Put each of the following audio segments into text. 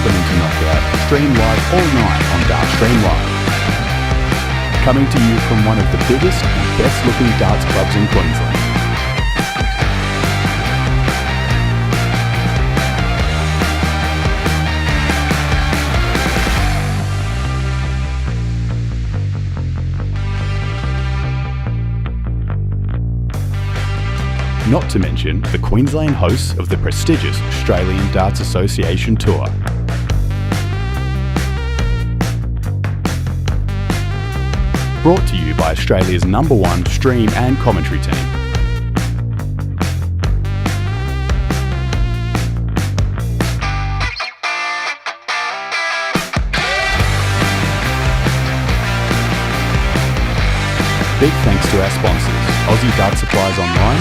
robin into knockout, stream live all night on Dartstream Live. Coming to you from one of the biggest and best looking darts clubs in Queensland. Not to mention the Queensland hosts of the prestigious Australian Darts Association Tour. Brought to you by Australia's #1 stream and commentary team. Big thanks to our sponsors, Aussie Dart Supplies Online,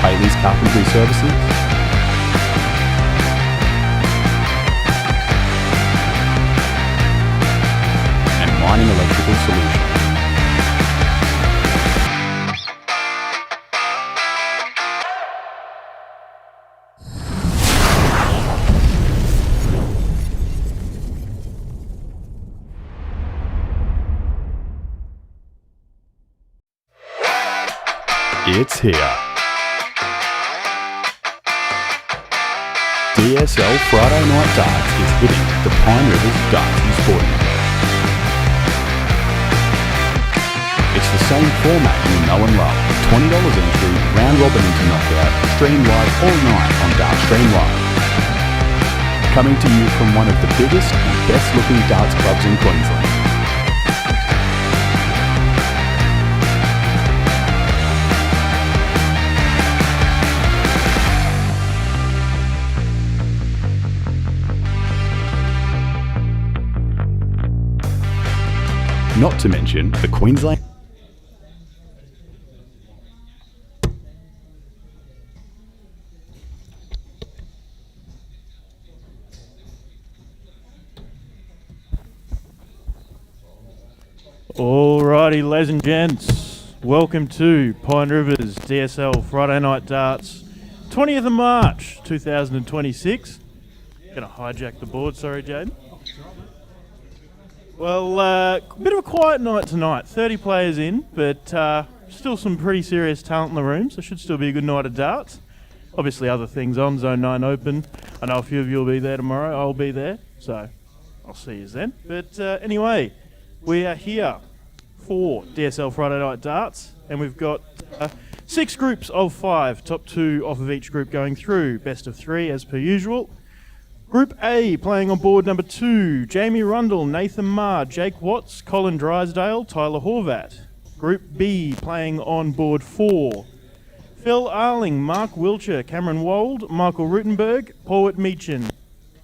Bailey's Carpentry Services, and Mining Electrical Solutions. It's here. DSL Friday Night Darts is hitting the Pine Rivers Darts and Sporting Club. It's the same format you know and love. $20 entry, round robin into knockout, stream live all night on Dartstream Live. Coming to you from one of the biggest and best looking darts clubs in Queensland. Not to mention the Queensland. Alrighty, ladies and gents, welcome to Pine Rivers DSL Friday Night Darts, 20th of March 2026. Gonna hijack the board, sorry Jaden. Well, bit of a quiet night tonight. 30 players in, but still some pretty serious talent in the room, so should still be a good night of darts. Obviously other things on, Zone 9 open. I know a few of you will be there tomorrow. I'll be there, so I'll see you then. But anyway, we are here for DSL Friday Night Darts, and we've got 6 groups of 5, top 2 off of each group going through, best of 3 as per usual. Group A, playing on board number 2, Jamie Rundle, Nathan Marr, Jake Watts, Colin Drysdale, Tyler Horvat. Group B, playing on board 4, Phil Arling, Mark Wiltshire, Cameron Wold, Michael Rutenberg, Paul Meechin.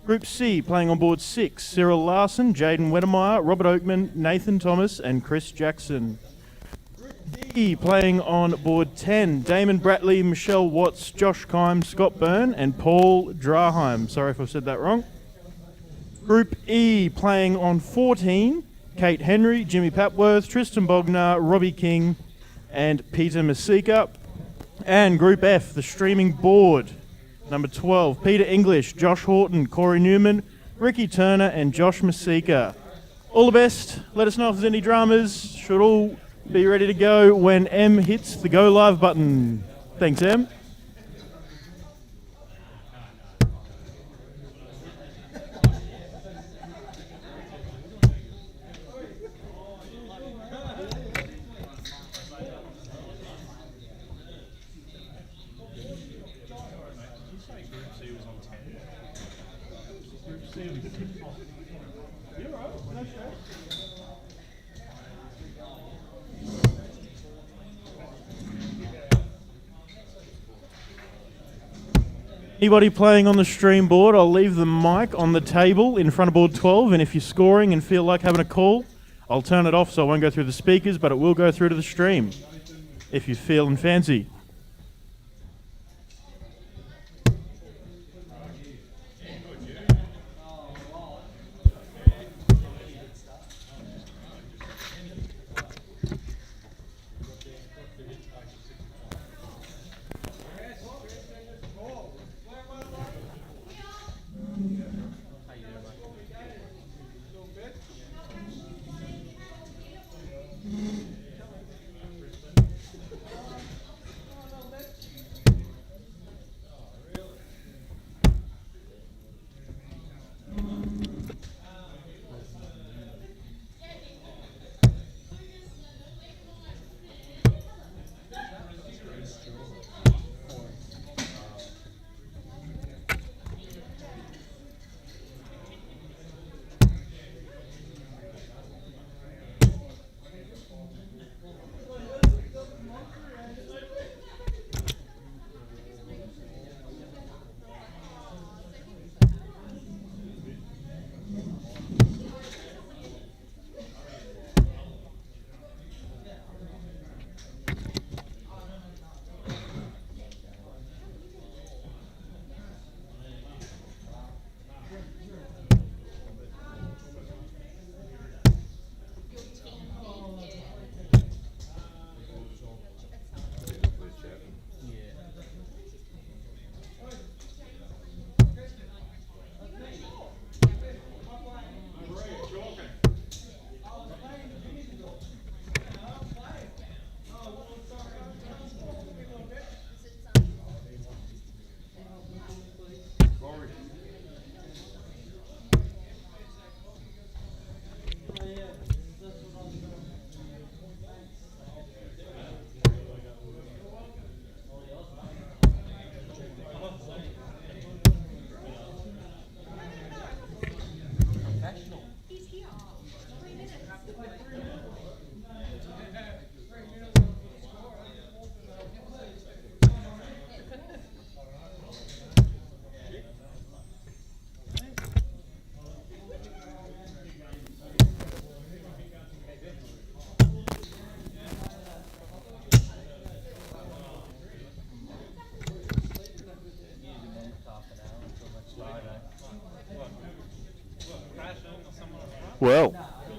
Group C, playing on board 6, Cyril Larson, Jaden Wedemeyer, Robert Oakman, Nathan Thomas and Chris Jackson. D, playing on board 10, Damon Bratley, Michelle Watts, Josh Kime, Scott Byrne and Paul Draheim. Sorry if I've said that wrong. Group E, playing on 14, Kate Henry, Jimmy Papworth, Tristan Bognar, Robbie King and Peter Masika. And Group F, the streaming board, number 12, Peter English, Josh Horton, Corey Newman, Ricky Turner and Josh Masika. All the best. Let us know if there's any dramas. Should all be ready to go when M hits the go live button. Thanks, M. Anybody playing on the stream board, I'll leave the mic on the table in front of board 12, and if you're scoring and feel like having a call, I'll turn it off so it won't go through the speakers, but it will go through to the stream if you're feeling fancy.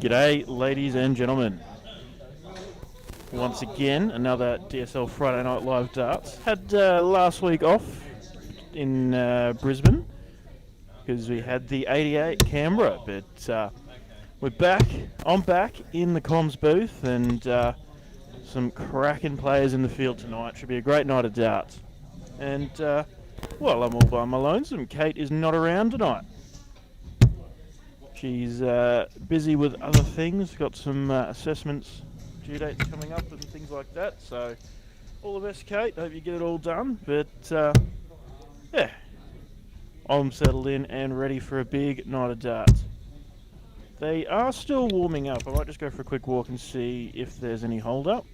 G'day, ladies and gentlemen. Once again, another DSL Friday Night Live Darts. Had last week off in Brisbane because we had the 88 Canberra, but we're back. I'm back in the comms booth and some cracking players in the field tonight. Should be a great night of darts. And, well, I'm all by my lonesome. Kate is not around tonight. She's busy with other things, got some assessments, due dates coming up and things like that. So, all the best, Kate. Hope you get it all done. But, yeah, I'm settled in and ready for a big night of darts. They are still warming up. I might just go for a quick walk and see if there's any hold up.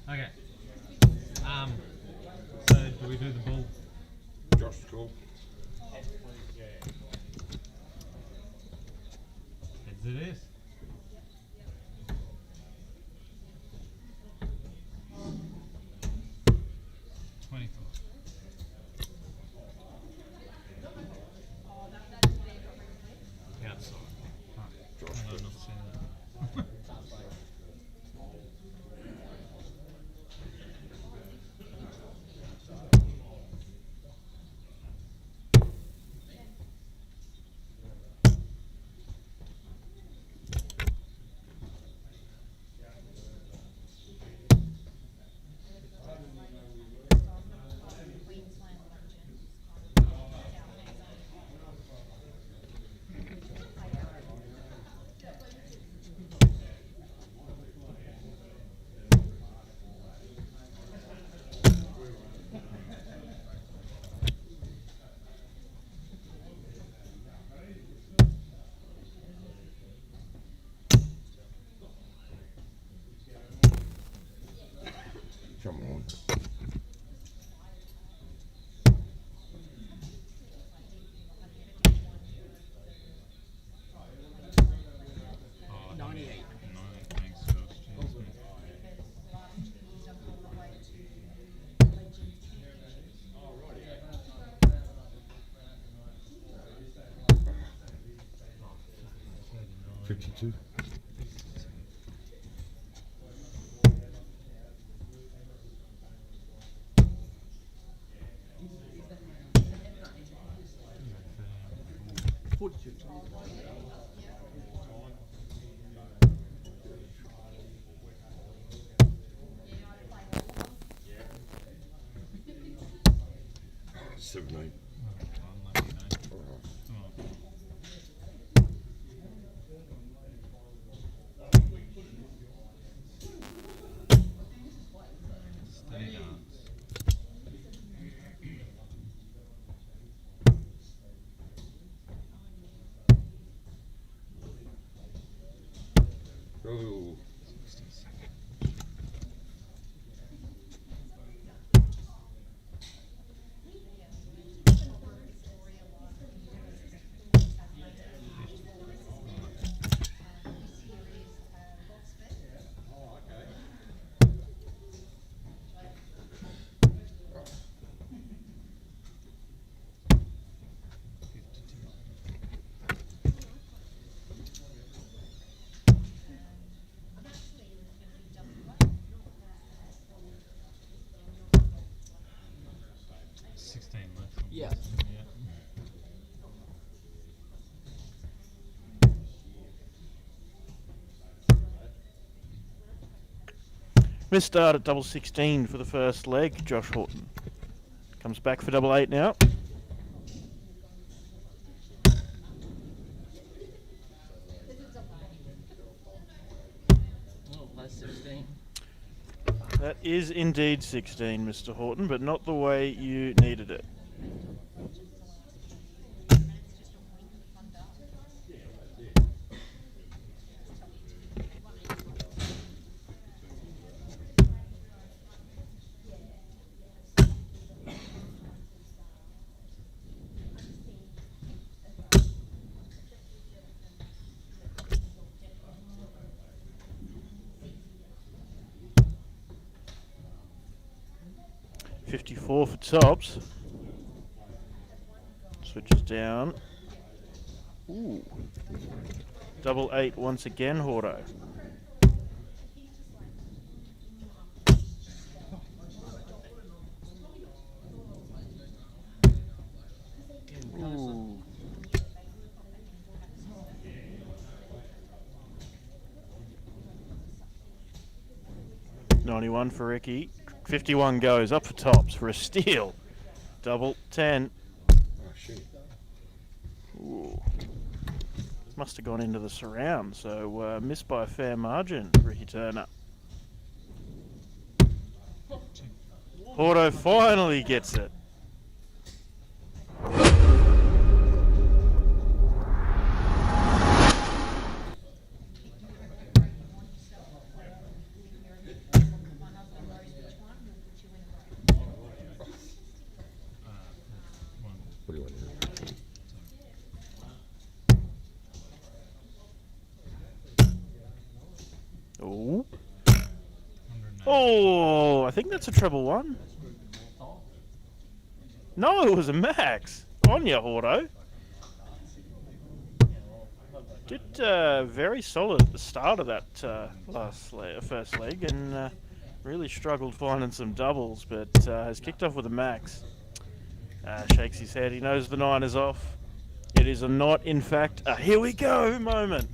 Okay. So do we do the ball? Josh, cool. Heads it is. Outside. Josh, No, not seeing that. come on. Oh, 98. 98, thanks, Josh. Cheers, mate. 52. Seven, eight. Unlucky, no. All right. Oh. Steady dance. Go. 60 seconds. Yeah. Missed start at double 16 for the first leg. Josh Horton comes back for double 8 now. that 16? That is indeed 16, Mr. Horton, but not the way you needed it. $54 for tops. Switches down. Ooh. Double 8 once again, Horto. Ooh. $91 for Ricky. 51 goes up for tops for a steal. Double 10. Oh, shit. Ooh. Must have gone into the surround, so missed by a fair margin, Ricky Turner. Horto finally gets it. What do you want to do? Oh. Oh, I think that's a treble one. No, it was a max. On ya, Horto. Did very solid at the start of that first leg, and really struggled finding some doubles, but has kicked off with a max. Shakes his head. He knows the 9 is off. It is a not, in fact, a here we go moment.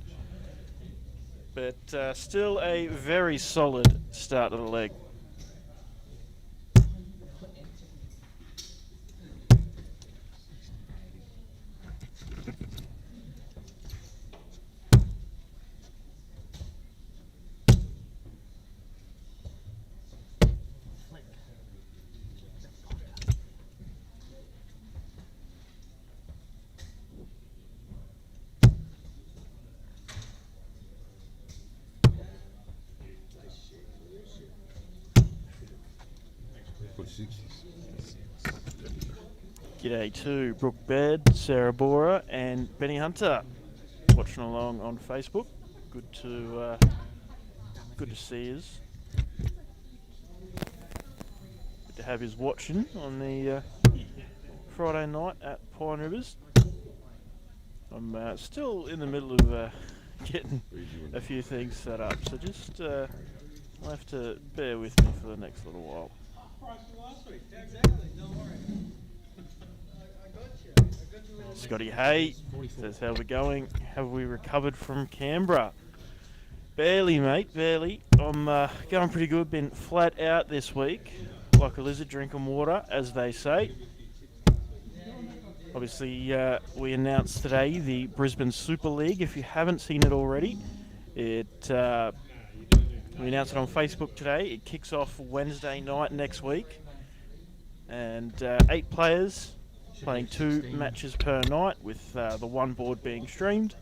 But still a very solid start to the leg. Put 6. G'day to Brooke Baird, Sarah Bora, and Benny Hunter, watching along on Facebook. Good to see us. Good to have us watching on the Friday night at Pine Rivers. I'm still in the middle of getting a few things set up, so just you'll have to bear with me for the next little while. Scotty Hay says, how we going? Have we recovered from Canberra? Barely, mate, barely. I'm going pretty good. Been flat out this week, like a lizard drinking water, as they say. Obviously, we announced today the Brisbane Super League. If you haven't seen it already, we announced it on Facebook today. It kicks off Wednesday night next week. And 8 players playing 2 matches per night, with the one board being streamed.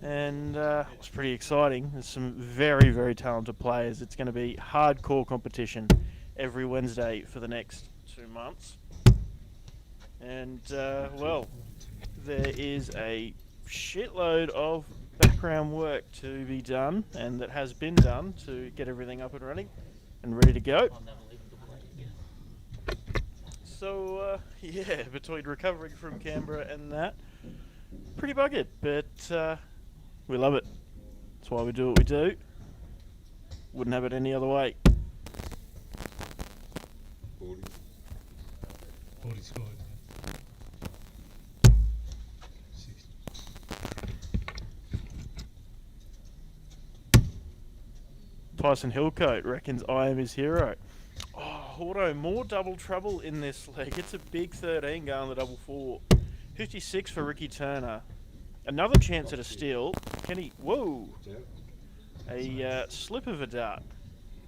And it's pretty exciting. There's some very, very talented players. It's going to be hardcore competition every Wednesday for the next 2 months. And, well, there is a shitload of background work to be done, and that has been done to get everything up and running and ready to go. So, yeah, between recovering from Canberra and that, pretty buggered, but we love it. That's why we do what we do. Wouldn't have it any other way. 40. 40 scored. 60. Tyson Hillcoat reckons I am his hero. Oh, Horto, more double trouble in this leg. It's a big 13 going the double 4. 56 for Ricky Turner. Another chance at a steal. Can he? Whoa. It's out. A slip of a dart.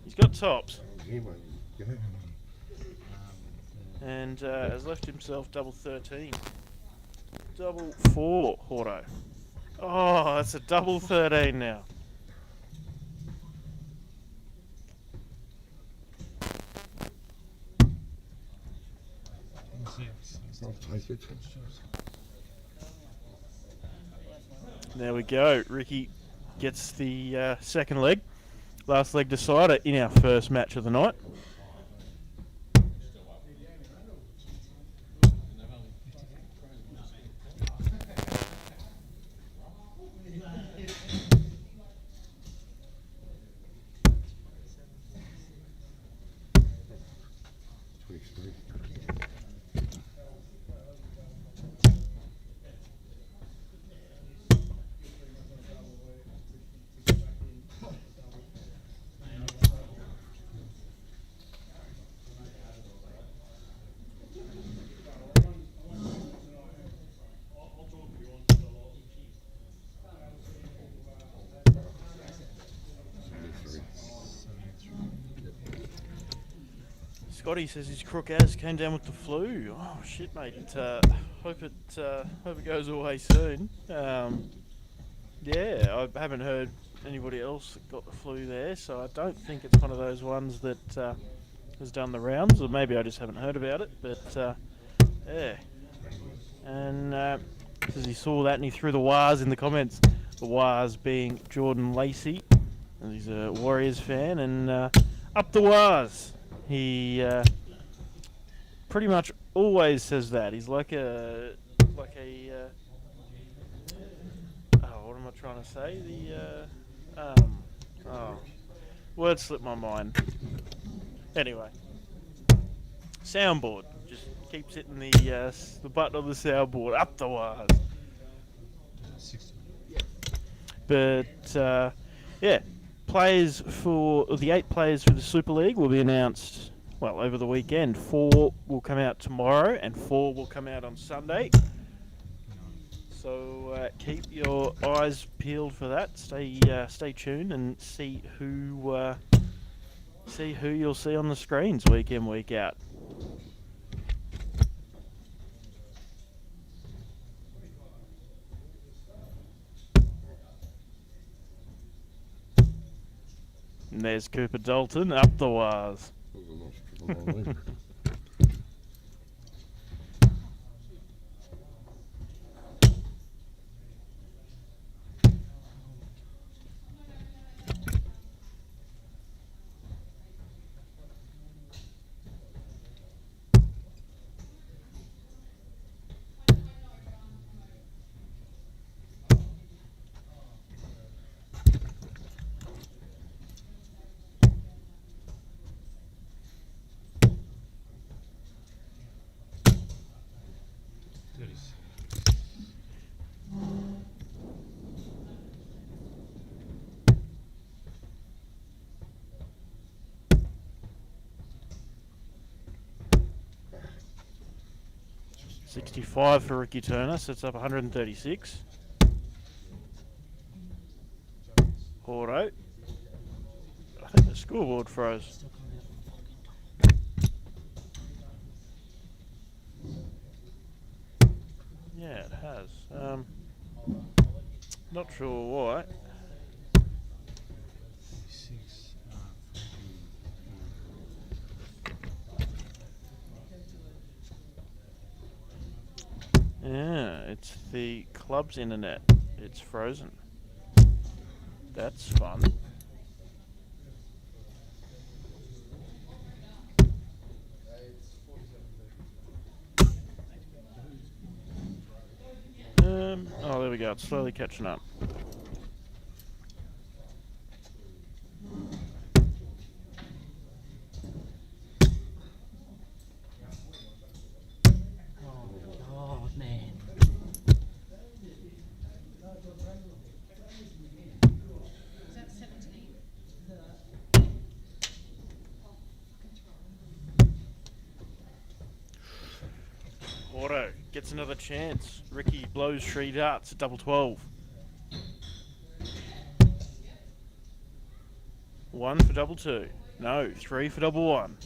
He's got tops Newman, you know. and has left himself double 13. Double 4, Horto. Oh, that's a double 13 now. I'll take it. There we go. Ricky gets the second leg. Last leg decider in our first match of the night. Scotty says his crook as came down with the flu. Oh shit, mate! Hope it goes away soon. Yeah, I haven't heard anybody else that got the flu there, so I don't think it's one of those ones that has done the rounds, or maybe I just haven't heard about it. But yeah, and says he saw that and he threw the wahs in the comments. The wahs being Jordan Lacey, and he's a Warriors fan, and up the wahs. He pretty much always says that. He's like a what am I trying to say? Word slipped my mind. Anyway, soundboard. Just keeps hitting the button on the soundboard. Up the wires. But yeah. Players for the 8 players for the Super League will be announced over the weekend. 4 will come out tomorrow and 4 will come out on Sunday. So keep your eyes peeled for that. Stay tuned and see who you'll see on the screens week in, week out. And there's Cooper Dalton up the wires. $65 for Ricky Turner, sets up 136. Horto. I think the scoreboard froze. Yeah, it has. Not sure why. Yeah, it's the club's internet. It's frozen. That's fun. Oh, there we go. It's slowly catching up. Oh, man. Is that 17? Auto gets another chance. Ricky blows 3 darts at double 12. 1 for double 2. No, 3 for double 1.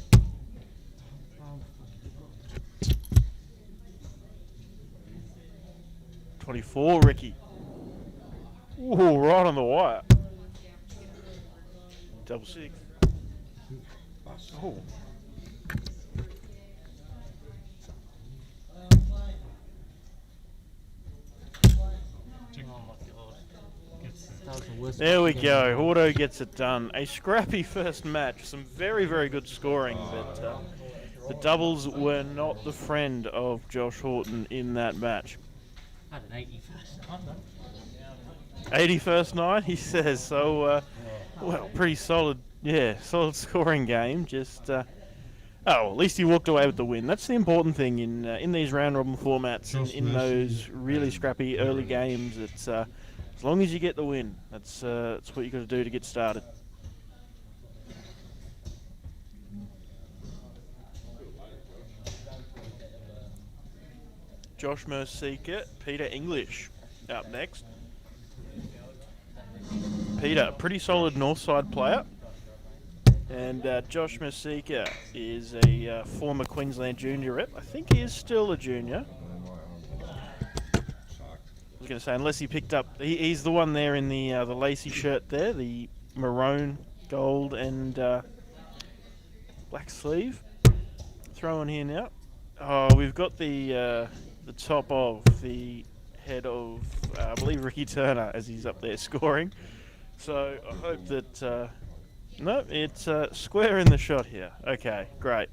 24, Ricky. Ooh, right on the wire. Double 6. Oh. That was the worst There we match go. Auto gets it done. A scrappy first match. Some very, very good scoring, but the doubles were not the friend of Josh Horton in that match. I had an 81st night, though. 81st night, he says. So, well, pretty solid. Yeah, solid scoring game. Just, at least he walked away with the win. That's the important thing in these round robin formats. In those really scrappy early games, it's as long as you get the win. That's what you got to do to get started. Josh Mersika, Peter English up next. Peter, pretty solid Northside player. And Josh Mersika is a former Queensland junior rep. I think he is still a junior. I was going to say, unless he picked up... he's the one there in the lacy shirt there, the maroon, gold and black sleeve. Throw on here now. Oh, we've got the top of the head of, I believe, Ricky Turner as he's up there scoring. So I hope that... no, it's square in the shot here. Okay, great.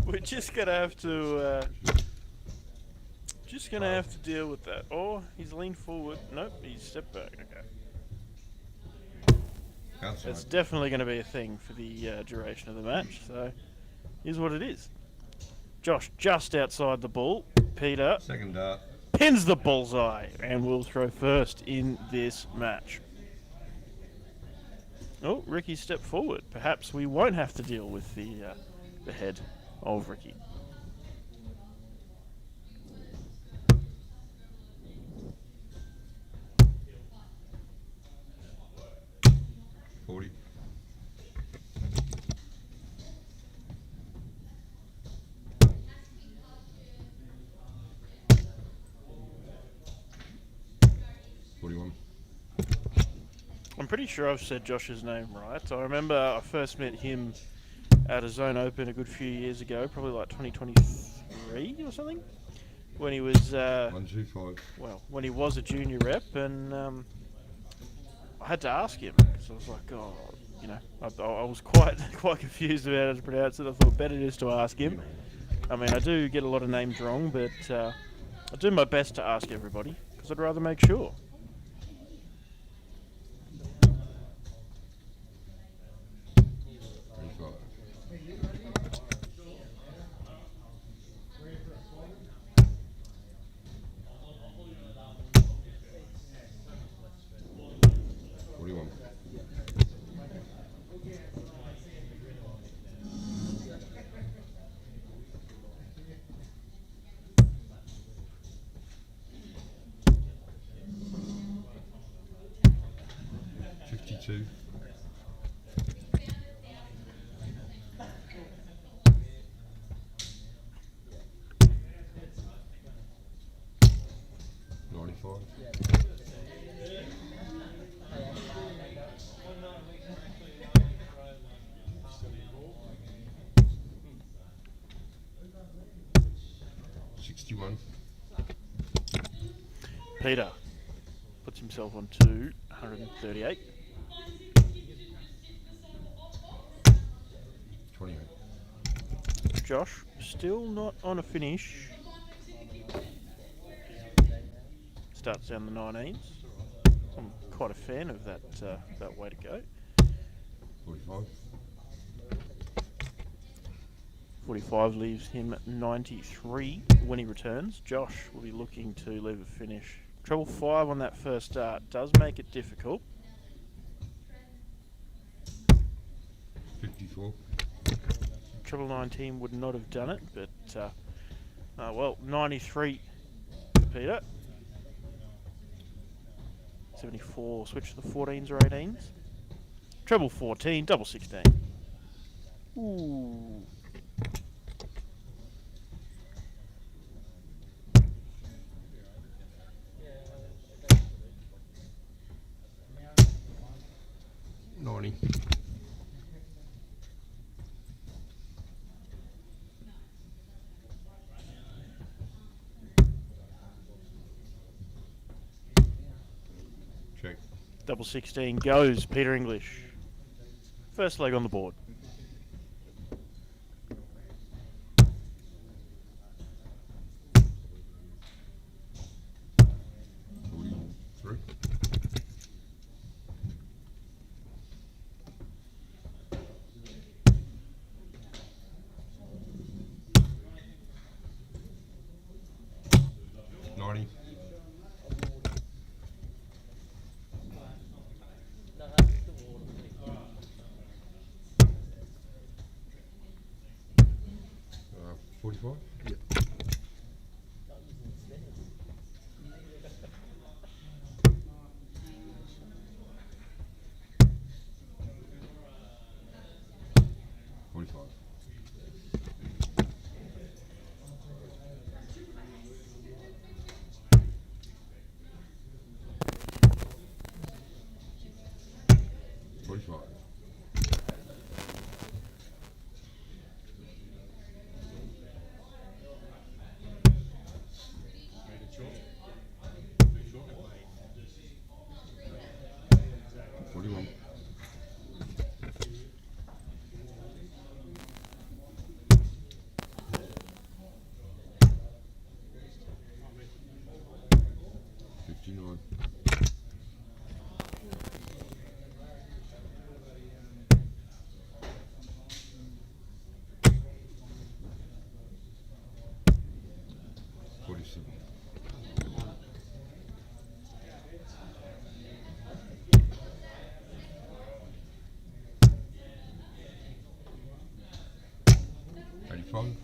We're just gonna have to deal with that. Oh, he's leaned forward. Nope, he's stepped back. Okay. That's definitely going to be a thing for the duration of the match. So, here's what it is. Josh just outside the ball. Peter Second dart. pins the bullseye and will throw first in this match. Oh, Ricky stepped forward. Perhaps we won't have to deal with the head of Ricky. I'm pretty sure I've said Josh's name right. I remember I first met him at a Zone Open a good few years ago, probably like 2023 or something, when he was 125. well, when he was a junior rep, and I had to ask him because I was like, oh, you know, I was quite confused about how to pronounce it. I thought better just to ask him. I mean, I do get a lot of names wrong, but I do my best to ask everybody because I'd rather make sure. Peter puts himself on 238. 28. Josh still not on a finish. Starts down the 19s. I'm quite a fan of that way to go. 45. 45 leaves him at 93 when he returns. Josh will be looking to leave a finish. Treble 5 on that first start does make it difficult. 54. Treble 19 would not have done it, but well, 93 Peter. 74, switch to the 14s or 18s. Treble 14, double 16. Ooh. $90. Check. Double 16 goes, Peter English. First leg on the board. $43. $90. $45. Yep. $45. $45. $41. $59. $47. $85.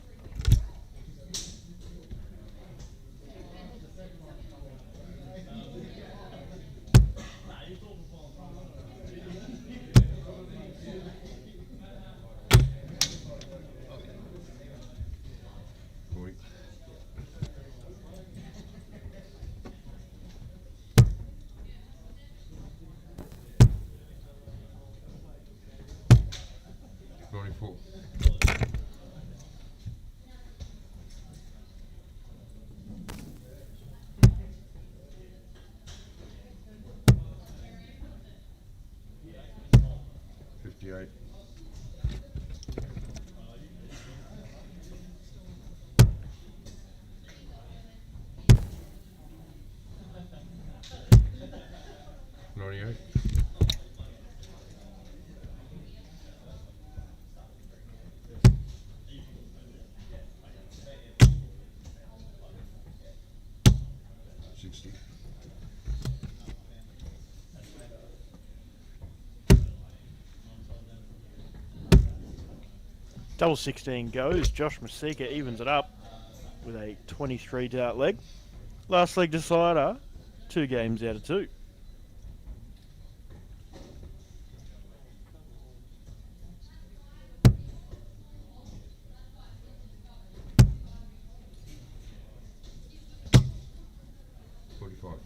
$40. $94. $58. $98. $60. Double 16 goes. Josh Masika evens it up with a 23 dart leg. Last leg decider, 2 games out of 2. $45.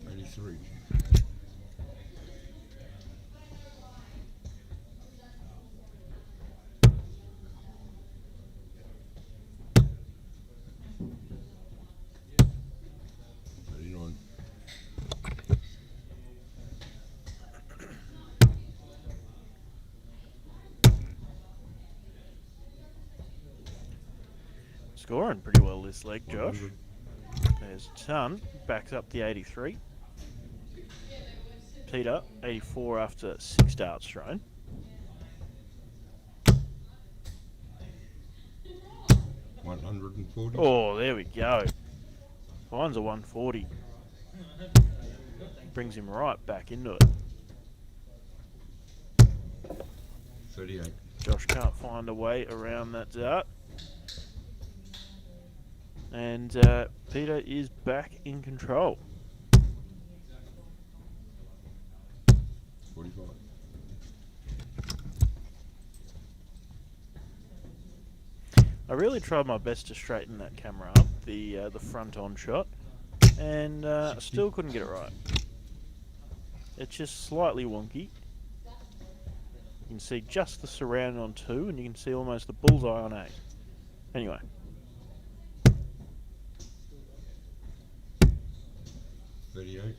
$83. $39. Scoring pretty well this leg, Josh. 100. There's Ton, backs up the 83. Peter, 84 after 6 darts thrown. $140. Oh, there we go. Finds a 140. Brings him right back into it. $38. Josh can't find a way around that dart. And Peter is back in control. 45. I really tried my best to straighten that camera up, the front-on shot, and I still couldn't get it right. It's just slightly wonky. You can see just the surround on 2, and you can see almost the bullseye on 8. Anyway. $38.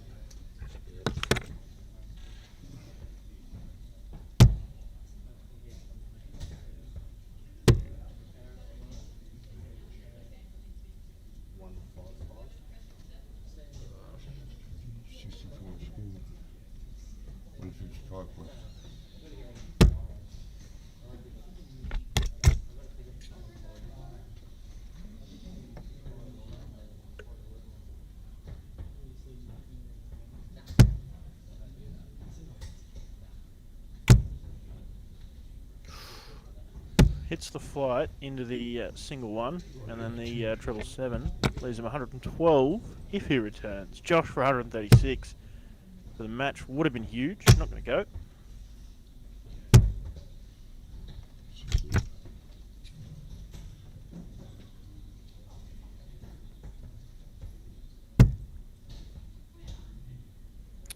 Hits the flight into the single 1 and then the treble 7. Leaves him 112 if he returns. Josh for 136. So the match would have been huge. Not going to go.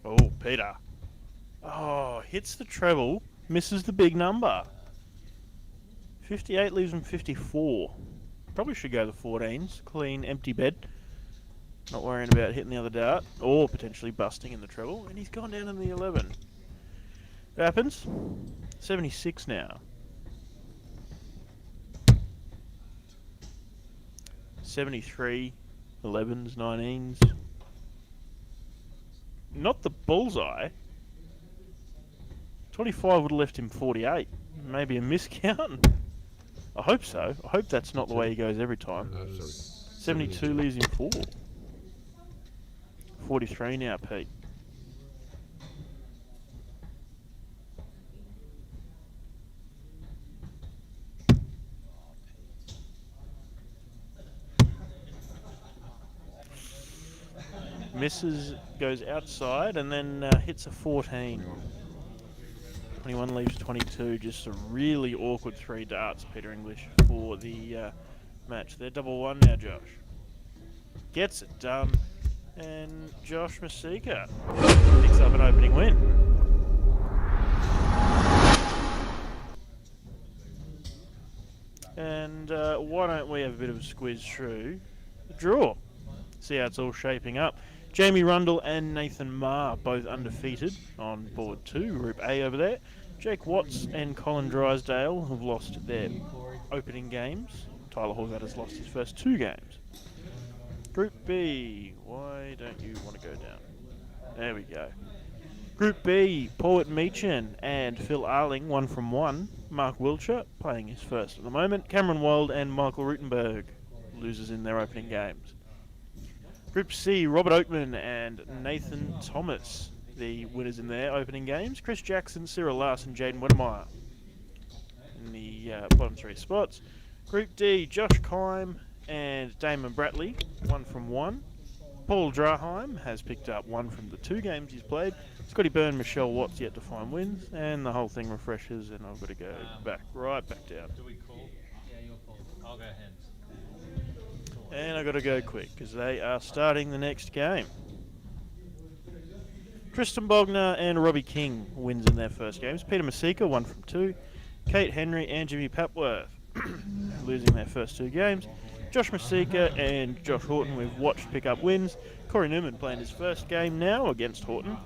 Oh, Peter. Oh, hits the treble. Misses the big number. 58 leaves him 54. Probably should go the 14s. Clean, empty bed. Not worrying about hitting the other dart or potentially busting in the treble. And he's gone down in the 11. It happens. 76 now. 73, 11s, 19s. Not the bullseye. 25 would have left him 48. Maybe a miscount. I hope so. I hope that's not the way he goes every time. 72 leaves him 4. 43 now, Pete. Misses, goes outside, and then hits a 14. 21 leaves 22. Just a really awkward 3 darts, Peter English, for the match. They're double 1 now, Josh. Gets it done. And Josh Mika picks up an opening win. And why don't we have a bit of a squeeze through the draw? See how it's all shaping up. Jamie Rundle and Nathan Marr both undefeated on board 2, Group A over there. Jake Watts and Colin Drysdale have lost their opening games. Tyler Horvat has lost his first 2 games. Group B, why don't you want to go down? There we go. Group B, Paul Meechan and Phil Arling, 1 from 1. Mark Wiltshire playing his first at the moment. Cameron Wild and Michael Rutenberg, losers in their opening games. Group C, Robert Oakman and Nathan Thomas, the winners in their opening games. Chris Jackson, Cyril Larson, Jaden Wedemeyer in the bottom 3 spots. Group D, Josh Kime and Damon Bratley, 1 from 1. Paul Draheim has picked up 1 from the 2 games he's played. Scotty Byrne, Michelle Watts yet to find wins, and the whole thing refreshes, and I've got to go right back down. Do we call? Yeah, you'll call. I'll go hands. And I've got to go quick because they are starting the next game. Tristan Bogner and Robbie King wins in their first games. Peter Mika, 1 from 2. Kate Henry and Jimmy Papworth losing their first 2 games. Josh Mika and Josh Horton we've watched pick up wins. Corey Newman playing his first game now against Horton.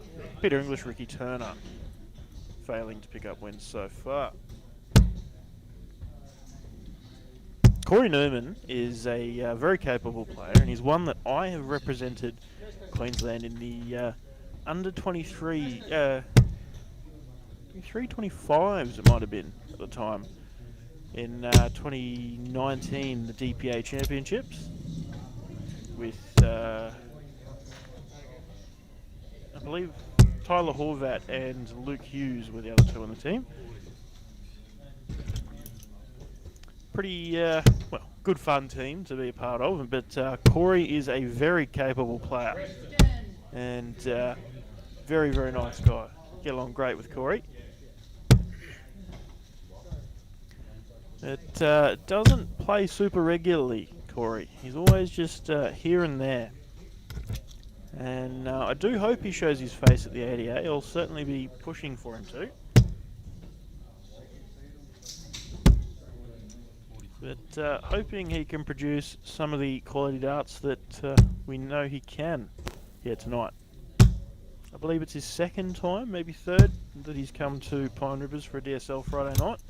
Peter English, Ricky Turner failing to pick up wins so far. Corey Newman is a very capable player, and he's one that I have represented Queensland in the under 23, 25s it might have been at the time, in 2019, the DPA Championships, with, I believe, Tyler Horvat and Luke Hughes were the other 2 on the team. pretty, good fun team to be a part of. But Corey is a very capable player and very, very nice guy. Get along great with Corey. It doesn't play super regularly, Corey. He's always just here and there. And I do hope he shows his face at the ADA. I'll certainly be pushing for him to. But hoping he can produce some of the quality darts that we know he can here tonight. I believe it's his second time, maybe third, that he's come to Pine Rivers for a DSL Friday night.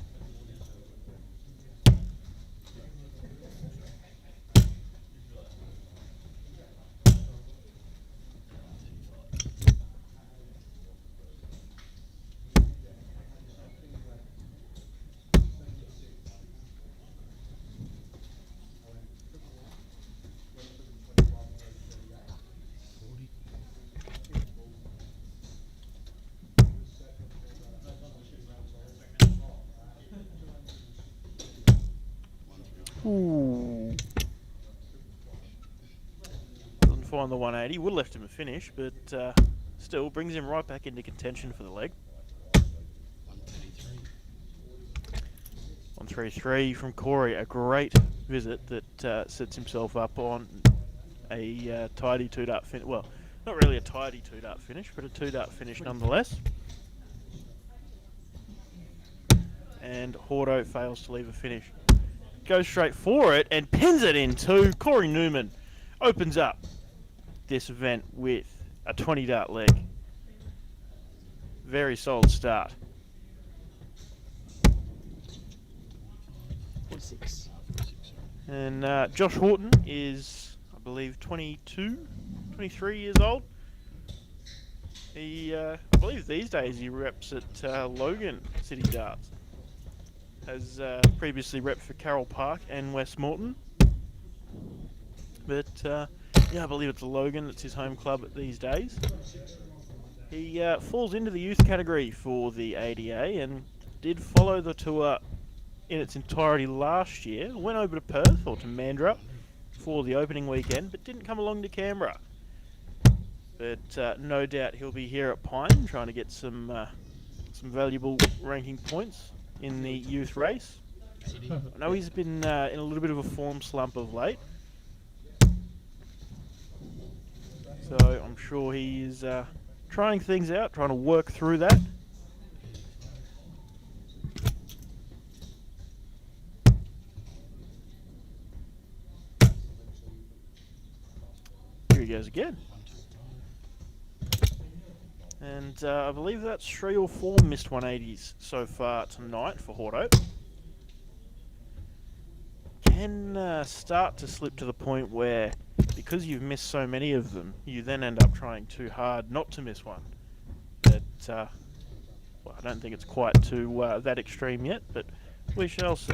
Ooh. Doesn't find the 180. Would have left him a finish, but still brings him right back into contention for the leg. 133 from Corey. A great visit that sets himself up on a tidy 2-dart finish. Well, not really a tidy 2-dart finish, but a 2-dart finish nonetheless. And Horto fails to leave a finish. Goes straight for it and pins it in too. Corey Newman opens up this event with a 20-dart leg. Very solid start. 46. And Josh Horton is, I believe, 22, 23 years old. He, I believe these days he reps at Logan City Darts. Has previously repped for Carroll Park and Westmoreton. But, yeah, I believe it's Logan that's his home club these days. He falls into the youth category for the ADA and did follow the tour in its entirety last year. Went over to Perth, or to Mandurah, for the opening weekend, but didn't come along to Canberra. But no doubt he'll be here at Pine trying to get some valuable ranking points in the youth race. I know he's been in a little bit of a form slump of late, so I'm sure he is trying things out, trying to work through that. Here he goes again. And I believe that's 3 or 4 missed 180s so far tonight for Horto. Can start to slip to the point where, because you've missed so many of them, you then end up trying too hard not to miss one. But, well, I don't think it's quite to that extreme yet, but we shall see.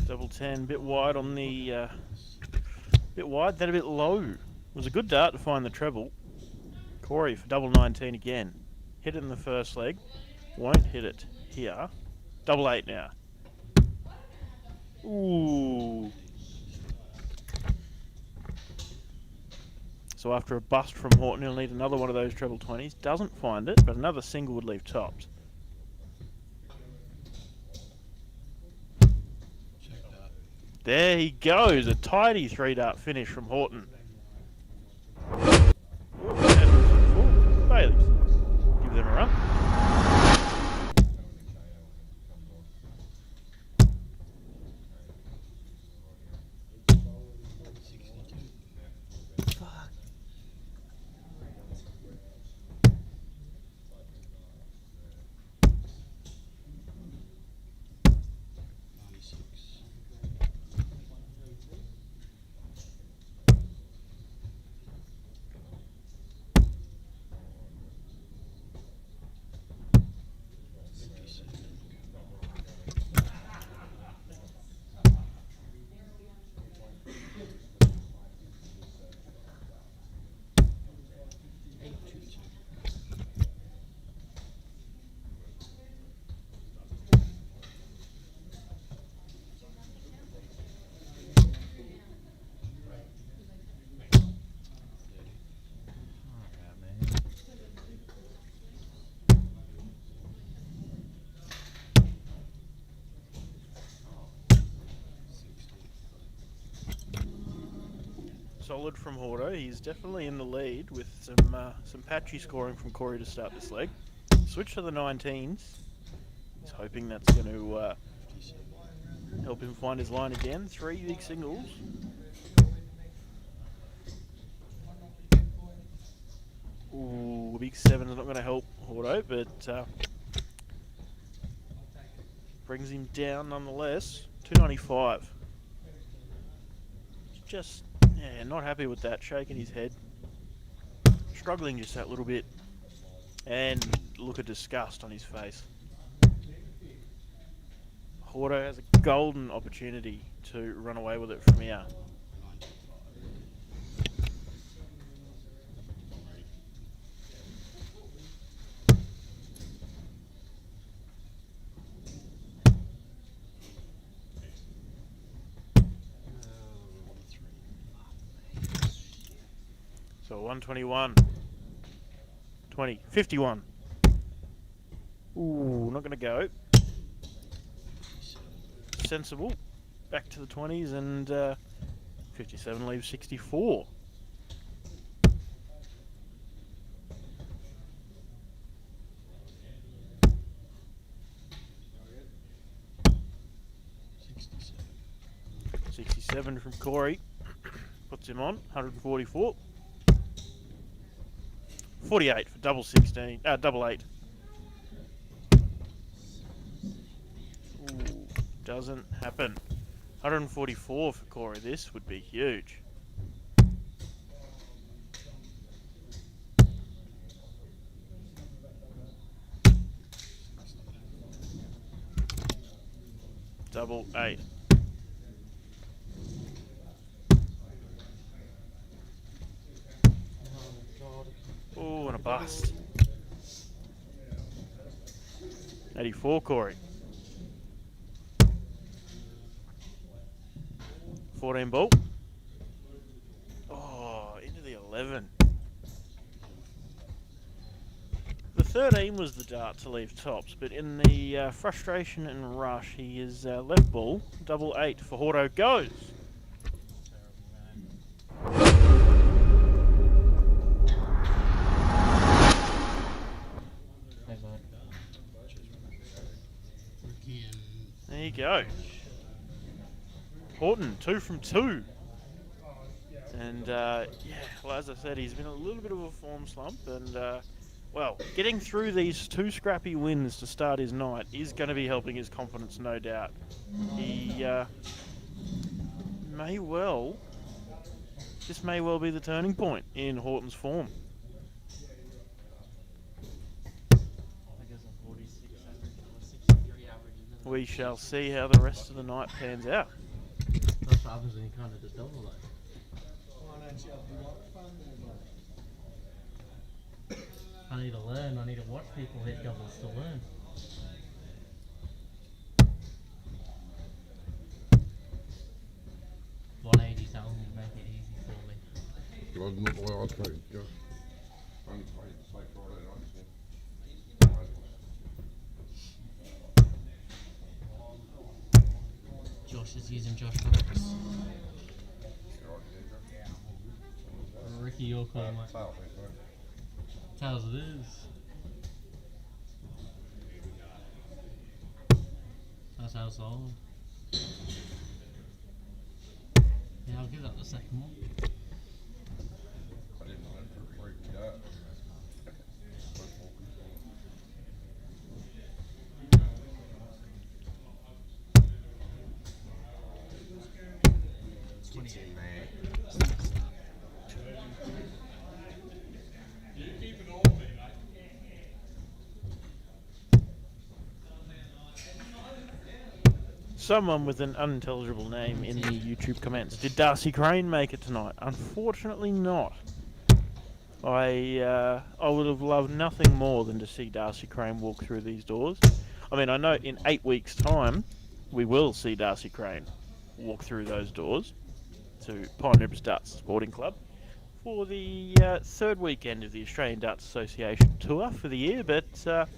Double 10, bit wide on the, bit wide, then a bit low. It was a good dart to find the treble. Corey for double 19 again. Hit it in the first leg, won't hit it here. Double 8 now. Ooh. So after a bust from Horton, he'll need another one of those treble 20s. Doesn't find it, but another single would leave topped. There he goes, a tidy 3-dart finish from Horton. Baileys. Give them a run. solid from Horto. He's definitely in the lead with some patchy scoring from Corey to start this leg. Switch to the 19s. He's hoping that's going to help him find his line again. 3 big singles. Ooh, a big 7's not going to help Horto, but brings him down nonetheless. 295. Just, yeah, not happy with that. Shaking his head. Struggling just that little bit. And look at disgust on his face. Horto has a golden opportunity to run away with it from here. So 121, 20, 51. Ooh, not going to go. Sensible. Back to the 20s, and 57 leaves 64. $67 from Corey. Puts him on, 144. 48 for double 16, double 8. Ooh, doesn't happen. 144 for Corey. This would be huge. Double 8. Oh, and a bust. 84, Corey. 14 ball. Oh, into the 11. The 13 was the dart to leave tops, but in the frustration and rush, he is left ball. Double 8 for Horto goes. There you go. Horton, 2 from 2. And, yeah, well, as I said, he's been a little bit of a form slump. And, well, getting through these 2 scrappy wins to start his night is going to be helping his confidence, no doubt. He this may well be the turning point in Horton's form. We shall see how the rest of the night pans out. That's what happens when you kind of just double that. I need to learn. I need to watch people hit doubles to learn. $180 sounds would make it easy for me. Well, not the way I trade, yeah. Only trade say Friday night, yeah. Josh is using Josh Brooks. Ricky, your call, mate. Tails it is. That's how solid. Yeah, I'll give that the second one. I didn't know that for free, yeah. Someone with an unintelligible name in the YouTube comments. Did Darcy Crane make it tonight? Unfortunately not. I would have loved nothing more than to see Darcy Crane walk through these doors. I mean, I know in 8 weeks' time we will see Darcy Crane walk through those doors to Pine River Darts Sporting Club for the 3rd weekend of the Australian Darts Association tour for the year, but it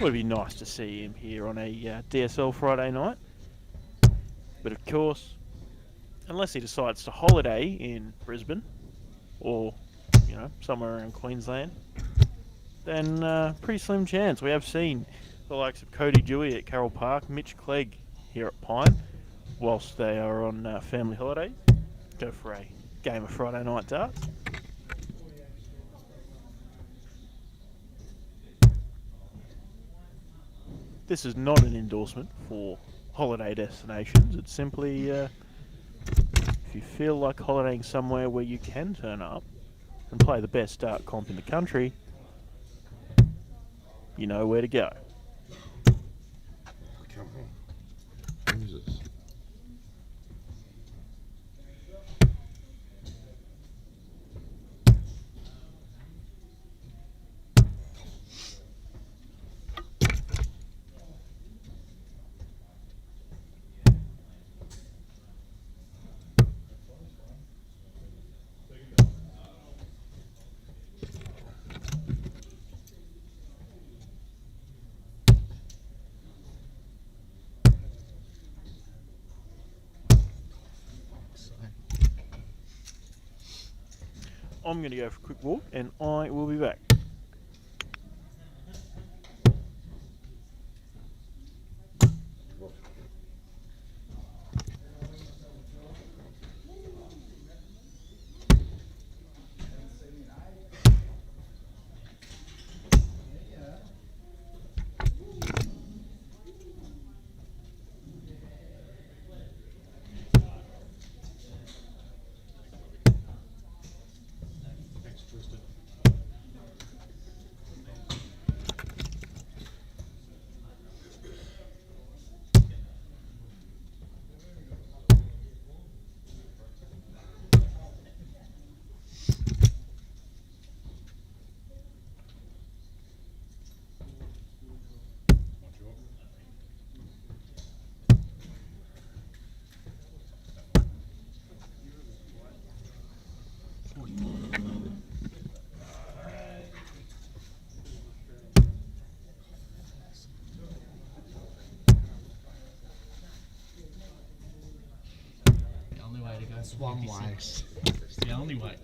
would be nice to see him here on a DSL Friday night. But of course, unless he decides to holiday in Brisbane or, somewhere around Queensland, then pretty slim chance. We have seen the likes of Cody Dewey at Carroll Park, Mitch Clegg here at Pine, whilst they are on family holidays, go for a game of Friday night darts. This is not an endorsement for holiday destinations. It's simply if you feel like holidaying somewhere where you can turn up and play the best dart comp in the country, you know where to go. Come on. Jesus. I'm going to go for a quick walk and I will be back. The only way to go. It's one way. It's the only way.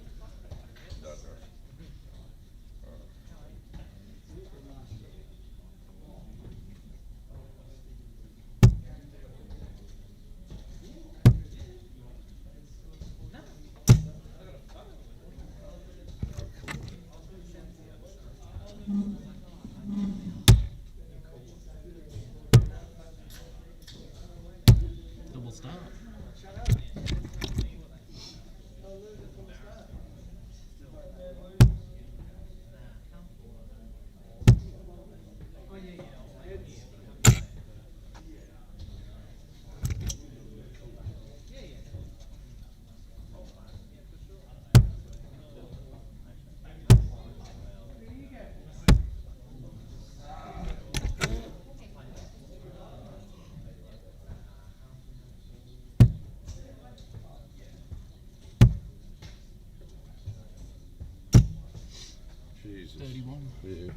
Double start. Jesus. 31. Yeah.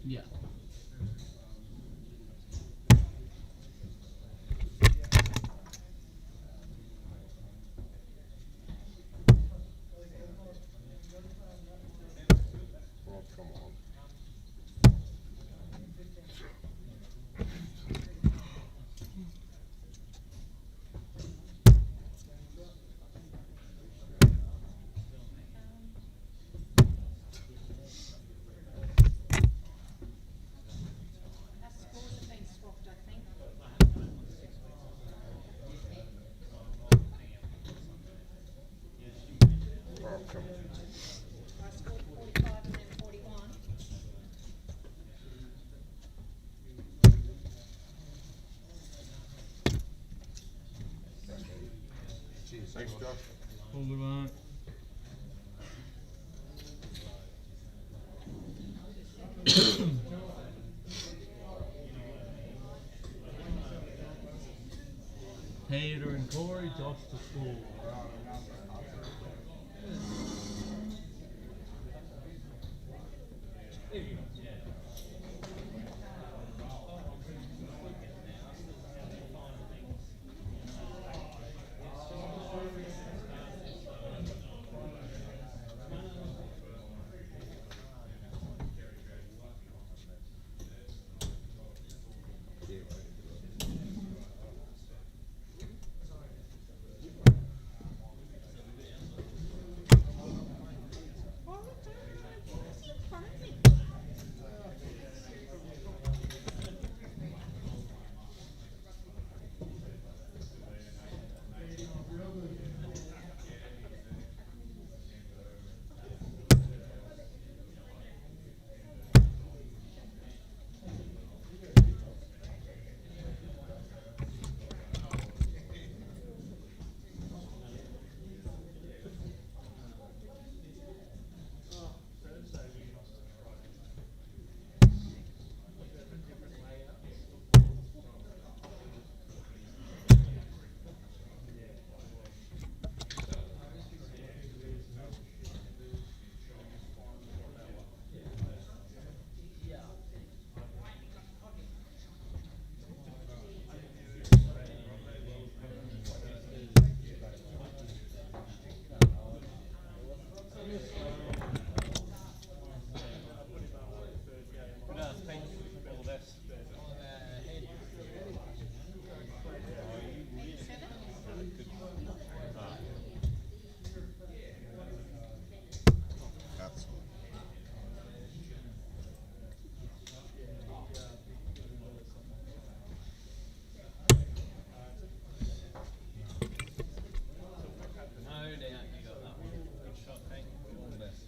Yeah. Oh, come on. Our scores have been swapped, I think. Oh, come on. I scored 45 and then 41. Thanks, Josh. Hold it on. Peter and Corey, Josh to school. That's No doubt you got that one. Good shot, Hank. All the best.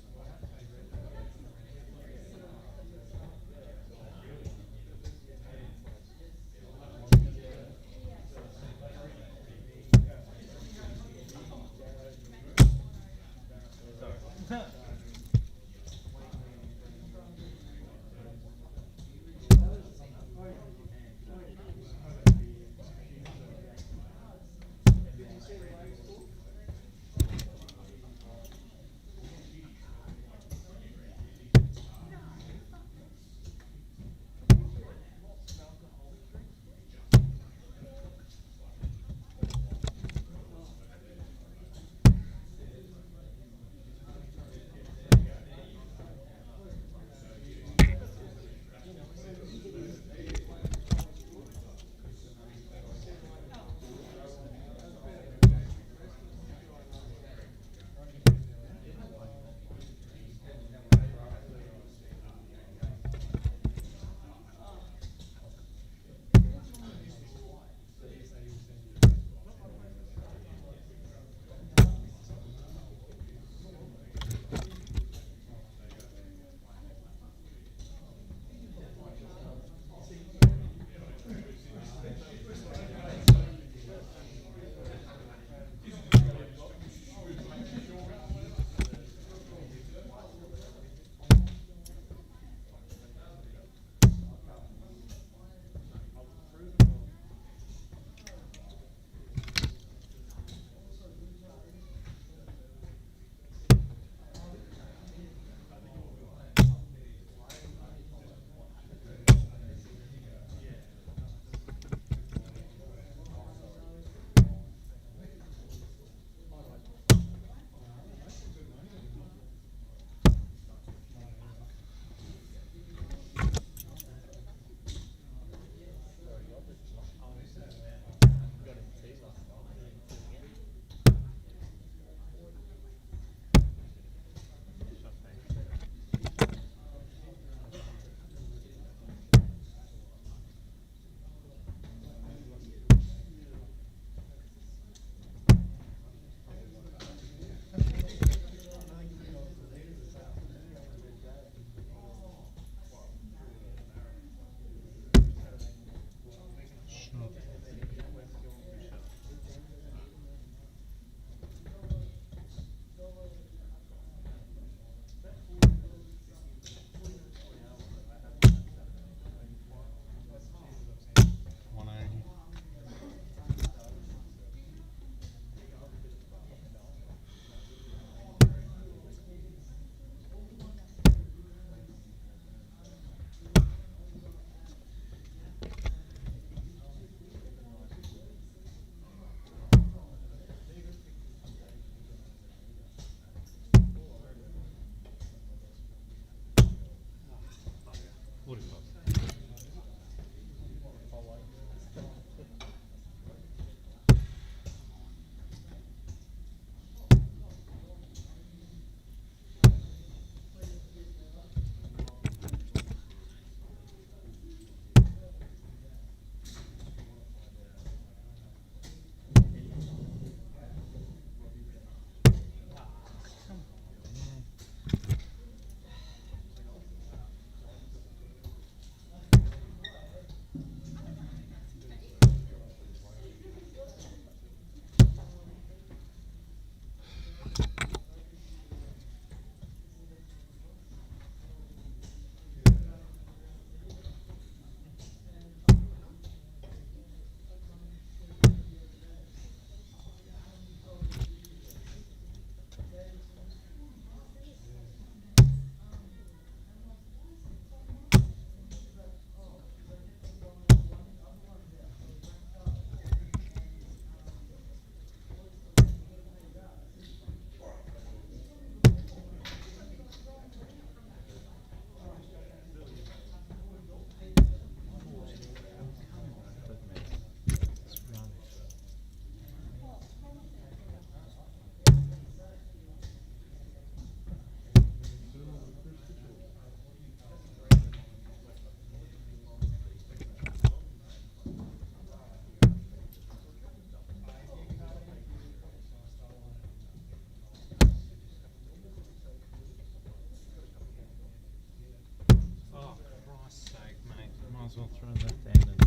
as well throw that down and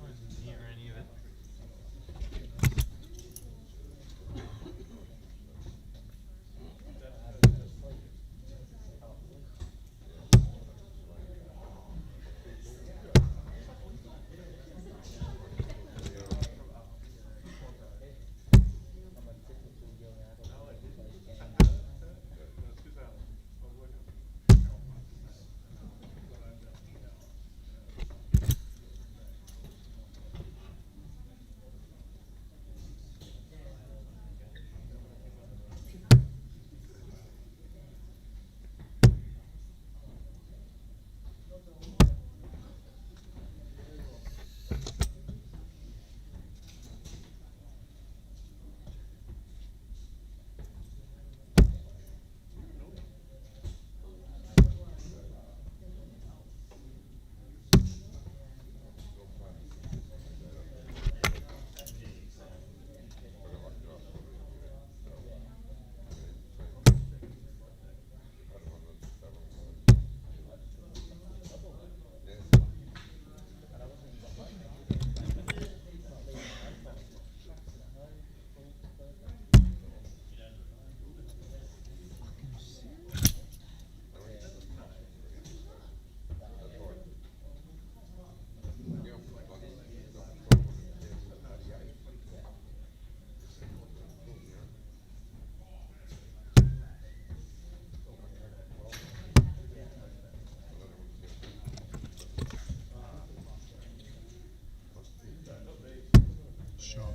wasn't near any of it.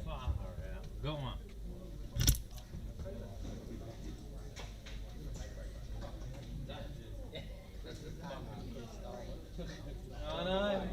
Far out. Go on. I know.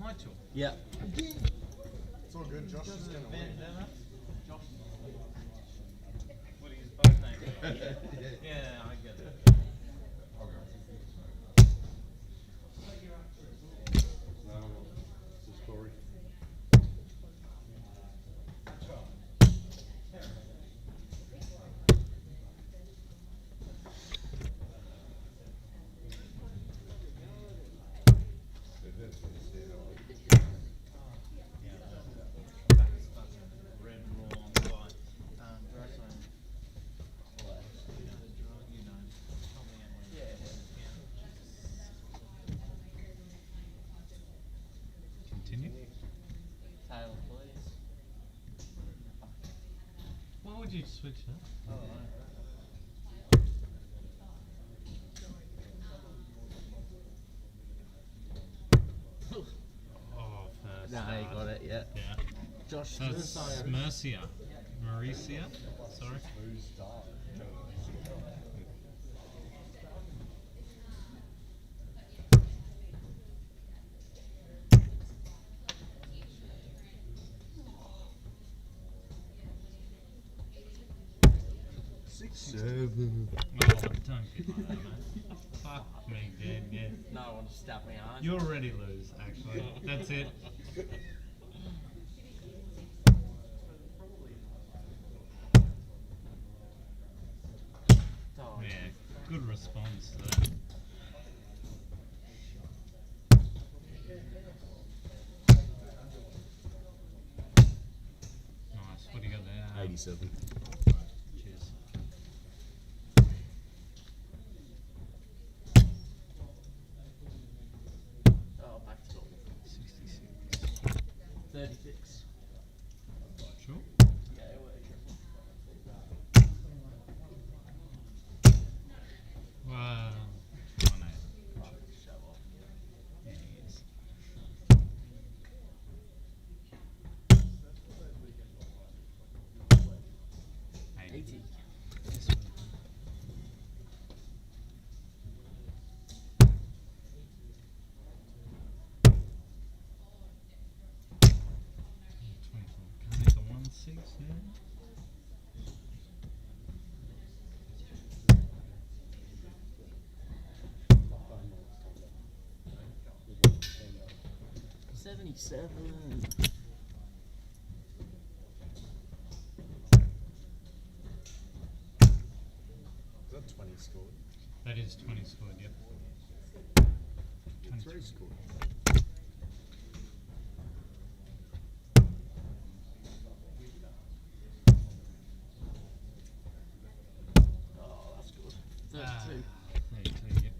My tool. Yeah. It's all good. Josh is going to win. What are his both names? Yeah, I get it. I'll go. No, it's a story. Red raw on white. Dry zone. You know. Tell me that one. Continue. Tail, please. Why would you switch that? Oh, first. Nah, you got it, yeah. Yeah. Josh, That's Mercia. Mauricia? Sorry. Seven. Oh, don't get like that, mate. Fuck me dead, yeah. No, I want to stab me arm. You already lose, actually. That's it. Oh, Yeah, good response there. Nice. What do you got there? 87. Cheers. Oh, back to normal. 66. 36. Sure. Yeah, we're triple. Wow. Oh, no. Show off. Yeah, he is. 80. This one. Can't hit the 1-6, yeah. $77. Is that 20 scored? That is 20 scored, yep. 3 scored. Oh, that's good. 32. 32, yep.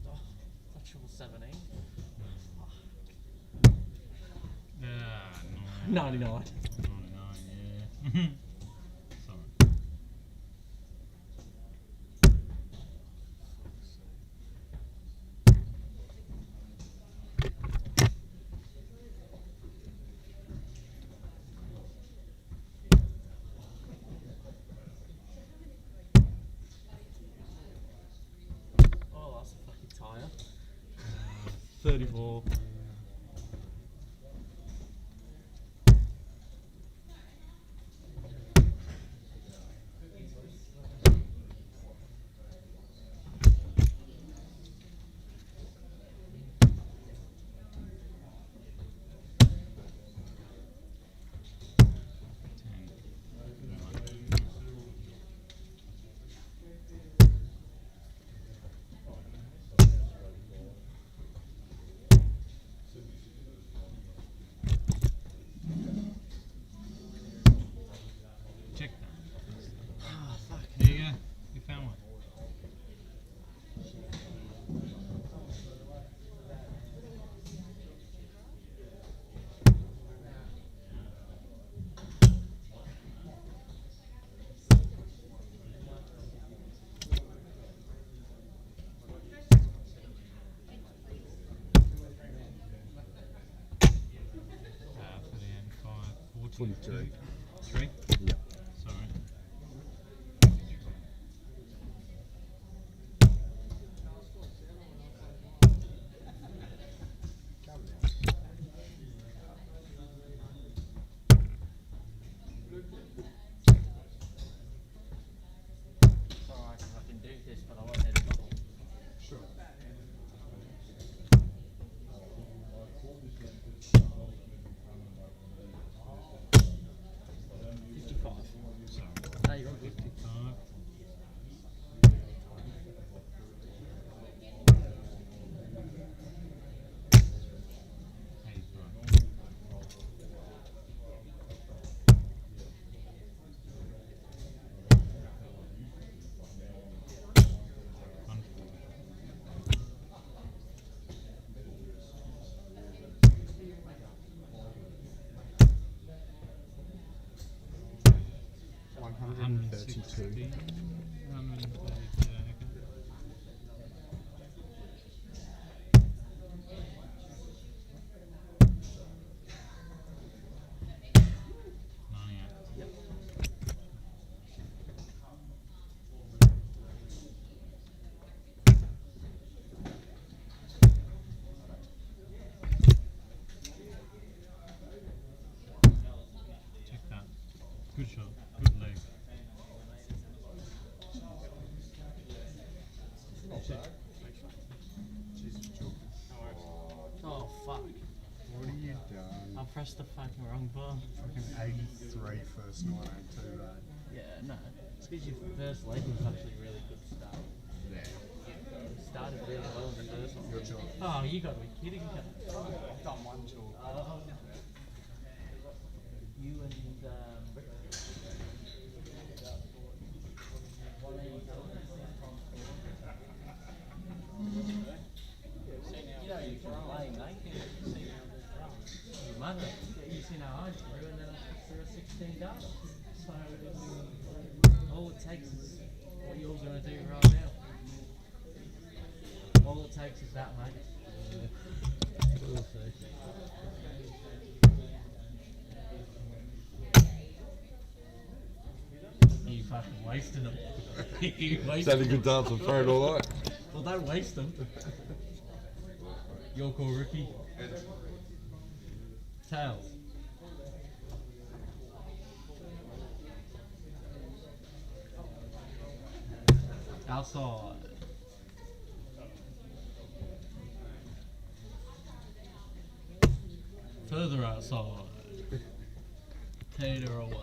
Oh, that's triple 17. Ah, 99. 99, yeah. Sorry. Oh, that's a fucking tire. 34. 23. 3? Yeah. Sorry. It's alright if I can do this, but I won't hit a double. Sure. No, you're on 50. 55. One hundred and 32. 132. Yep. Check that. Good shot. Good leg. Oh, fuck. What have you done? I pressed the fucking wrong button. Fucking 83 first 902, though. Yeah, no. It's because your first leg was actually a really good start. There. It started really well in the first one. Your job. Oh, you gotta be kidding me. I've done one chalk. You and Rick. You know you can play, mate. You mother. You see how I drew, and then I put through a 16 data. So all it takes is what you're gonna do right now. All it takes is that, mate. We'll see. You fucking wasted them. You Is wasted that a good dance on Friday all night? Well, don't waste them. Your call, rookie. Tails. Outside. Further outside. Tater away.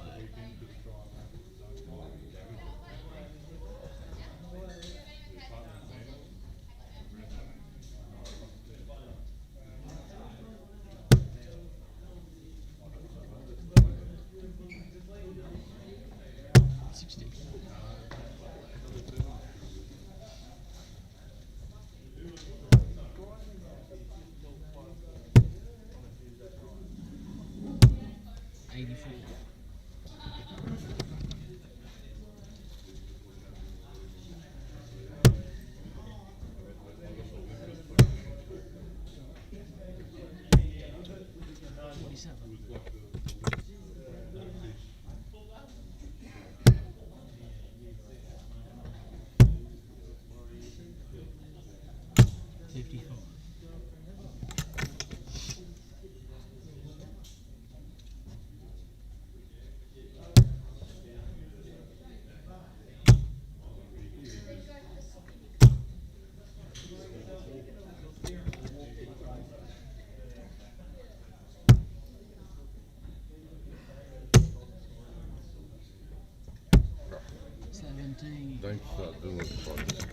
Don't start doing it like this.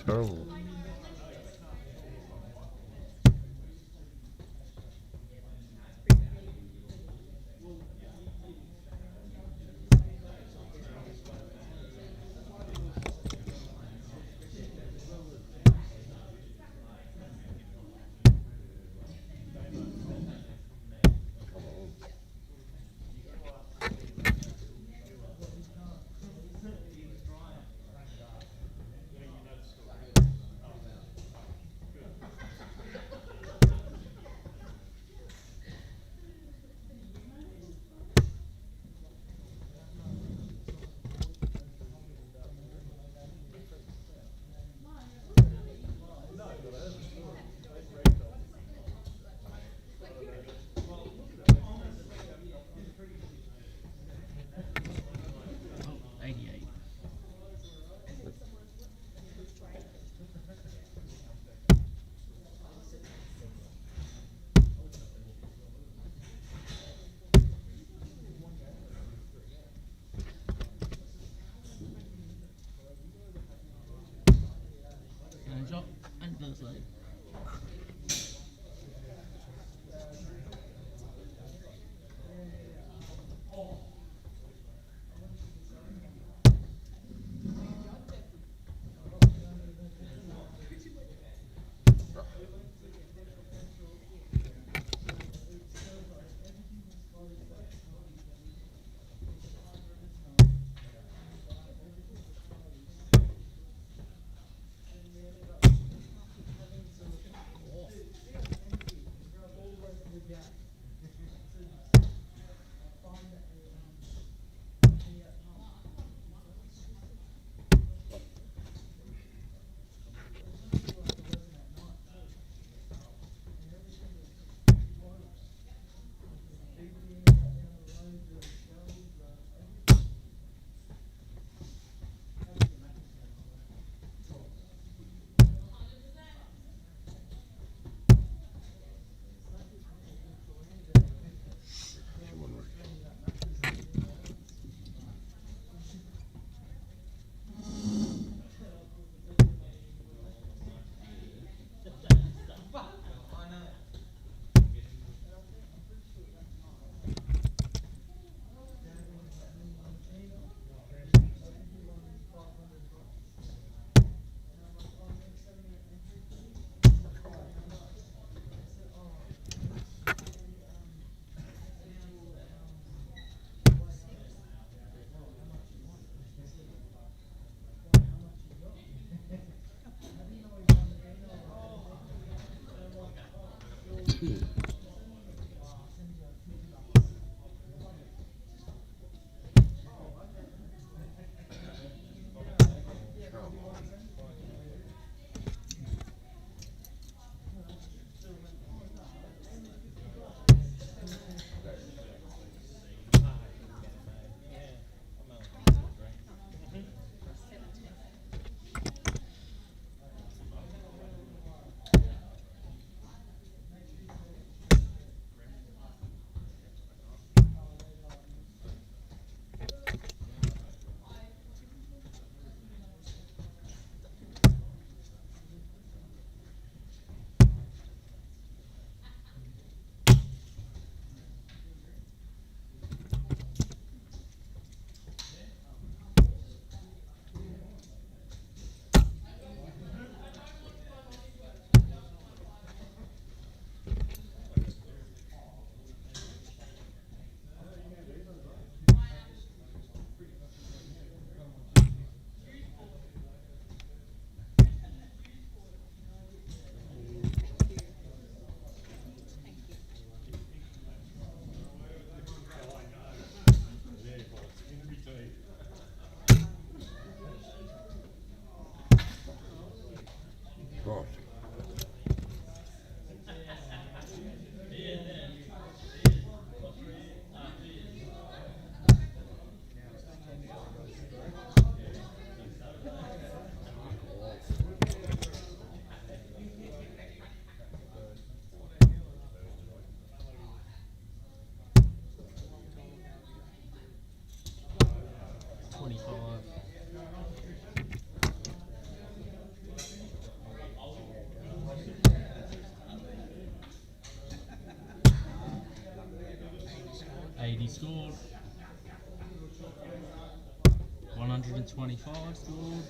Terrible. Oh, 88. And drop and first leg. scored. 125 scored.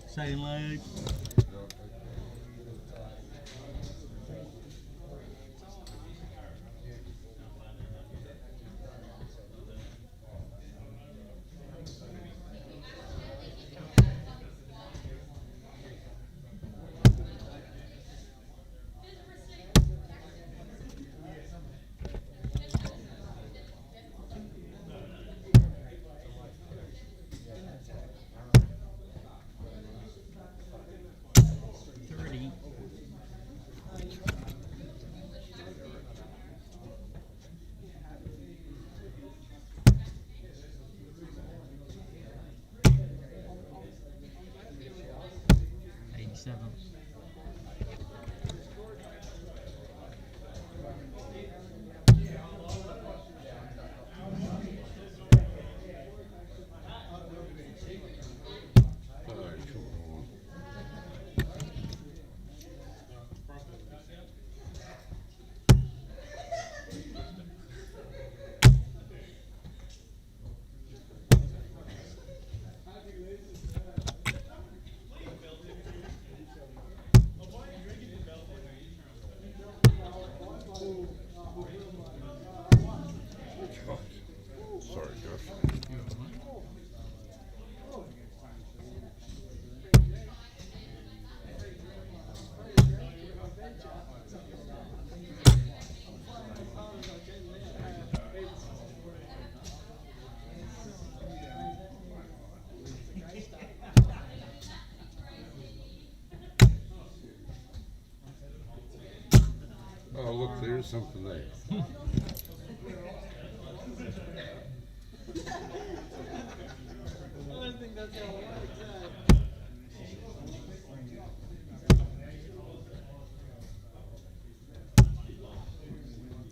Second leg. Sorry, Josh. Oh, look, there's something there. I don't think that's how it works, eh?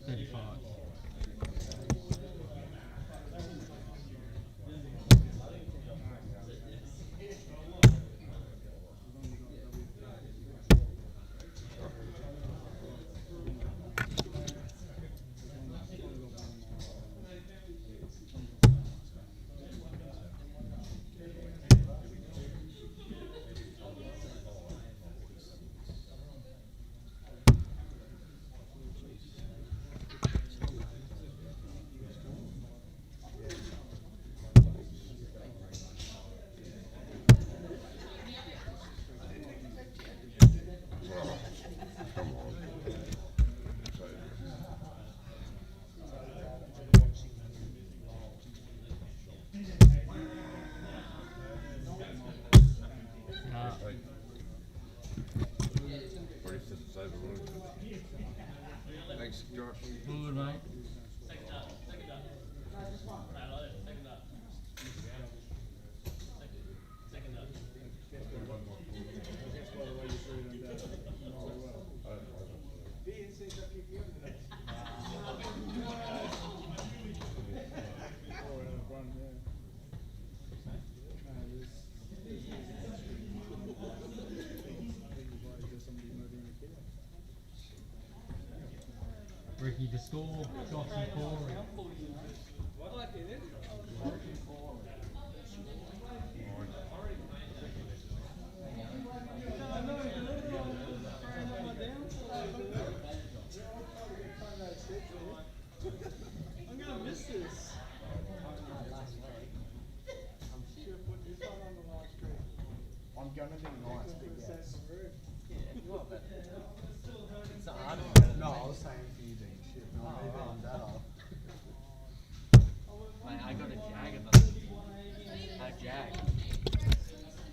35. Well, come on. Thanks, Josh. Good, mate. Ricky to score, Josh and Corey. I'm gonna miss this. I'm gonna be nice, but yes. No, I was saying for you doing shit. No, maybe I'm better. Mate, I got a jag of them. A jag.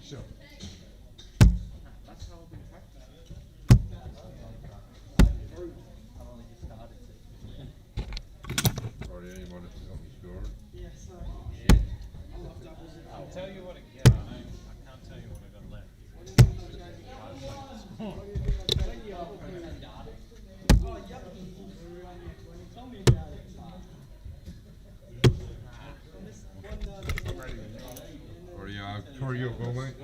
Sure. That's how I've been practicing. I've only just started to. Sorry, anyone has got me scoring? Yes, I'll tell you what it gets. I can't tell you what I got left. Oh, Corey, you'll go, mate.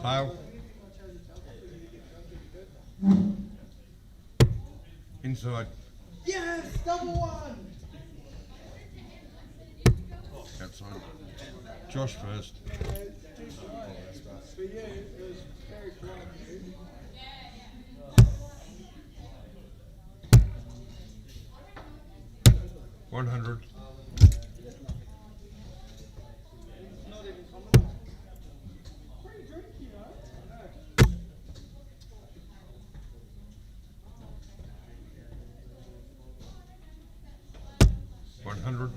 Tail. Inside. Yes, double one. Outside. Josh first. For you, it was very quiet. 100. Pretty drinky, though. 100.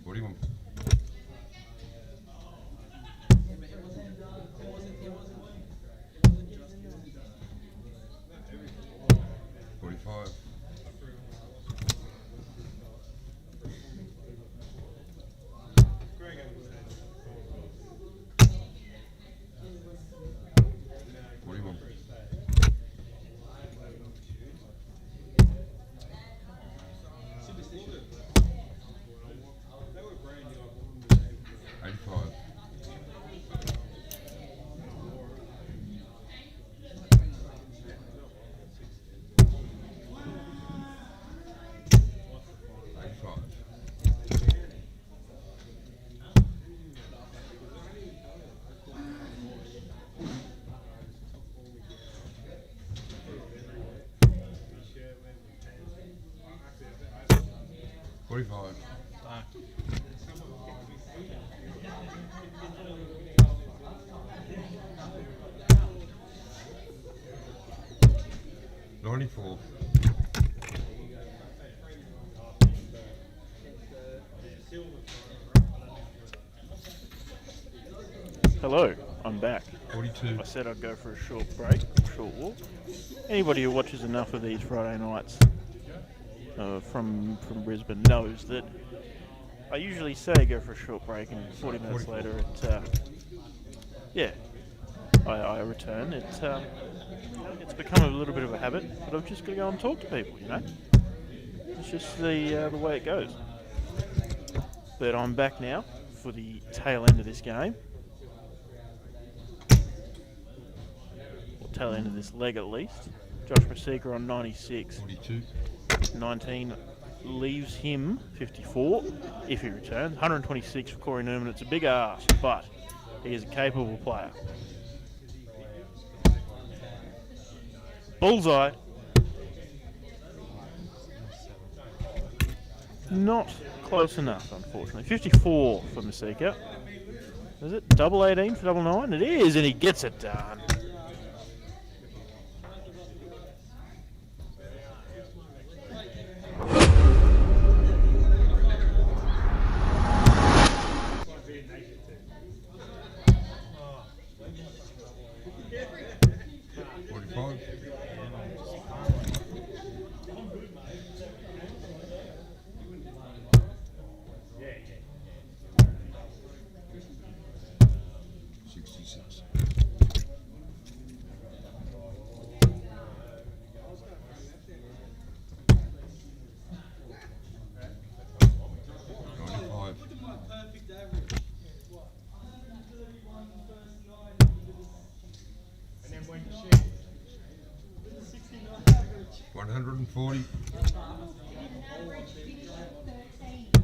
41. 45. 41. 85. 45. 94. Hello, I'm back. 42. I said I'd go for a short break, short walk. Anybody who watches enough of these Friday nights from Brisbane knows that I usually say go for a short break, and 40 minutes 44. later, I return. It's become a little bit of a habit, but I've just got to go and talk to people, you know. It's just the way it goes. But I'm back now for the tail end of this game. Or tail end of this leg at least. Josh Masika on 96. 42. 19 leaves him 54 if he returns. 126 for Corey Newman. It's a big ask, but he is a capable player. Bullseye. Not close enough, unfortunately. 54 for Masika. Is it double 18 for double 9? It is, and he gets it done.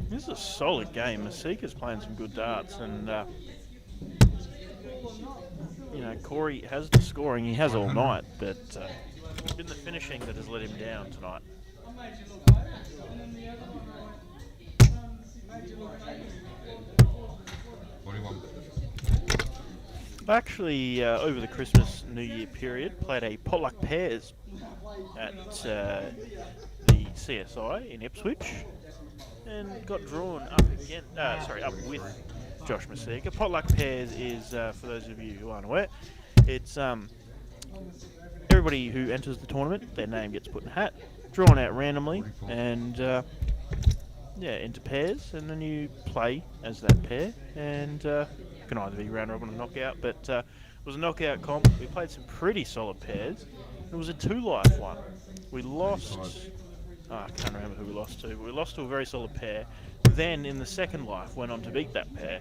This is a solid game. Masika's playing some good darts, and you know, Corey has the scoring. He has all night, but it's been the finishing that has let him down tonight. I actually, over the Christmas New Year period, played a potluck pairs at the CSI in Ipswich, and got drawn up again. Up with Josh Masika. Potluck pairs is, for those of you who aren't aware, it's everybody who enters the tournament, their name gets put in a hat, drawn out randomly, and into pairs, and then you play as that pair, and can either be round robin or knockout. But It was a knockout comp. We played some pretty solid pairs. It was a 2-life one. We lost. I can't remember who we lost to, but we lost to a very solid pair. Then in the second life, went on to beat that pair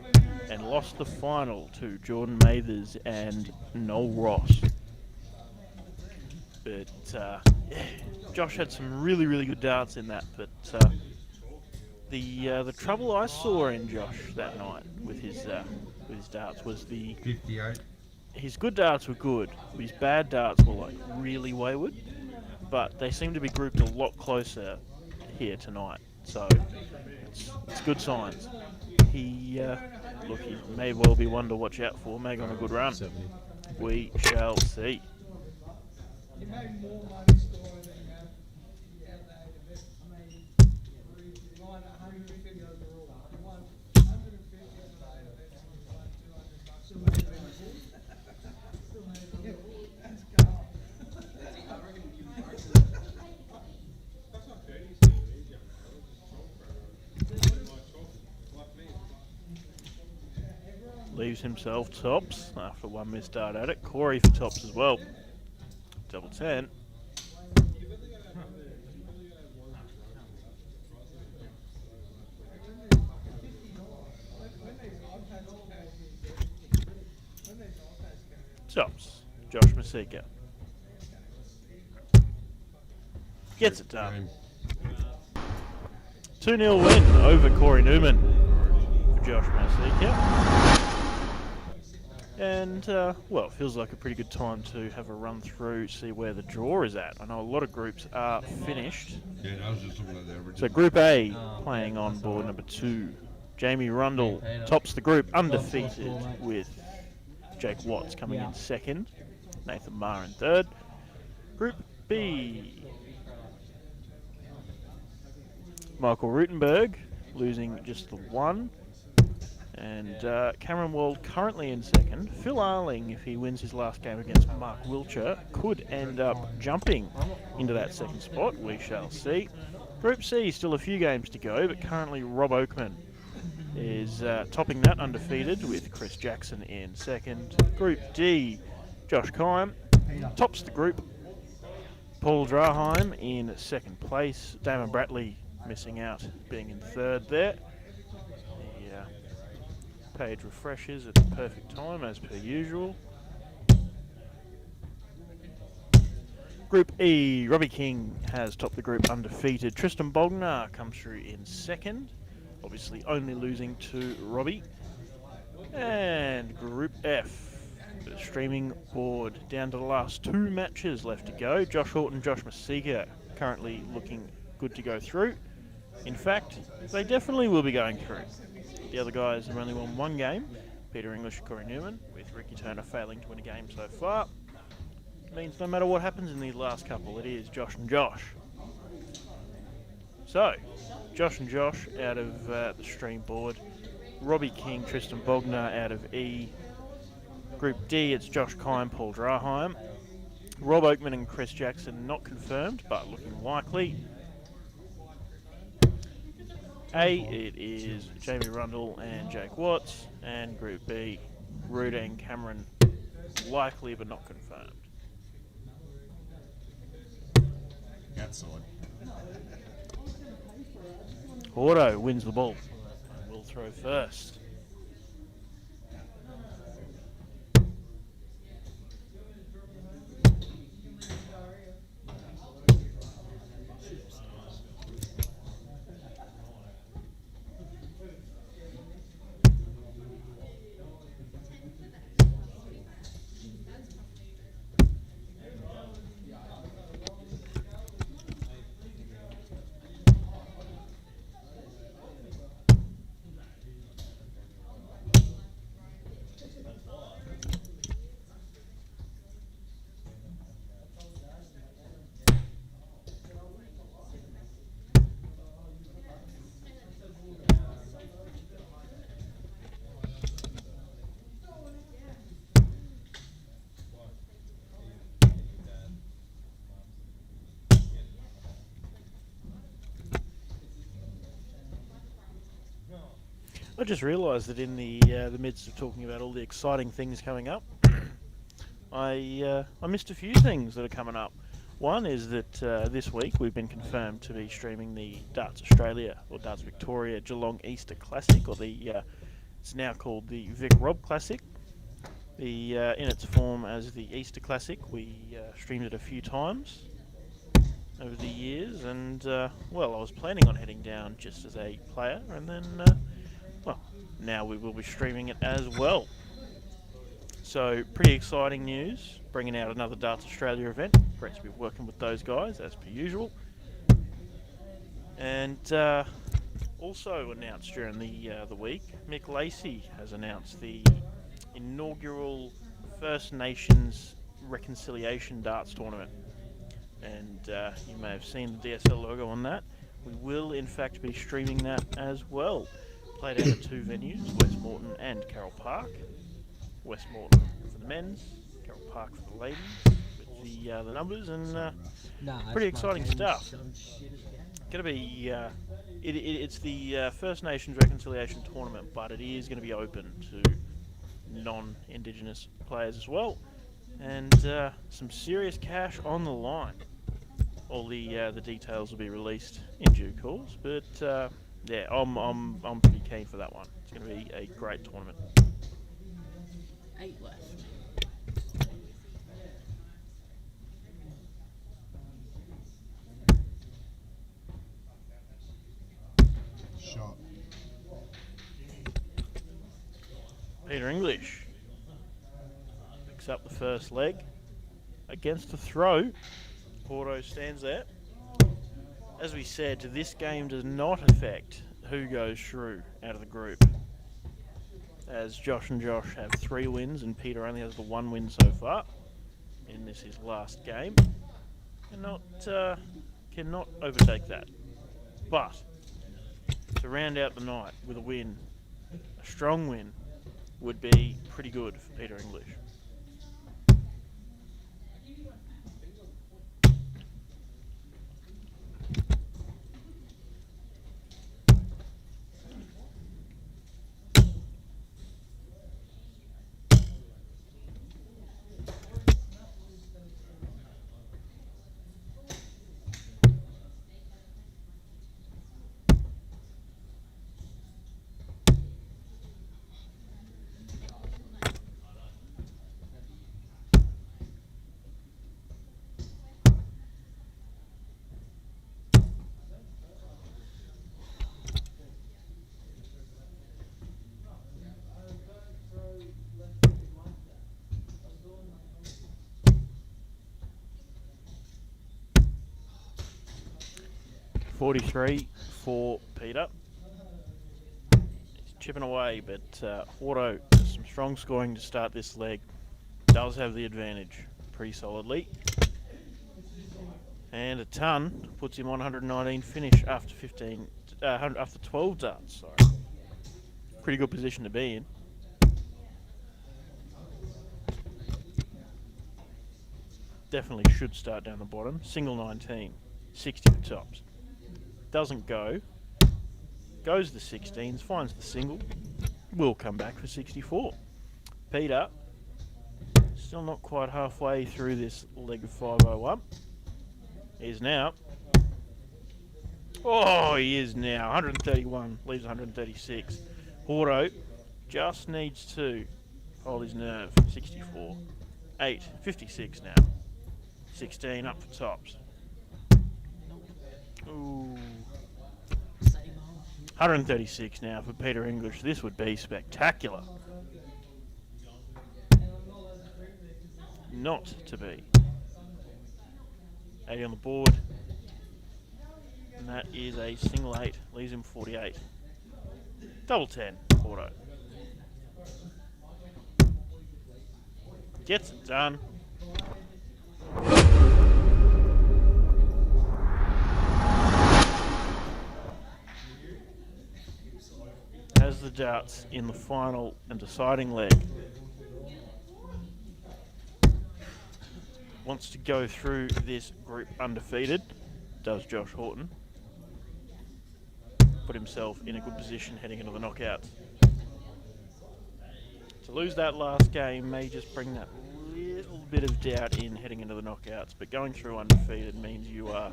and lost the final to Jordan Mathers and Noel Ross. But yeah, Josh had some really, really good darts in that. But the trouble I saw in Josh that night with his darts was 58. his good darts were good. His bad darts were like really wayward, but they seem to be grouped a lot closer here tonight. So it's good signs. He may well be one to watch out for. May go on a good run. We shall see. Leaves himself tops after one missed dart at it. Corey for tops as well. Double 10. Tops. Josh Mika. Gets it done. 2-0 win over Corey Newman for Josh Mika. And, well, it feels like a pretty good time to have a run through, see where the draw is at. I know a lot of groups are finished. Yeah, I was just looking at the average. So Group A, playing on board number 2. Jamie Rundle tops the group, undefeated, with Jake Watts coming in second. Nathan Marr in third. Group B, Michael Rutenberg losing just the one. And Cameron Wald currently in second. Phil Arling, if he wins his last game against Mark Wiltshire, could end up jumping into that second spot. We shall see. Group C, still a few games to go, but currently Rob Oakman is topping that undefeated with Chris Jackson in second. Group D, Josh Kime tops the group. Paul Draheim in second place. Damon Bratley missing out, being in third there. Page refreshes at the perfect time as per usual. Group E, Robbie King has topped the group undefeated. Tristan Bognar comes through in second, obviously only losing to Robbie. And Group F, the streaming board, down to the last 2 matches left to go. Josh Horton, Josh Mika currently looking good to go through. In fact, they definitely will be going through. The other guys have only won 1 game, Peter English and Corey Newman, with Ricky Turner failing to win a game so far. It means no matter what happens in these last couple, it is Josh and Josh. So, Josh and Josh out of the stream board. Robbie King, Tristan Bognar out of E. Group D, it's Josh Kime, Paul Draheim. Rob Oakman and Chris Jackson not confirmed, but looking likely. A, it is Jamie Rundle and Jake Watts, and Group B, Ruda and Cameron, likely but not confirmed. Outside. Auto wins the ball and will throw first. I just realised that in the midst of talking about all the exciting things coming up, I missed a few things that are coming up. One is that this week we've been confirmed to be streaming the Darts Australia or Darts Victoria Geelong Easter Classic, or it's now called the Vic Rob Classic. In its form as the Easter Classic, we streamed it a few times over the years, and I was planning on heading down just as a player, and then now we will be streaming it as well. So pretty exciting news, bringing out another Darts Australia event. Great to be working with those guys as per usual. And also announced during the week, Mick Lacey has announced the inaugural First Nations Reconciliation Darts Tournament. And you may have seen the DSL logo on that. We will in fact be streaming that as well. Played out at two venues, Westmoreton and Carroll Park. Westmoreton for the men's, Carroll Park for the ladies, with the numbers, and pretty exciting stuff. Going to be it's the First Nations Reconciliation Tournament, but it is going to be open to non-Indigenous players as well, and some serious cash on the line. All the details will be released in due course, but I'm pretty keen for that one. It's going to be a great tournament. 8 left. Shot. Peter English picks up the first leg against the throw. Porto stands there. As we said, this game does not affect who goes through out of the group, as Josh and Josh have 3 wins and Peter only has the 1 win so far in this his last game. Cannot overtake that. But to round out the night with a win, a strong win, would be pretty good for Peter English. .43 for Peter. He's chipping away, but Horton has some strong scoring to start this leg. Does have the advantage pretty solidly. And a ton puts him on 119 finish after 12 darts. Sorry. Pretty good position to be in. Definitely should start down the bottom. Single 19, 60 for tops. Doesn't go. Goes the 16s, finds the single. Will come back for 64. Peter, still not quite halfway through this leg of 501. He's now. Oh, he is now. 131, leaves 136. Horto just needs to hold his nerve. 64. 8, 56 now. 16 up for tops. Ooh. 136 now for Peter English. This would be spectacular. Not to be. 80 on the board. And that is a single 8. Leaves him 48. Double 10, Porto. Gets it done. Has the darts in the final and deciding leg. Wants to go through this group undefeated. Does Josh Horton. Put himself in a good position heading into the knockouts. To lose that last game may just bring that little bit of doubt in heading into the knockouts, but going through undefeated means you are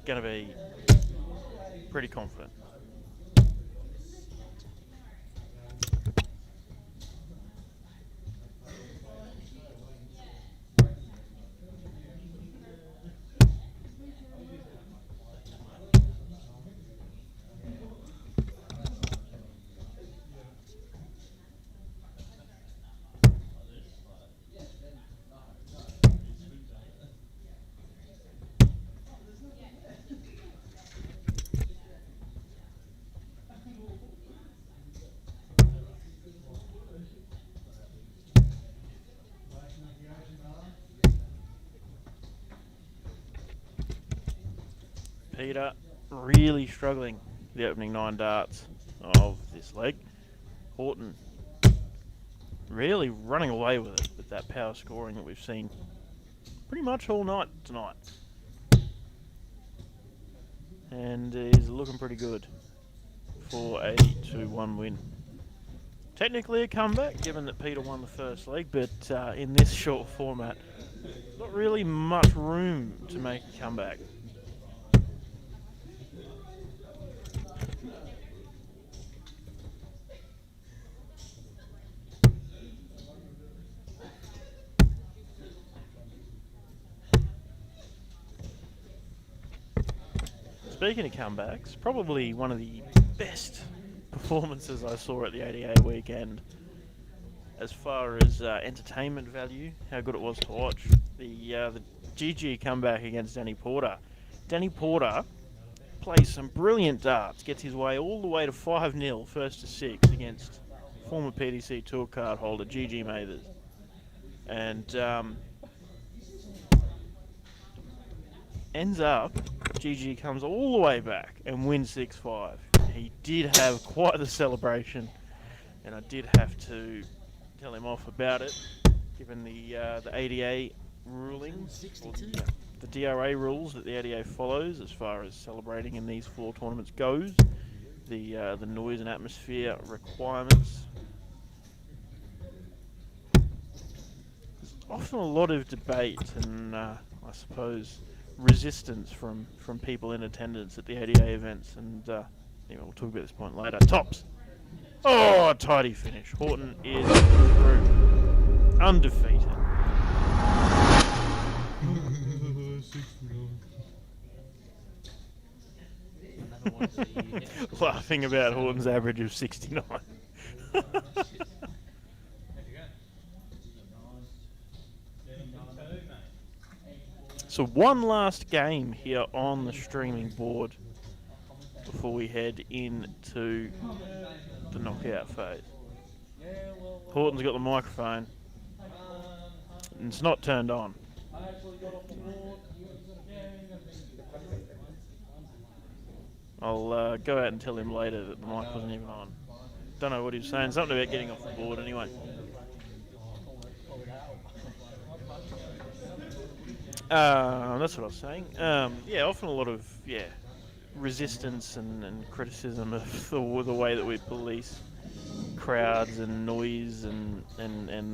going to be pretty confident. Peter really struggling the opening 9 darts of this leg. Horton really running away with it with that power scoring that we've seen pretty much all night tonight. And is looking pretty good for a 2-1 win. Technically a comeback, given that Peter won the first leg, but in this short format, not really much room to make a comeback. Speaking of comebacks, probably one of the best performances I saw at the ADA weekend as far as entertainment value, how good it was to watch. The GG comeback against Danny Porter. Danny Porter plays some brilliant darts, gets his way all the way to 5-0, first to 6 against former PDC Tour card holder GG Mathers. And ends up, GG comes all the way back and wins 6-5. He did have quite the celebration, and I did have to tell him off about it, given the ADA rulings, or the DRA rules that the ADA follows as far as celebrating in these floor tournaments goes, the noise and atmosphere requirements. There's often a lot of debate and I suppose resistance from people in attendance at the ADA events, and anyway, we'll talk about this point later. Tops. Oh, a tidy finish. Horton is through. Undefeated. Laughing about Horton's average of 69. So one last game here on the streaming board before we head into the knockout phase. Horton's got the microphone and it's not turned on. I'll go out and tell him later that the mic wasn't even on. Don't know what he was saying, something about getting off the board anyway. That's what I was saying. Yeah, often a lot of resistance and criticism of the way that we police crowds and noise and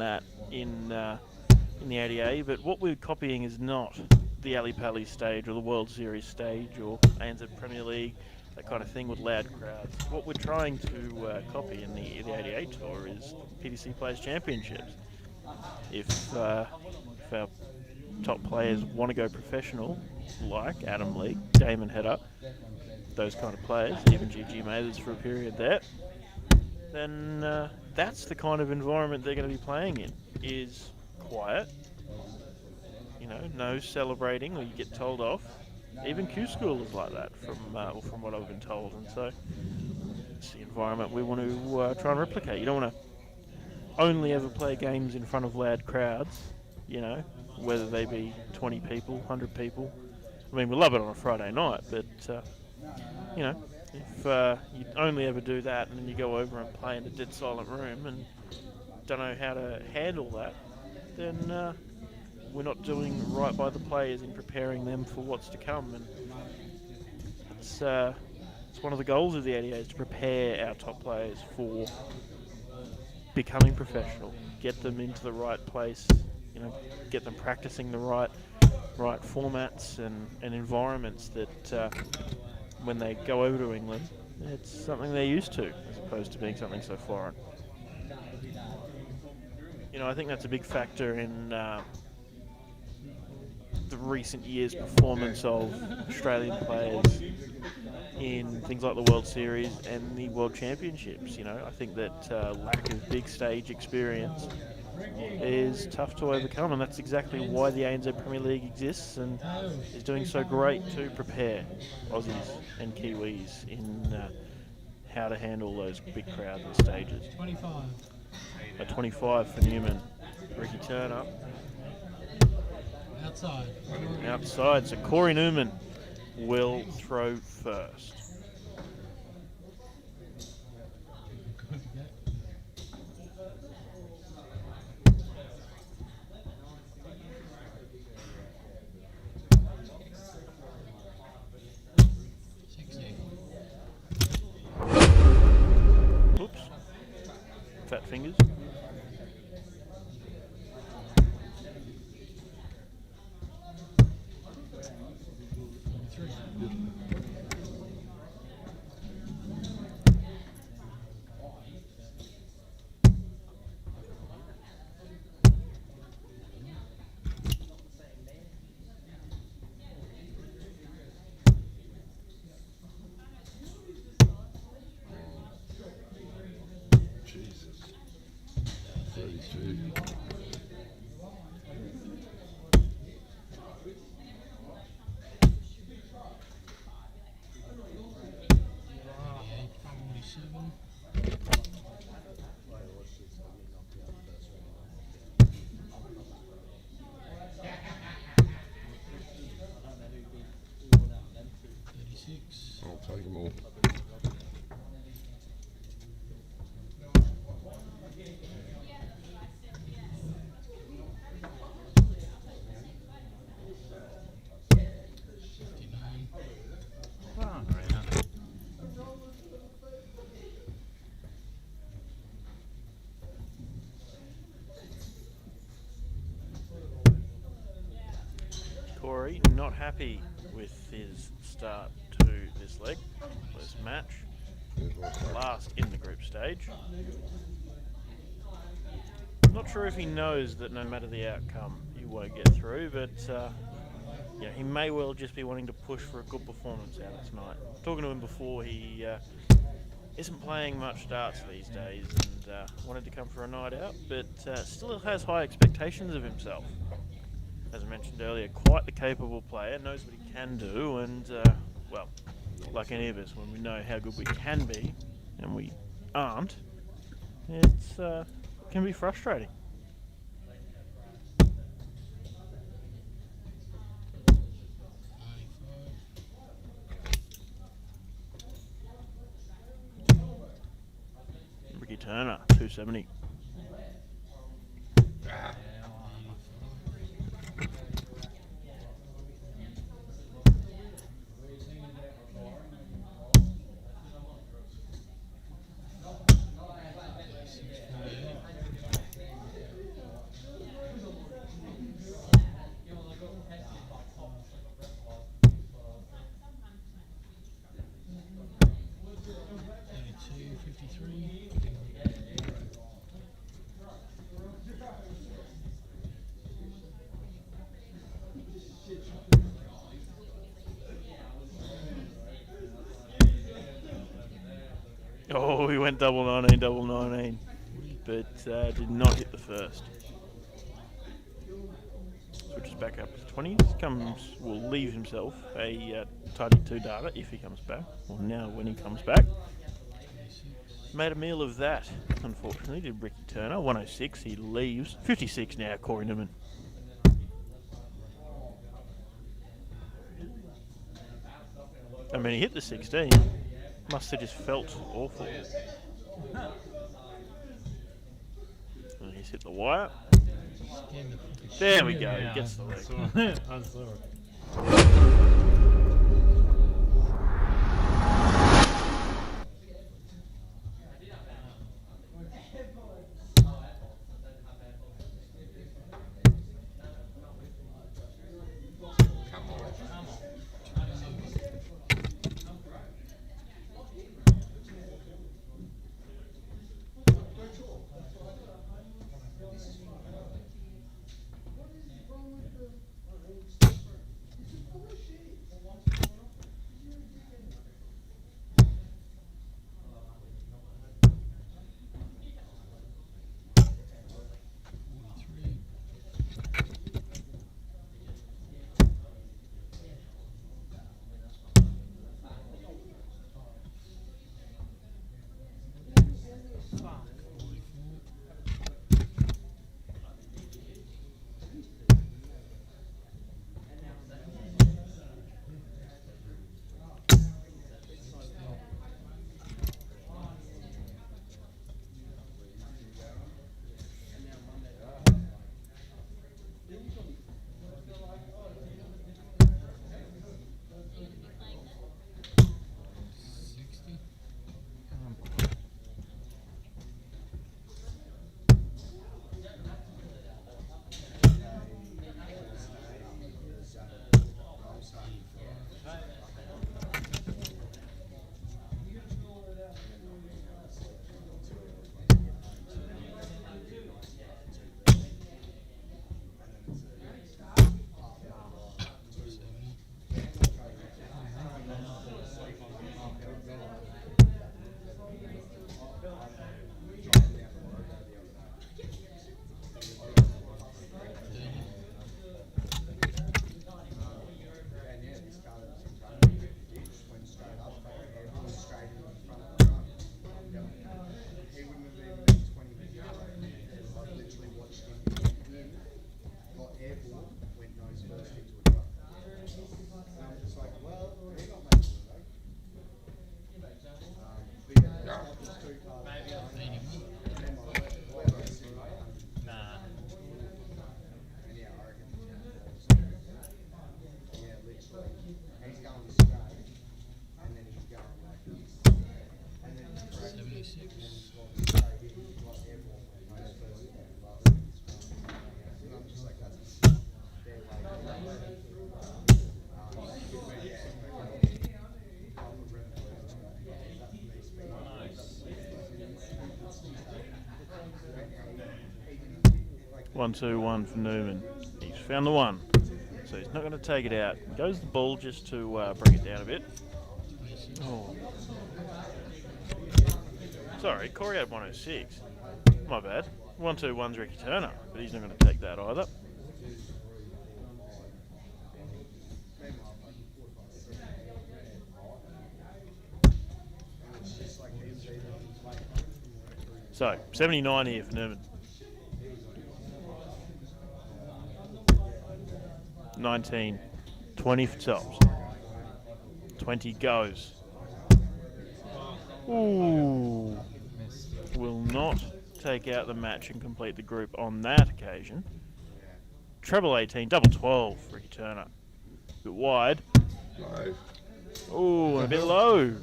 that in the ADA. But what we're copying is not the Ali Pali stage or the World Series stage or ANZ Premier League, that kind of thing with loud crowds. What we're trying to copy in the ADA Tour is PDC Players Championships. If our top players want to go professional, like Adam Lee, Damon Hedder, those kind of players, even GG Mathers for a period there, then that's the kind of environment they're going to be playing in, is quiet, no celebrating or you get told off. Even Q School is like that from what I've been told, and so it's the environment we want to try and replicate. You don't want to only ever play games in front of loud crowds, whether they be 20 people, 100 people. I mean, we love it on a Friday night, but, if you only ever do that and then you go over and play in a dead silent room and don't know how to handle that, then we're not doing right by the players in preparing them for what's to come. And it's one of the goals of the ADA is to prepare our top players for becoming professional, get them into the right place get them practicing the right formats and environments that when they go over to England, it's something they're used to, as opposed to being something so foreign. I think that's a big factor in the recent years' performance of Australian players in things like the World Series and the World Championships. I think that lack of big stage experience is tough to overcome, and that's exactly why the ANZ Premier League exists and is doing so great to prepare Aussies and Kiwis in how to handle those big crowds and stages. 25. A 25 for Newman. Ricky Turner. Outside, so Corey Newman will throw first. Oops. Fat fingers. Jesus. 32. I'll take them all. Corey not happy with his start to this leg, this match. Last in the group stage. Not sure if he knows that no matter the outcome, you won't get through, but he may well just be wanting to push for a good performance out of tonight. Talking to him before, he isn't playing much darts these days and wanted to come for a night out, but still has high expectations of himself. As I mentioned earlier, quite the capable player, knows what he can do, and like any of us, when we know how good we can be and we aren't, it can be frustrating. Ricky Turner, 270. Oh, he went double 19, but did not hit the first. Switches back up to 20s. Will leave himself a tidy 2 data if he comes back, or now when he comes back. Made a meal of that, unfortunately, did Ricky Turner. 106, he leaves. 56 now, Corey Newman. I mean, he hit the 16. Must have just felt awful. And he's hit the wire. There we go, he gets the leg. I saw it. 1-2-1 for Newman. He's found the one. So he's not going to take it out. Goes the ball just to bring it down a bit. Oh. Sorry, Corey had 106. My bad. 1-2-1's Ricky Turner, but he's not going to take that either. So, 79 here for Newman. 19. 20 for tops. 20 goes. Ooh. Will not take out the match and complete the group on that occasion. Treble 18, double 12 for Ricky Turner. A bit wide. Nice. Ooh, and a bit low.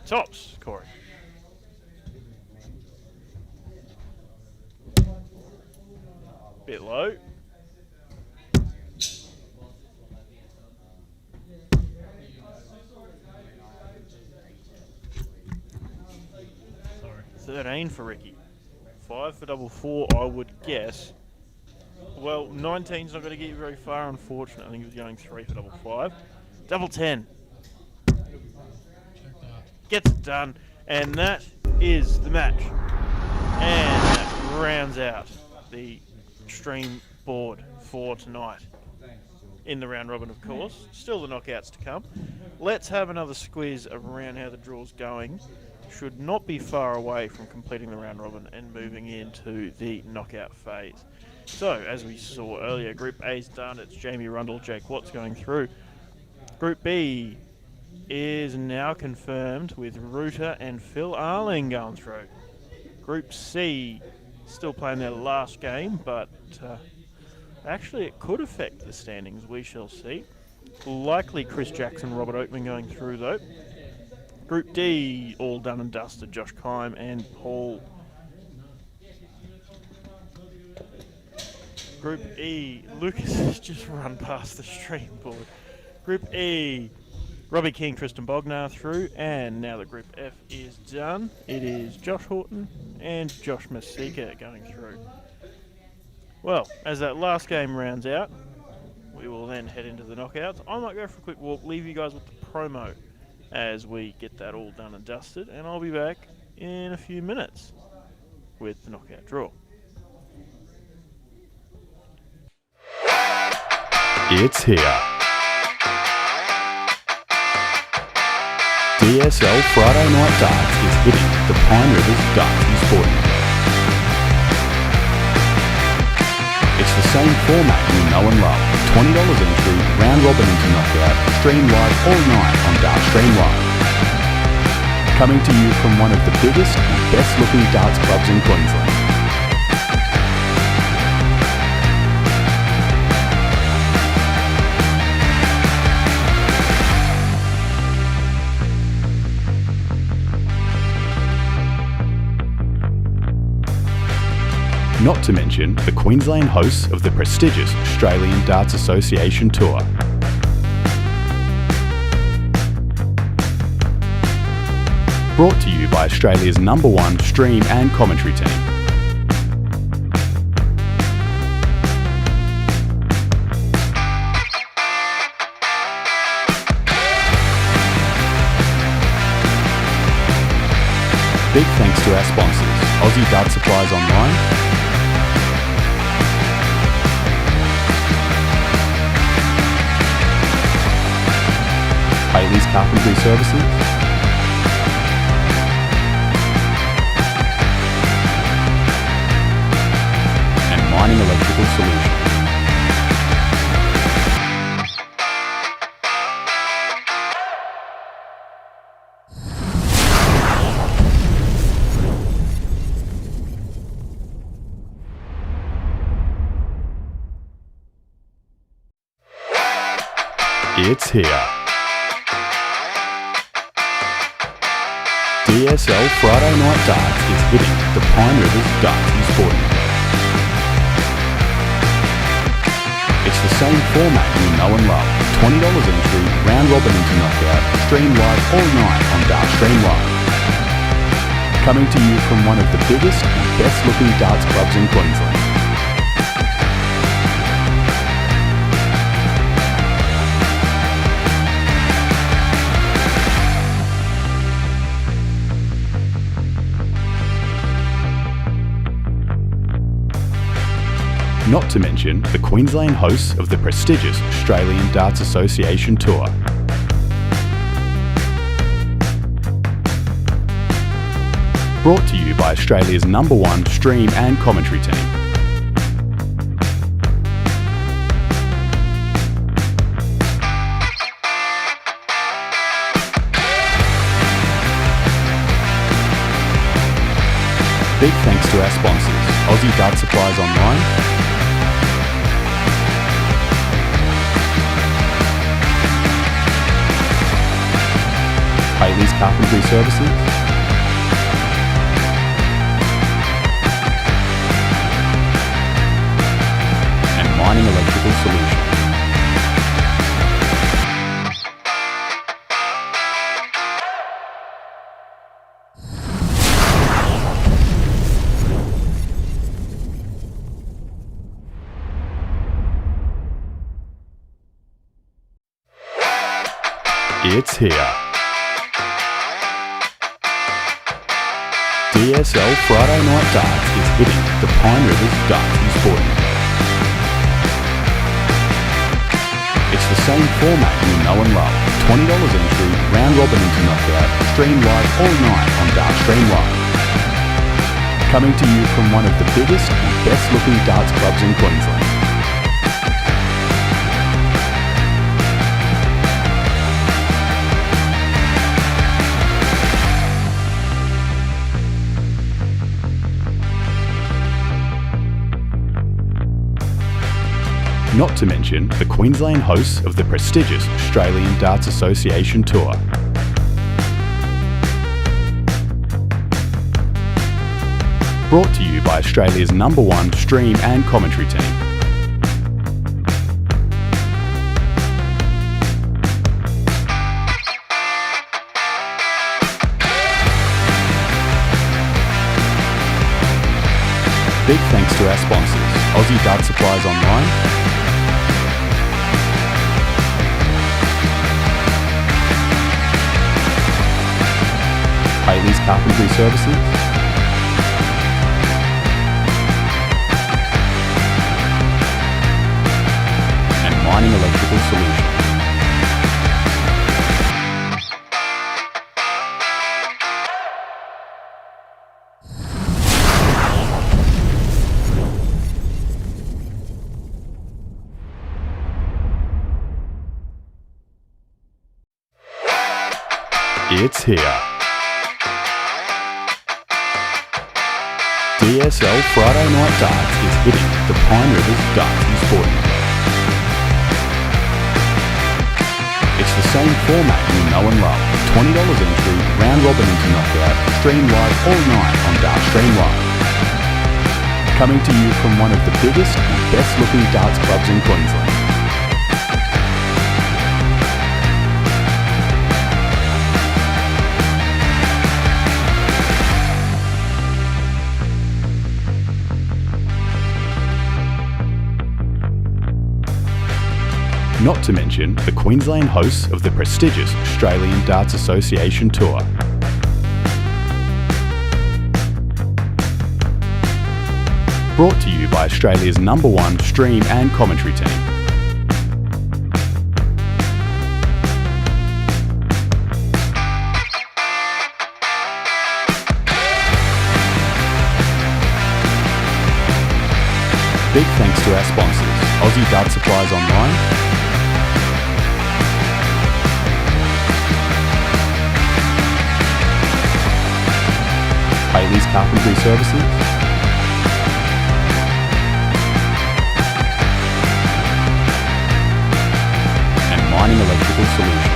Tops, Corey. Bit low. Sorry. 13 for Ricky. 5 for double 4, I would guess. Well, 19's not going to get you very far, unfortunately. I think he was going 3 for double 5. Double 10. Gets it done. And that is the match. And that rounds out the stream board for tonight. In the round robin, of course. Still the knockouts to come. Let's have another squeeze around how the draw's going. Should not be far away from completing the round robin and moving into the knockout phase. So, as we saw earlier, Group A's done. It's Jamie Rundle, Jake Watts going through. Group B is now confirmed with Ruta and Phil Arling going through. Group C still playing their last game, but actually it could affect the standings. We shall see. Likely Chris Jackson, Robert Oakman going through though. Group D, all done and dusted. Josh Kime and Paul. Group E, Lucas has just run past the stream board. Group E, Robbie King, Tristan Bognar through, and now that Group F is done, it is Josh Horton and Josh Mika going through. Well, as that last game rounds out, we will then head into the knockouts. I might go for a quick walk, leave you guys with the promo as we get that all done and dusted, and I'll be back in a few minutes with the knockout draw. It's here. DSL Friday Night Darts is hitting the Pine Rivers Darts and Sporting Club. It's the same format you know and love. $20 entry, round robin into knockout, stream live all night on Dart Stream Live. Coming to you from one of the biggest and best looking darts clubs in Queensland. Not to mention the Queensland hosts of the prestigious Australian Darts Association Tour. Brought to you by Australia's #1 stream and commentary team. Big thanks to our sponsors, Aussie Dart Supplies Online, Bailey's Carpentry Services, and Mining Electrical Solutions. It's here. DSL Friday Night Darts is hitting the Pine Rivers Darts and Sporting Club. It's the same format you know and love. $20 entry, round robin into knockout, stream live all night on Dart Stream Live. Coming to you from one of the biggest and best looking darts clubs in Queensland. Not to mention the Queensland hosts of the prestigious Australian Darts Association Tour. Brought to you by Australia's #1 stream and commentary team. Big thanks to our sponsors, Aussie Dart Supplies Online, Haley's Carpentry Services, and Mining Electrical Solutions. It's here. DSL Friday Night Darts is hitting the Pine Rivers Darts and Sporting. It's the same format you know and love. $20 entry, round robin into knockout, stream live all night on Dartstream Live. Coming to you from one of the biggest and best looking darts clubs in Queensland. Not to mention the Queensland hosts of the prestigious Australian Darts Association Tour. Brought to you by Australia's #1 stream and commentary team. Big thanks to our sponsors, Aussie Dart Supplies Online, Haley's Carpentry Services, and Mining Electrical Solutions. It's here. DSL Friday Night Darts is hitting the Pine Rivers Darts and Sporting. It's the same format you know and love. $20 entry, round robin into knockout, stream live all night on Dartstream Live. Coming to you from one of the biggest and best looking darts clubs in Queensland. Not to mention the Queensland hosts of the prestigious Australian Darts Association Tour. Brought to you by Australia's #1 stream and commentary team. Big thanks to our sponsors, Aussie Dart Supplies Online, Haley's Carpentry Services, and Mining Electrical Solutions.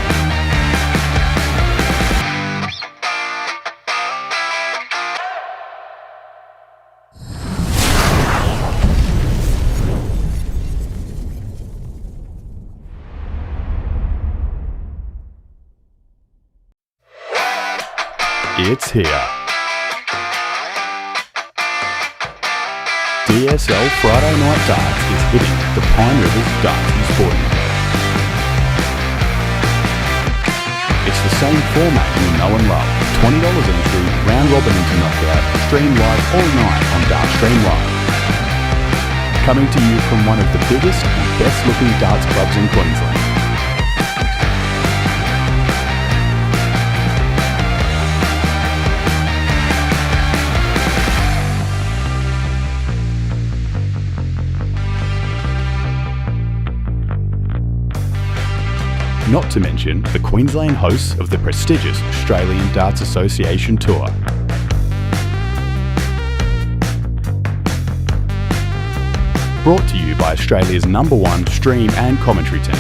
It's here. DSL Friday Night Darts is hitting the Pine Rivers Darts and Sporting. It's the same format you know and love. $20 entry, round robin into knockout, stream live all night on Dartstream Live. Coming to you from one of the biggest and best looking darts clubs in Queensland. Not to mention the Queensland hosts of the prestigious Australian Darts Association Tour. Brought to you by Australia's #1 stream and commentary team.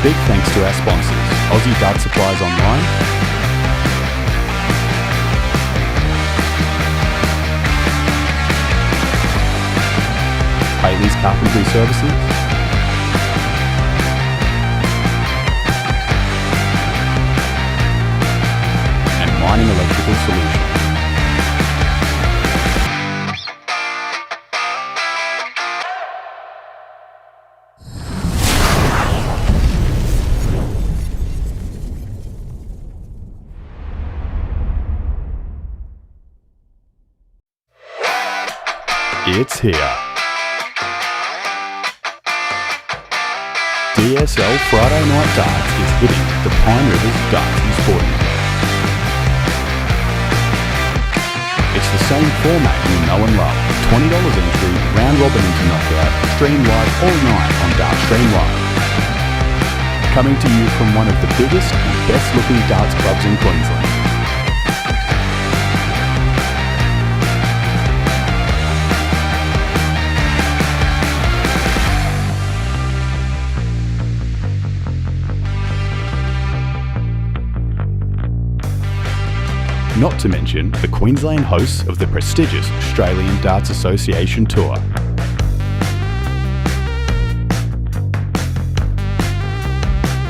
Big thanks to our sponsors, Aussie Dart Supplies Online, Bailey's Carpentry Services, and Mining Electrical Solutions. It's here. DSL Friday Night Darts is hitting the Pine Rivers Darts and Sporting. It's the same format you know and love. $20 entry, round robin into knockout, stream live all night on Dartstream Live. Coming to you from one of the biggest and best looking darts clubs in Queensland. Not to mention the Queensland hosts of the prestigious Australian Darts Association Tour.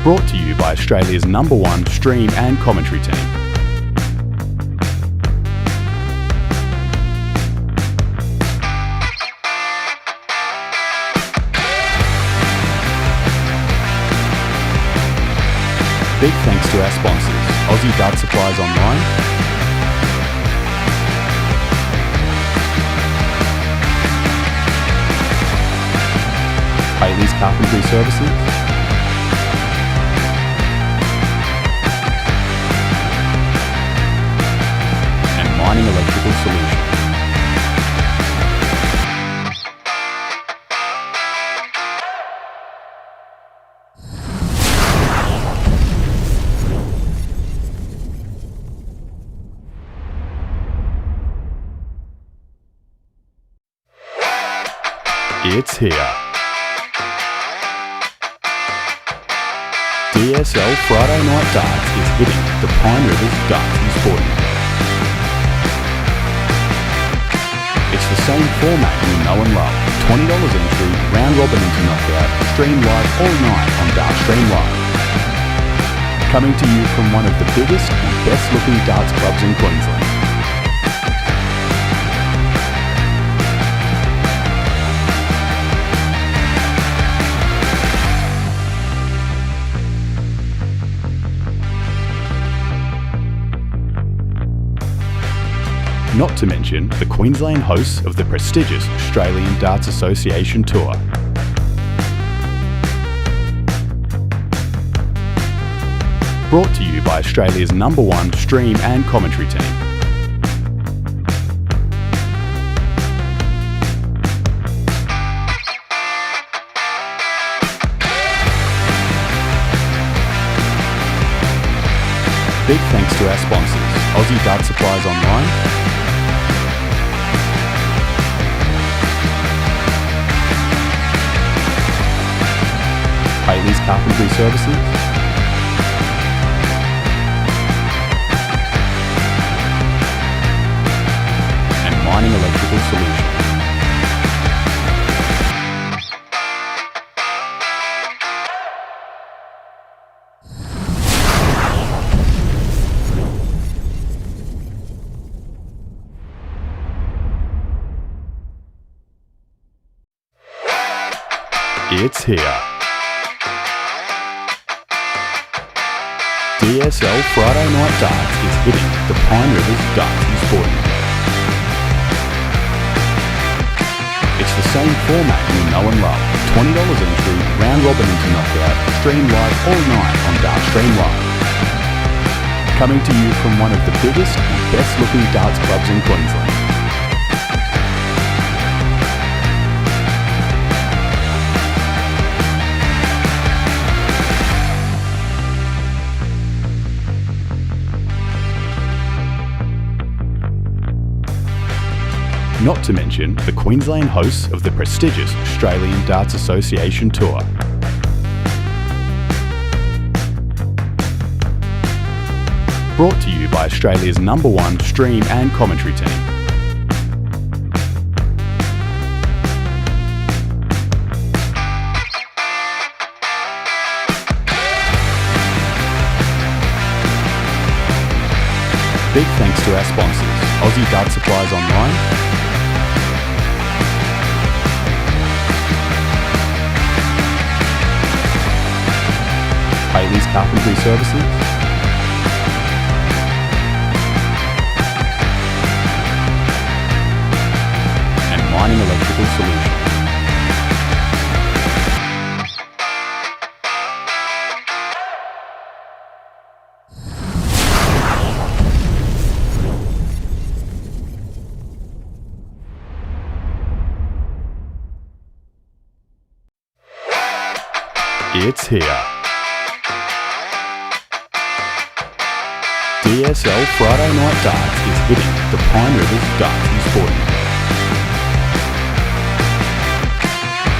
Brought to you by Australia's #1 stream and commentary team. Big thanks to our sponsors, Aussie Dart Supplies Online, Bailey's Carpentry Services, and Mining Electrical Solutions. It's here. DSL Friday Night Darts is hitting the Pine Rivers Darts and Sporting. It's the same format you know and love. $20 entry, round robin into knockout, stream live all night on Dartstream Live. Coming to you from one of the biggest and best looking darts clubs in Queensland. Not to mention the Queensland hosts of the prestigious Australian Darts Association Tour. Brought to you by Australia's #1 stream and commentary team. Big thanks to our sponsors, Aussie Dart Supplies Online, Bailey's Carpentry Services, and Mining Electrical Solutions. It's here. DSL Friday Night Darts is hitting the Pine Rivers Darts and Sporting. It's the same format you know and love. $20 entry, round robin into knockout, stream live all night on Dartstream Live. Coming to you from one of the biggest and best looking darts clubs in Queensland. Not to mention the Queensland hosts of the prestigious Australian Darts Association Tour. Brought to you by Australia's #1 stream and commentary team. Big thanks to our sponsors, Aussie Dart Supplies Online, Haley's Carpentry Services, and Mining Electrical Solutions. It's here. DSL Friday Night Darts is hitting the Pine Rivers Darts and Sporting.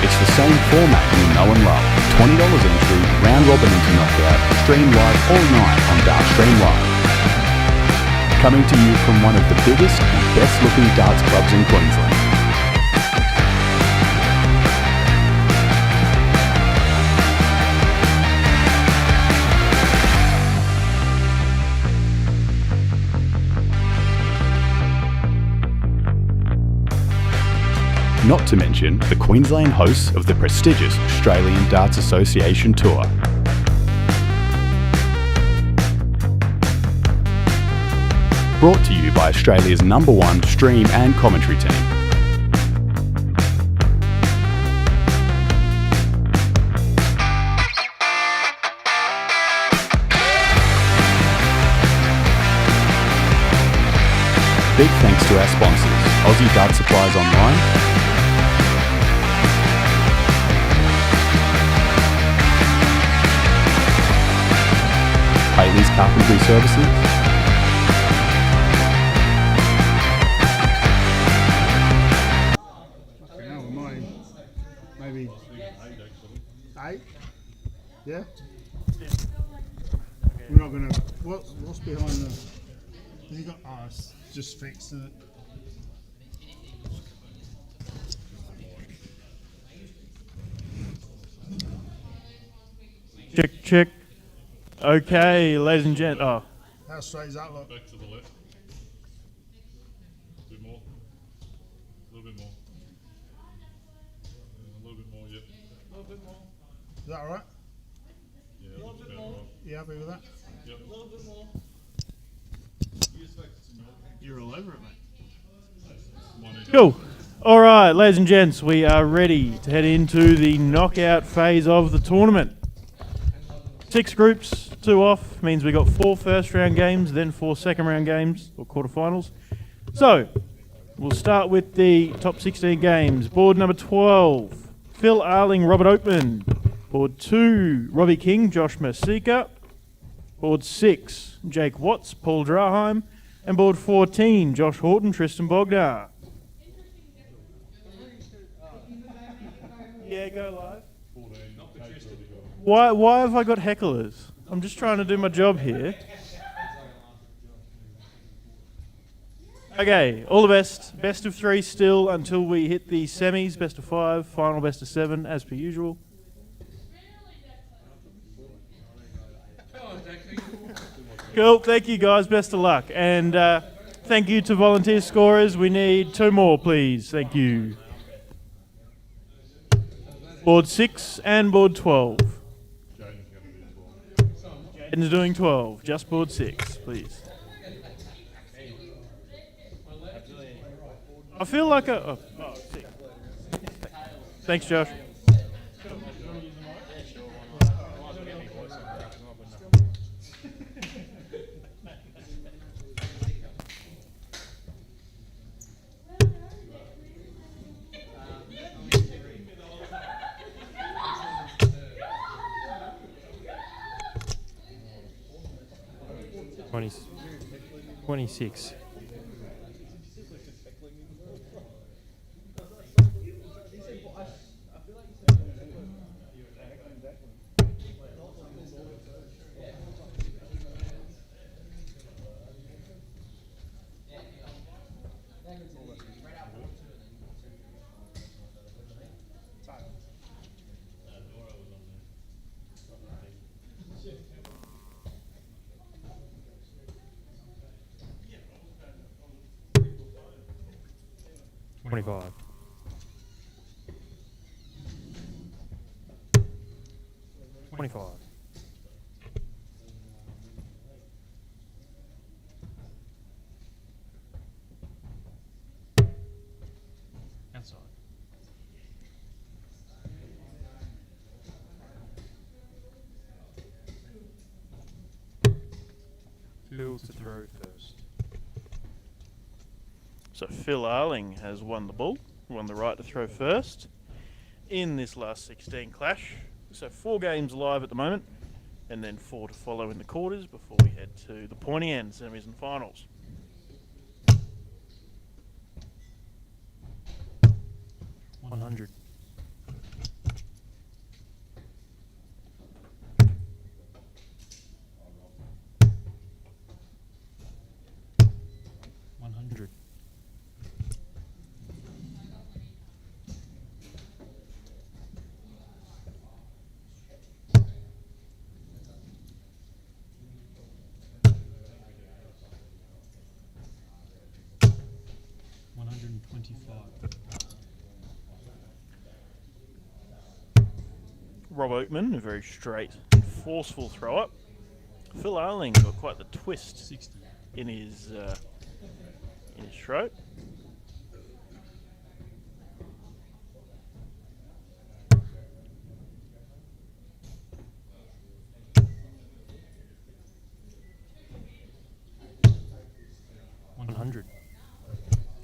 It's the same format you know and love. $20 entry, round robin into knockout, stream live all night on Dartstream Live. Coming to you from one of the biggest and best looking darts clubs in Queensland. Not to mention the Queensland hosts of the prestigious Australian Darts Association Tour. Brought to you by Australia's #1 stream and commentary team. Big thanks to our sponsors, Aussie Dart Supplies Online, Haley's Carpentry Services, Hell, mine. Maybe 8. Yeah. We're not gonna. What's behind the? You got. Oh, it's just fixed it. Check. Okay, ladies and gents. Oh, How straight is that look? Back to the left. A bit more. A little bit more. A little bit more, yep. A little bit more. Is that alright? Yeah, that's about right. You happy with that? Yep. A little bit more. you're all over it, mate. One each. Cool. All right, ladies and gents, we are ready to head into the knockout phase of the tournament. 6 groups, 2 off, means we got 4 first round games, then 4 second round games, or quarterfinals. So, we'll start with the top 16 games. Board number 12, Phil Arling, Robert Oatman. Board 2, Robbie King, Josh Masika. Board 6, Jake Watts, Paul Draheim. And board 14, Josh Horton, Tristan Bognar. Yeah, go live. Why have I got hecklers? I'm just trying to do my job here. Okay, all the best. Best of 3 still until we hit the semis. Best of 5, final best of 7 as per usual. Cool, thank you guys, best of luck. And thank you to volunteer scorers. We need 2 more, please. Thank you. Board 6 and board 12. Jaden's going to do 12. Jaden's doing 12. Just board 6, please. I feel like a... Oh, 6. Thanks, Josh. 26. $25. $25. Outside. Phil to throw first. So Phil Arling has won the ball, won the right to throw first in this last 16 clash. So 4 games live at the moment, and then 4 to follow in the quarters before we head to the pointy end semis and finals. $100. $100. Rob Oakman, a very straight and forceful throw up. Phil Arling got quite the twist 60. in his throat. $100.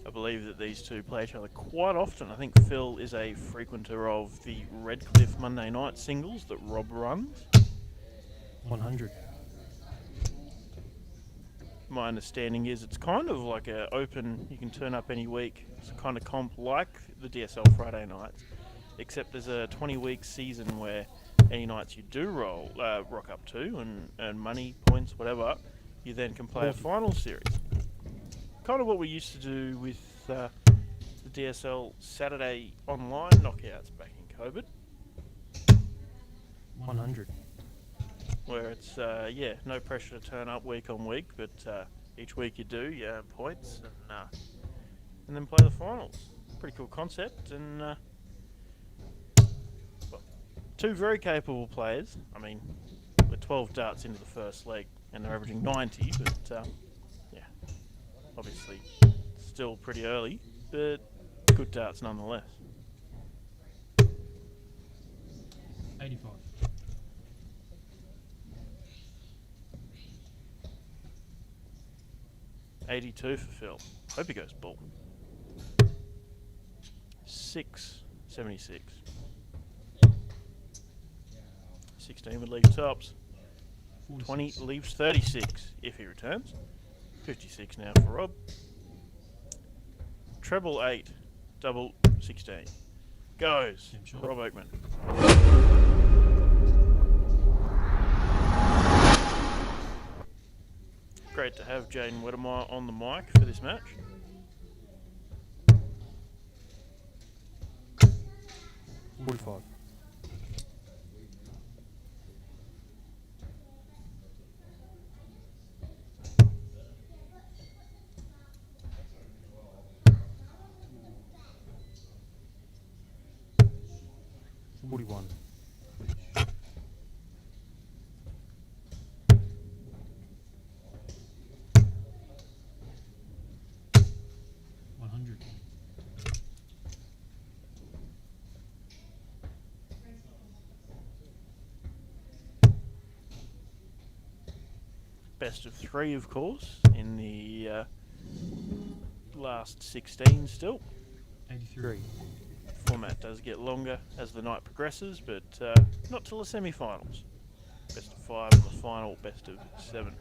I believe that these two play each other quite often. I think Phil is a frequenter of the Redcliffe Monday night singles that Rob runs. $100. My understanding is it's kind of like a open, you can turn up any week. It's a kind of comp like the DSL Friday nights, except there's a 20-week season where any nights you do rock up to and earn money, points, whatever, you then can play a final series. Kind of what we used to do with the DSL Saturday online knockouts back in COVID, 100. where it's no pressure to turn up week on week, but each week you do, you earn points and then play the finals. Pretty cool concept, and well, 2 very capable players. I mean, we're 12 darts into the first leg, and they're averaging 90, but obviously still pretty early, but good darts nonetheless. 85. $82 for Phil. Hope he goes bull. 6.76. 16 would leave tops. 20 leaves 36 if he returns. 56 now for Rob. Treble 8, double 16. Goes Rob Oakman. Great to have Jaden Wedemeyer on the mic for this match. $45. $45. best of 3, of course, in the last 16 still. 83. Format does get longer as the night progresses, but not till the semi-finals. Best of 5 in the final, best of 7.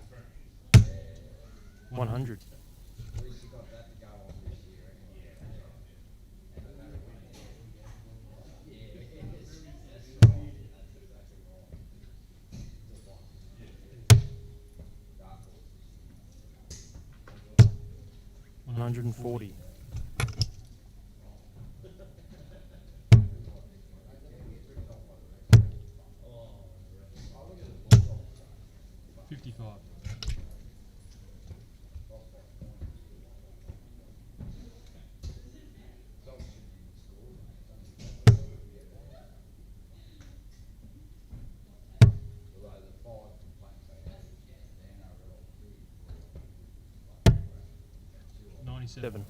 100. 140. 55. 97. 7.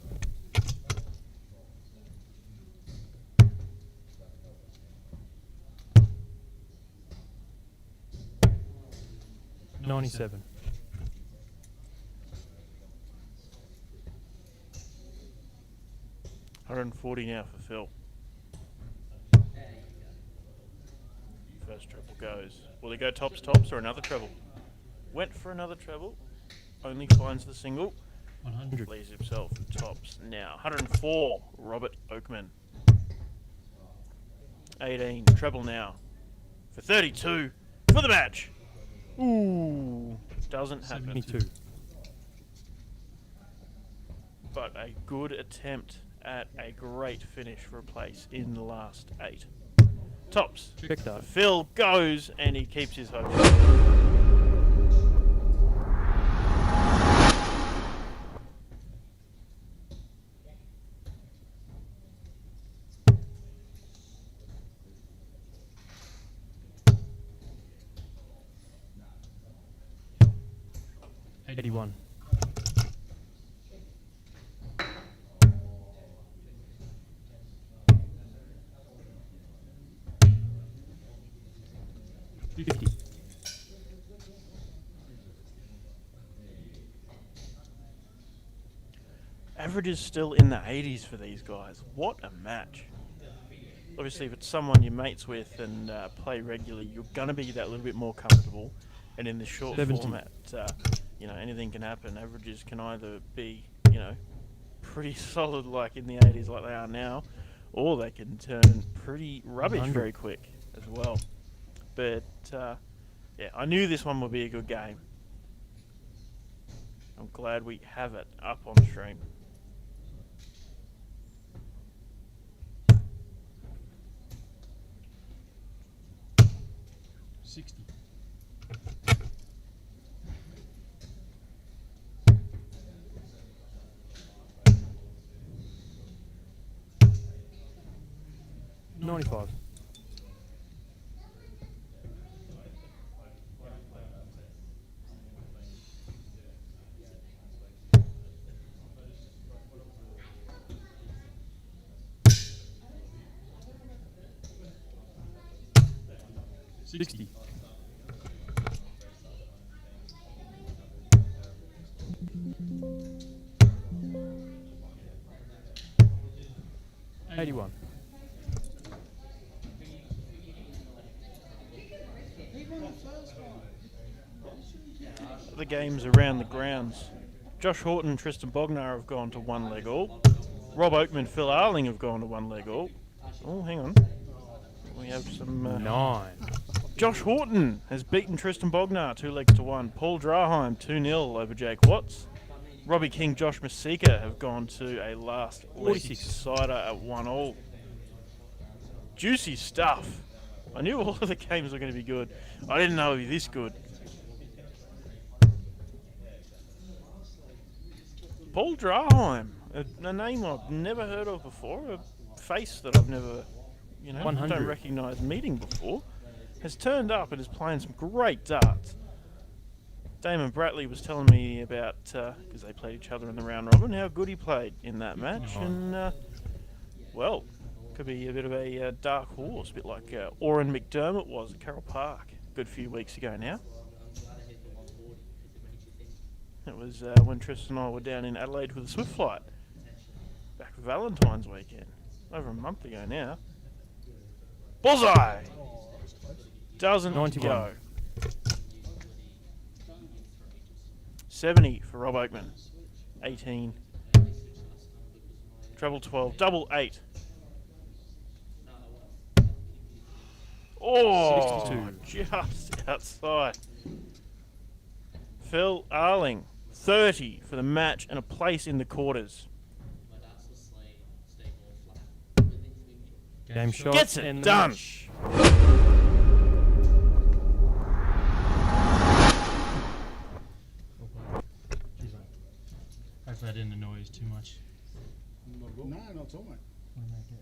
97. 140 now for Phil. First treble goes. Will he go tops or another treble? Went for another treble. Only finds the single. 100. Leaves himself tops now. 104, Robert Oakman. 18, treble now. For 32, for the match. Ooh, doesn't happen. 72. But a good attempt at a great finish for a place in the last 8. Tops. Check that. Phil goes and he keeps his hopes. Eighty-one. 50. Average is still in the 80s for these guys. What a match. Obviously, if it's someone you're mates with and play regularly, you're going to be that little bit more comfortable. And in this short 70. format, you know, anything can happen. Averages can either be, you know, pretty solid like in the 80s like they are now, or they can turn pretty rubbish 100. very quick as well. But, yeah, I knew this one would be a good game. I'm glad we have it up on stream. $60. 95. 60. 81. The games around the grounds. Josh Horton and Tristan Bognar have gone to 1 leg all. Rob Oakman, Phil Arling have gone to 1 leg all. Oh, hang on. We have some... 9. Josh Horton has beaten Tristan Bognar 2 legs to 1. Paul Draheim 2-0 over Jake Watts. Robbie King, Josh Mika have gone to a last 46. decider at 1 all. Juicy stuff. I knew all of the games were going to be good. I didn't know it'd be this good. Paul Draheim, a name I've never heard of before, a face that I've never, you know, 100. don't recognise meeting before, has turned up and is playing some great darts. Damon Bratley was telling me about, because they played each other in the round robin, how good he played in that match, and, well, could be a bit of a dark horse, a bit like Oren McDermott was at Carroll Park a good few weeks ago now. It was when Tristan and I were down in Adelaide with a Swift flight. Back for Valentine's weekend. Over a month ago now. Bullseye! Doesn't 91. go. 70 for Rob Oakman. 18. Treble 12. Double 8. Oh, 62. just outside. Phil Arling, 30 for the match and a place in the quarters. Game shot. Gets it and the done. match. Hopefully I didn't annoy you too much. No, not at all, mate. Want to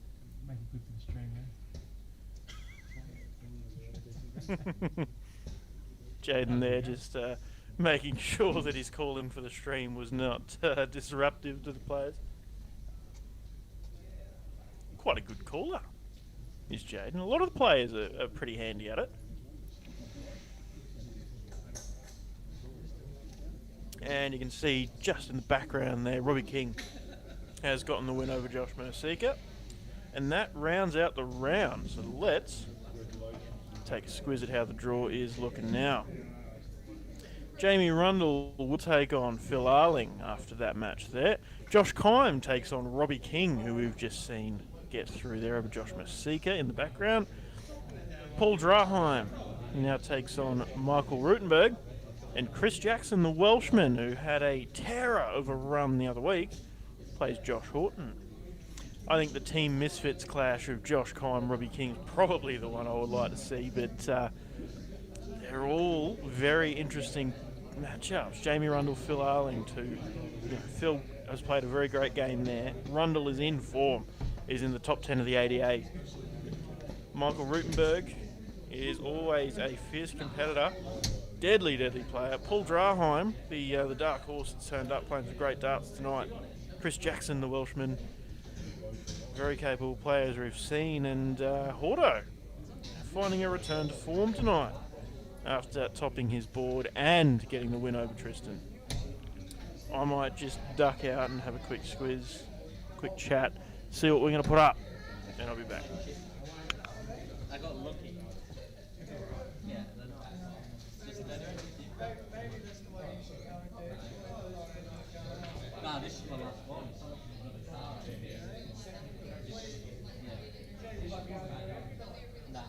make it good for the stream, Jaden there just making sure that his call in for the stream was not disruptive to the players. Quite a good caller is Jaden. A lot of the players are pretty handy at it. And you can see just in the background there, Robbie King has gotten the win over Josh Mersika. And that rounds out the round. So let's take a squiz at how the draw is looking now. Jamie Rundle will take on Phil Arling after that match there. Josh Kime takes on Robbie King, who we've just seen get through there over Josh Mersika in the background. Paul Draheim now takes on Michael Rutenberg. And Chris Jackson, the Welshman, who had a terror of a run the other week, plays Josh Horton. I think the Team Misfits clash of Josh Kime, Robbie King is probably the one I would like to see, but they're all very interesting matchups. Jamie Rundle, Phil Arling, too. Phil has played a very great game there. Rundle is in form, is in the top 10 of the ADA. Michael Rutenberg is always a fierce competitor. Deadly player. Paul Draheim, the dark horse that's turned up, playing some great darts tonight. Chris Jackson, the Welshman. Very capable players we've seen. And Horto finding a return to form tonight after topping his board and getting the win over Tristan. I might just duck out and have a quick squiz, quick chat, see what we're going to put up, and I'll be back. I got lucky. Yeah, just nah, this is my last one. Nah.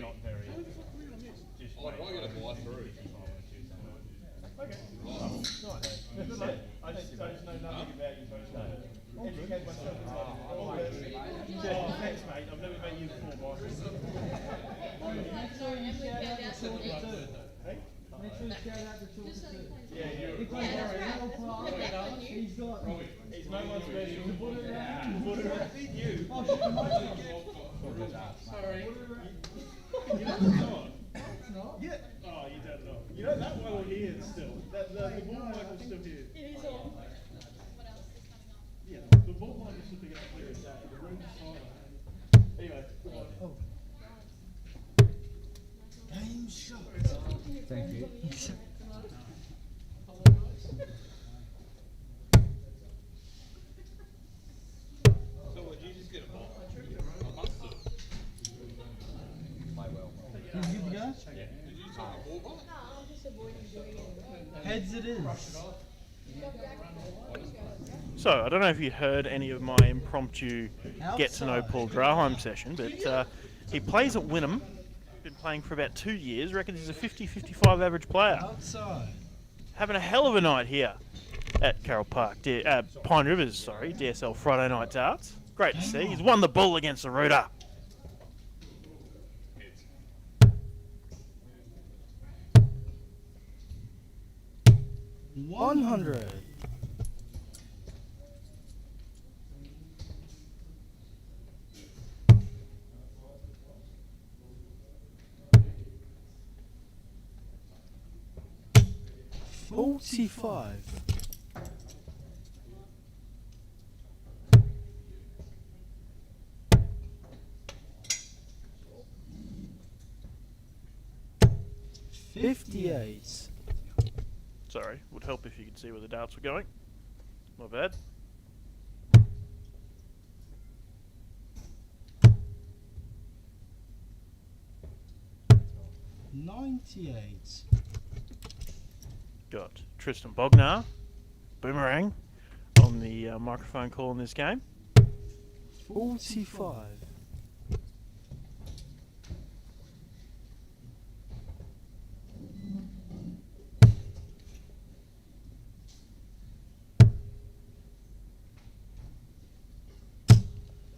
not very. Just Oh, I get a bite through. Okay. Nice. Good luck. I just know nothing about you, so I just want to educate myself. Thanks, mate. I've never met you before, boss. Make sure you shout out the talker too. Make sure you shout out the talker too. Yeah, He's got a little plaque. He's got. he's no one special. Put it around. Put it around. You. Oh shit, you might Sorry. put it around. You know it's not. It's not. Yeah. Oh, you don't know. You know that one will hear still. The ball mic will still hear. It is on. Yeah, the ball mic is still get clear as day. The room's silent. Anyway. Oh. Game shot. Thank you. So would you just get a ball? I must have. Play well. You good to go? Did you just have a ball ball? No, I'm just avoiding doing it. Heads it is. So, I don't know if you heard any of my impromptu get to know Outside. Paul Draheim session, but he plays at Wynnum. Been playing for about 2 years. Reckons he's a 50-55 average player. Outside. Having a hell of a night here at Carroll Park, Pine Rivers, sorry, DSL Friday night darts. Great to see. He's won the bull against the Rooter. 100. $45. $58. Sorry, would help if you could see where the darts were going. My bad. $98. Got Tristan Bognar, Boomerang, on the microphone call in this game. 45.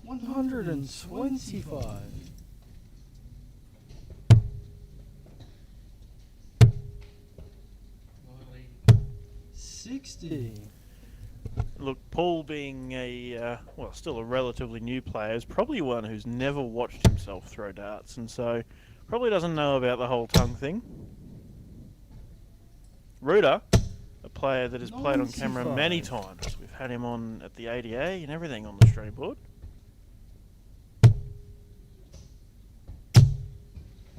$125. 60. Look, Paul being a, still a relatively new player, is probably one who's never watched himself throw darts, and so probably doesn't know about the whole tongue thing. Rooter, a player that has played on camera 95. many times. We've had him on at the ADA and everything on the stream board.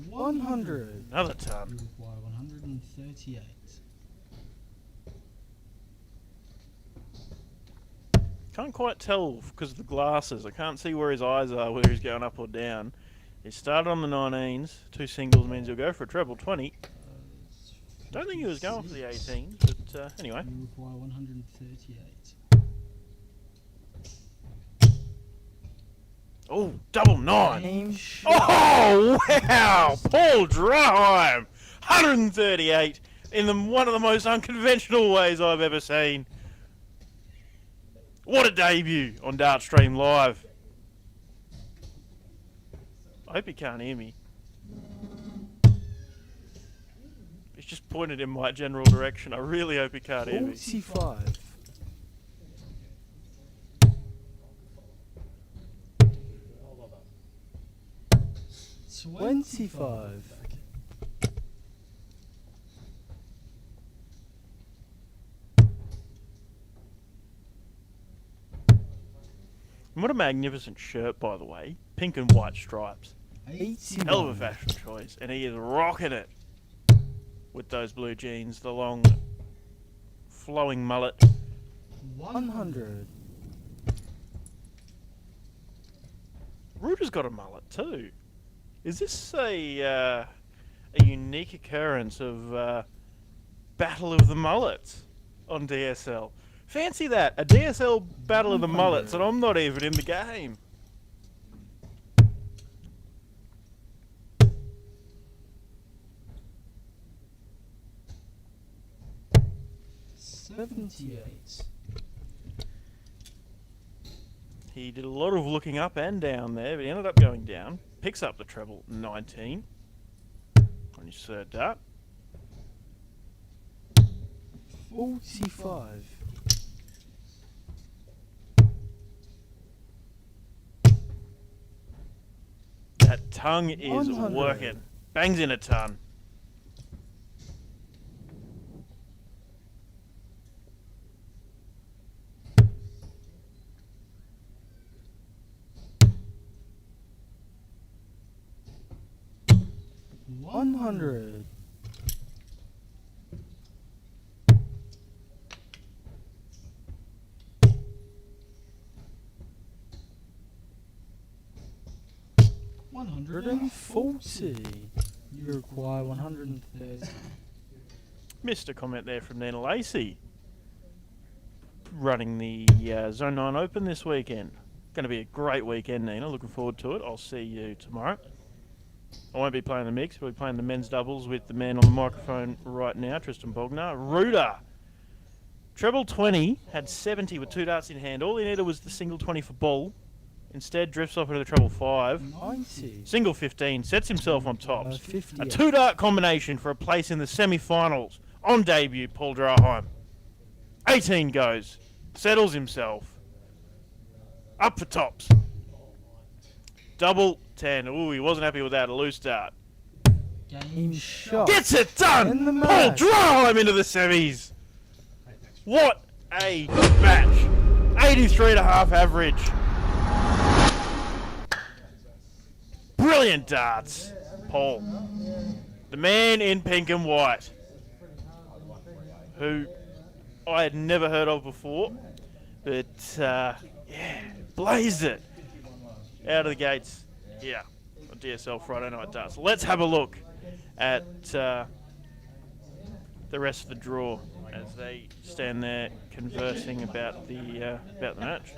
100. Another ton. You require 138. Can't quite tell because of the glasses. I can't see where his eyes are, whether he's going up or down. He started on the 19s. 2 singles means he'll go for a treble 20. Don't think he was going for the 18s, but anyway. You require 138. Oh, double 9. Game shot. Oh, wow! Paul Draheim! 138 in one of the most unconventional ways I've ever seen. What a debut on Dartstream Live. I hope he can't hear me. He's just pointed in my general direction. I really hope he can't hear me. 45. $25. What a magnificent shirt, by the way. Pink and white stripes. 81. Hell of a fashion choice. And he is rocking it with those blue jeans, the long flowing mullet. 100. Rooter's got a mullet too. Is this a unique occurrence of Battle of the Mullets on DSL? Fancy that, a DSL Battle of the Mullets, and I'm not even in the game. 78. He did a lot of looking up and down there, but he ended up going down. Picks up the treble 19 on his third dart. 45. That tongue is 100. working. Bangs in a ton. $100. $140. You require 130. Missed a comment there from Nina Lacey. Running the Zone 9 Open this weekend. Going to be a great weekend, Nina. Looking forward to it. I'll see you tomorrow. I won't be playing the mix. We'll be playing the men's doubles with the man on the microphone right now, Tristan Bogner. Ruder. Treble 20, had 70 with 2 darts in hand. All he needed was the single 20 for ball. Instead, drifts off into the treble 5. 90. Single 15, sets himself on tops. 50. A 2-dart combination for a place in the semi-finals. On debut, Paul Draheim. 18 goes. Settles himself. Up for tops. Double 10. Ooh, he wasn't happy with that. A loose dart. Game shot. Gets it done! In the Paul match. Draheim into the semis. What a match. 83.5 average. Brilliant darts, Paul. The man in pink and white, who I had never heard of before, but yeah, blazed it out of the gates here on DSL Friday Night Darts. Let's have a look at the rest of the draw as they stand there conversing about the match.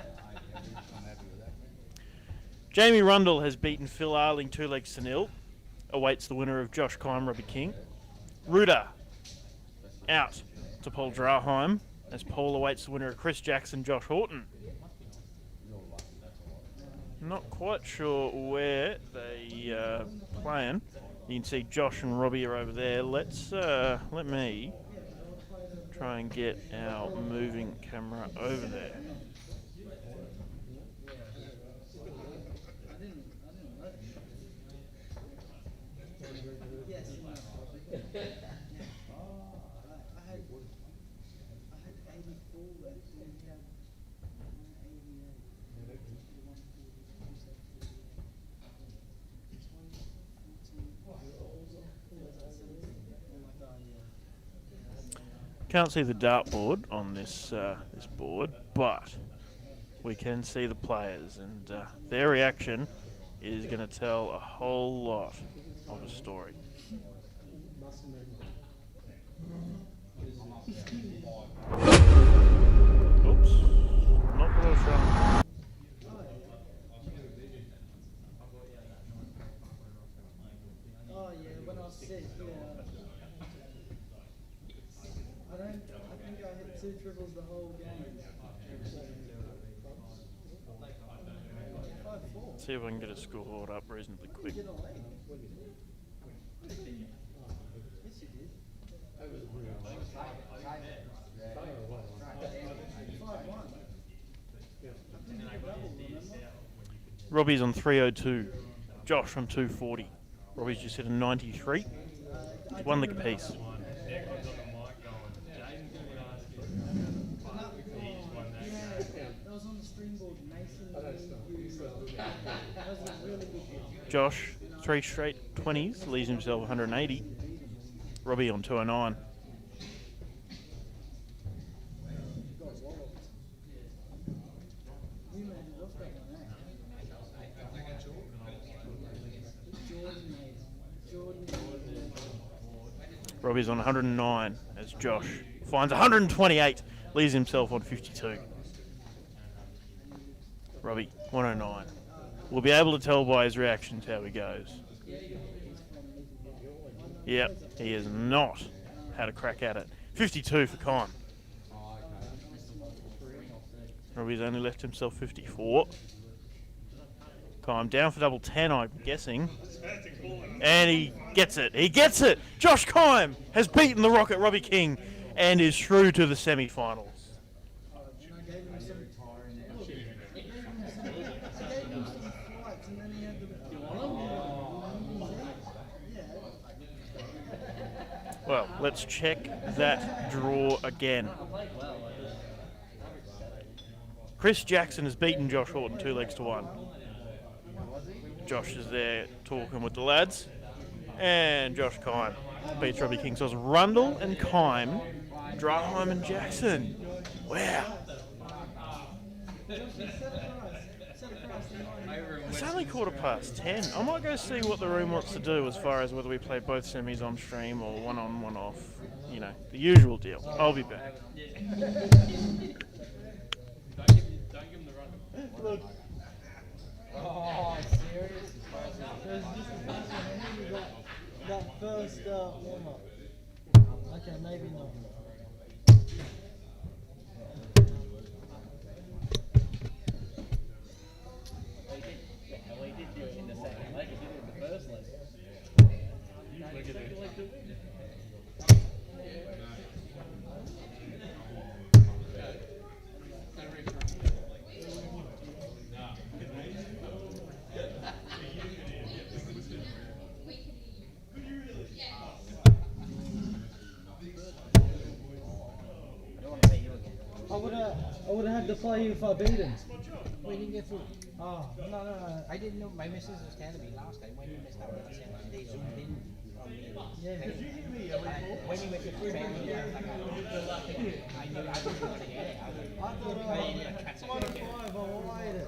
Jamie Rundle has beaten Phil Arling 2-0. Awaits the winner of Josh Kime, Robbie King. Ruder out to Paul Draheim as Paul awaits the winner of Chris Jackson, Josh Horton. Not quite sure where they playing. You can see Josh and Robbie are over there. Let me try and get our moving camera over there. Can't see the dartboard on this board, but we can see the players, and their reaction is going to tell a whole lot of a story. Oops, not what I was trying. Oh yeah, when I was sick, I think I hit 2 triples the whole game. 5-4. See if I can get a scoreboard up reasonably quick. Yes, you did. 5-1. Robbie's on 302. Josh on 240. Robbie's just hit a 93. He's one lick apiece. That was on the stream board. Mason, that was a really good one. Josh, 3 straight 20s, leaves himself 180. Robbie on 209. Newman had off that one, Jordan made it. Jordan made it. Robbie's on 109 as Josh finds 128, leaves himself on 52. Robbie, 109. We'll be able to tell by his reactions how he goes. Yep, he has not had a crack at it. 52 for Con. Robbie's only left himself 54. Kime down for double 10, I'm guessing. And he gets it. He gets it! Josh Kime has beaten the Rocket Robbie King and is through to the semi-finals. Well, let's check that draw again. Chris Jackson has beaten Josh Horton 2 legs to 1. Josh is there talking with the lads. And Josh Kime beats Robbie King. So it's Rundle and Kime, Draheim and Jackson. Wow. It's only 10:15. I might go see what the room wants to do as far as whether we play both semis on stream or one on, one off. You know, the usual deal. I'll be back. Don't give him the run. Look. Oh, serious? There's just that first warm up. Okay, maybe not. We did do it in the second leg, we did it in the first leg. Look at it. I would have had to play you if I beat him. We didn't get through. Oh, no. I didn't know my missus was telling me last time when you missed out. I said, they didn't. Yeah. When you went to training, I knew I was going to get it. I thought I was 1 5, I wanted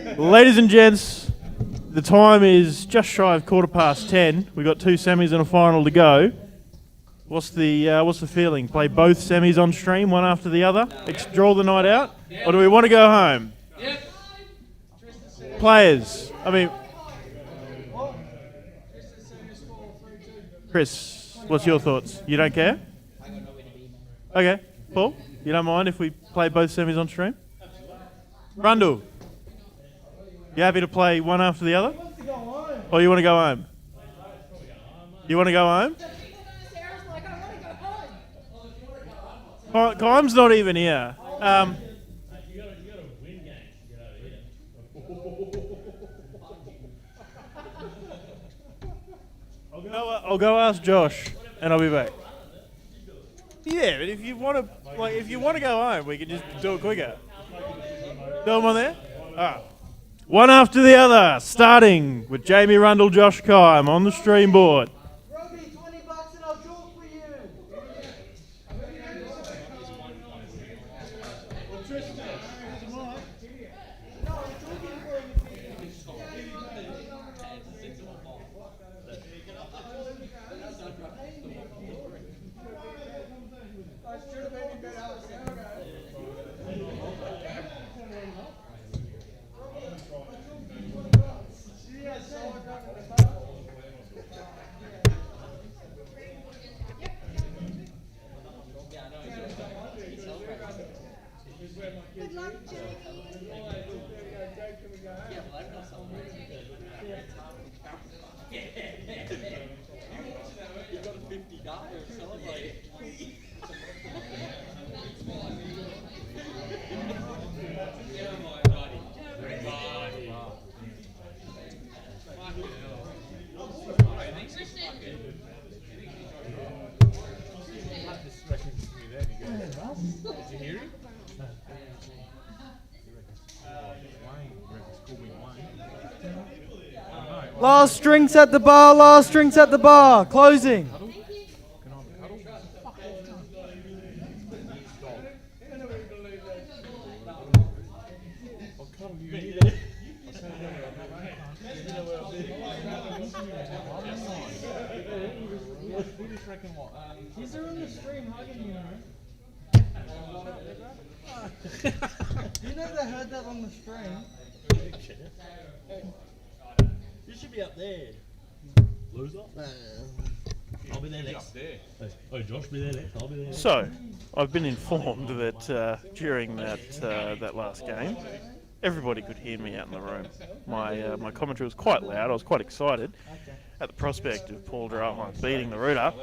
it. Ladies and gents, the time is just shy of 10:15. We've got 2 semis and a final to go. What's the feeling? Play both semis on stream, one after the other? Draw the night out? Or do we want to go home? Yep. Players, I mean... Chris, what's your thoughts? You don't care? Okay. Paul, you don't mind if we play both semis on stream? Rundle, you happy to play one after the other? Or you want to go home? You want to go home? Sarah's like, I want to go home. Kime's not even here. I'll go ask Josh, and I'll be back. Yeah, but if you want to go home, we can just do it quicker. Do them on there. Ah. One after the other, starting with Jamie Rundle, Josh Kime on the stream board. Robbie, $20 and I'll draw for you. Good luck, Jamie. You got a $50 celebrate. Did you hear him? Last drinks at the bar, last drinks at the bar. Closing. He's on the stream hugging you, man. You never heard that on the stream. You should be up there. Loser. I'll be there next. Oh, Josh, be there next. I'll be there next. So, I've been informed that during that last game, everybody could hear me out in the room. My commentary was quite loud. I was quite excited at the prospect of Paul Drumline beating the Rooter.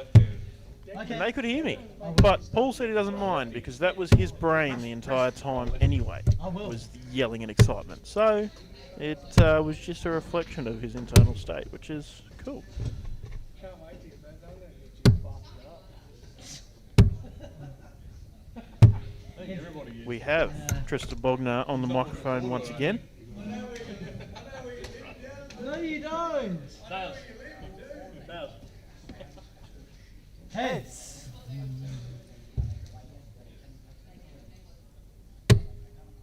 And they could hear me. But Paul said he doesn't mind because that was his brain the entire time anyway, was yelling in excitement. So it was just a reflection of his internal state, which is cool. Can't wait to get that done and get you busted up. We have Trista Bogner on the microphone once again. No, you don't. Heads.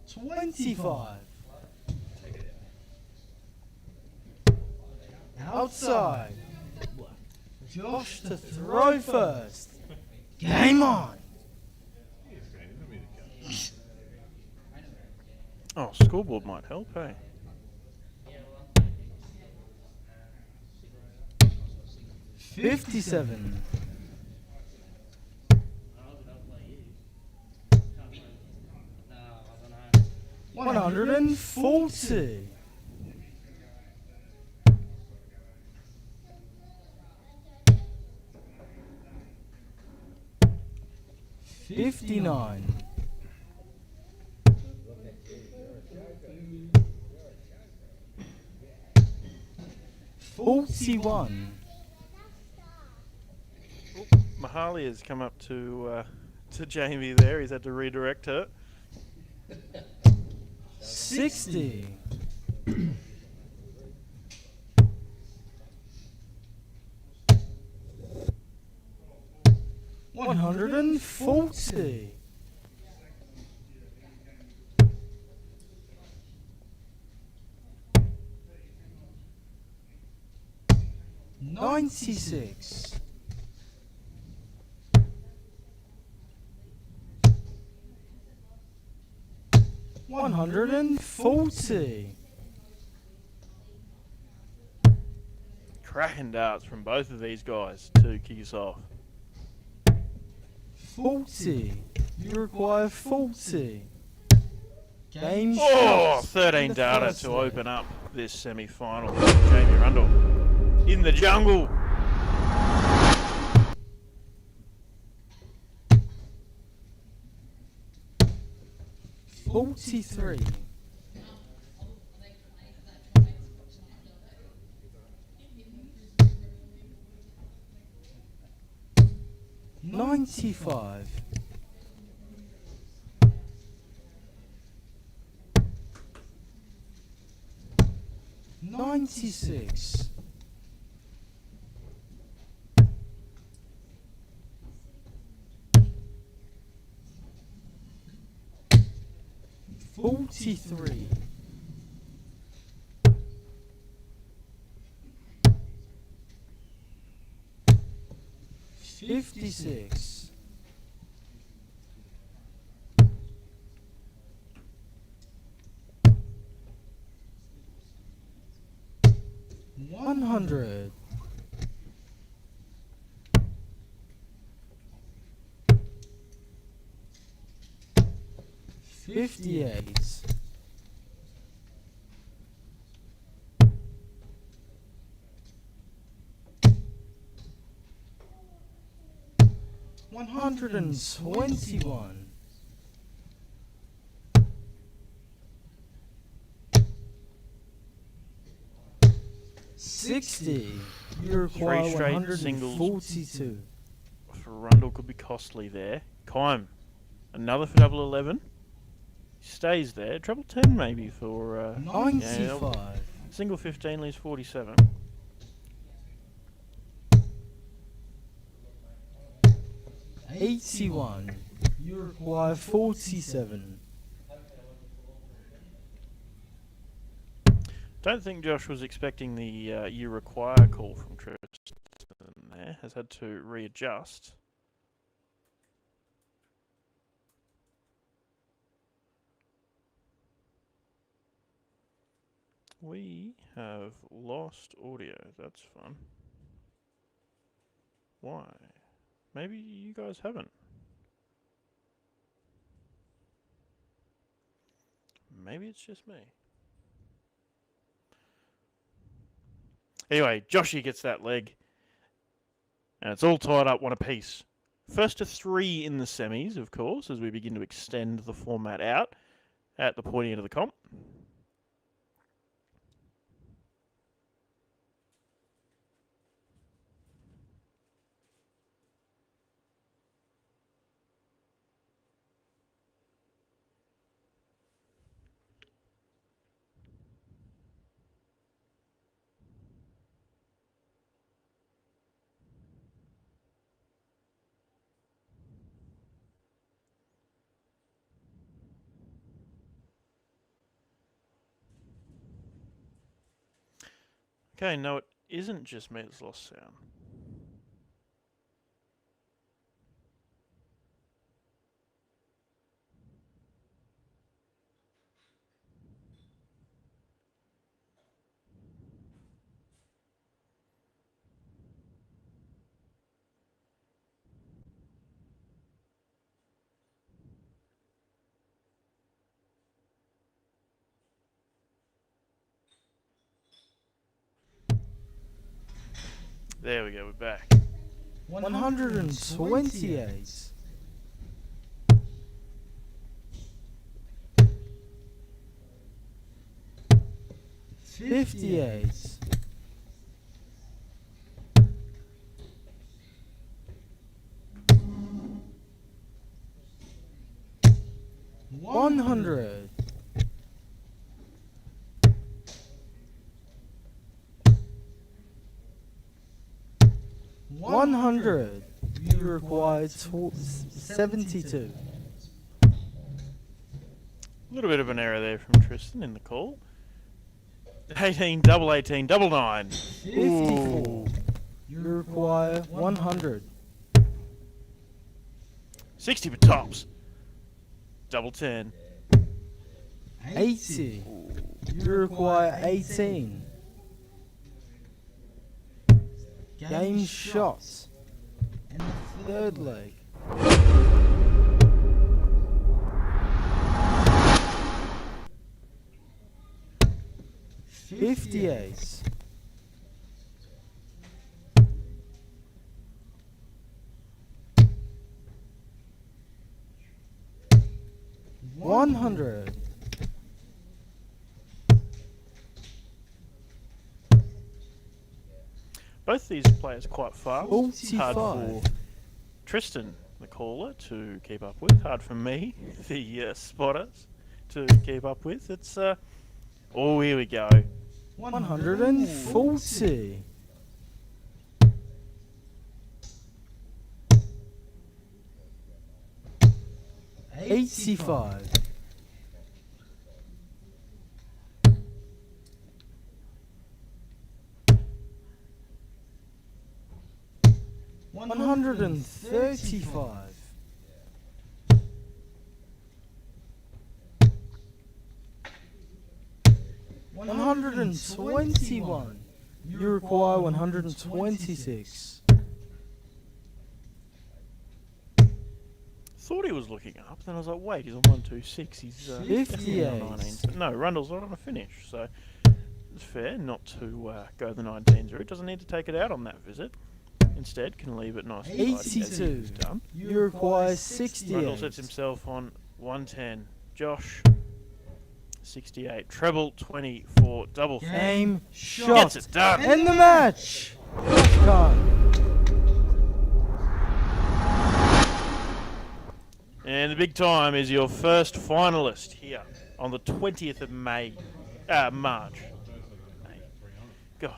$25. Outside. Josh to throw first. Game on. Oh, scoreboard might help, hey? $57. $140. $59. $41. Mahali has come up to Jamie there. He's had to redirect her. $60. $140. $96. $140. Cracking darts from both of these guys to kick us off. 40. You require 40. Game Oh, shot. 13 The data first to leg. open up this semi-final. Jamie Rundle in the jungle. $43. $95. $96. $43. $56. $100. $58. $121. $60. You require Three straight singles. 142. For Rundle could be costly there. Kime, another for double 11. Stays there. Treble 10 maybe for... 95. Single 15 leaves 47. $81. You require 47. Don't think Josh was expecting the you require call from Tristan there. Has had to readjust. We have lost audio. That's fun. Why? Maybe you guys haven't. Maybe it's just me. Anyway, Joshy gets that leg. And it's all tied up one apiece. First to 3 in the semis, of course, as we begin to extend the format out at the pointy end of the comp. Okay, no, it isn't just me that's lost sound. There we go, we're back. 128. 58. 100. 100. You require 72. A little bit of an error there from Tristan in the call. 18, double 18, double 9. 54. You require 100. 60 for tops. Double 10. 80. You require 18. Game shots. And the third leg. $58. 100. Both these players quite fast. 45. Hard for Tristan, the caller, to keep up with. Hard for me, the spotters, to keep up with. It's oh, here we go. 140. 85. 135. 121. You require 126. Thought he was looking up, then I was like, wait, he's on 126. He's definitely on 19. But no, Rundle's not on a finish, so it's fair not to go the 19s route. Doesn't need to take it out on that visit. Instead, can leave it nice and tidy as 82. he's done. You require 68. Rundle sets himself on 110. Josh, 68. Treble 24. Double 30. Game shot. Gets it done. End the match. Done. And the big time is your first finalist here on the 20th of March. May. God,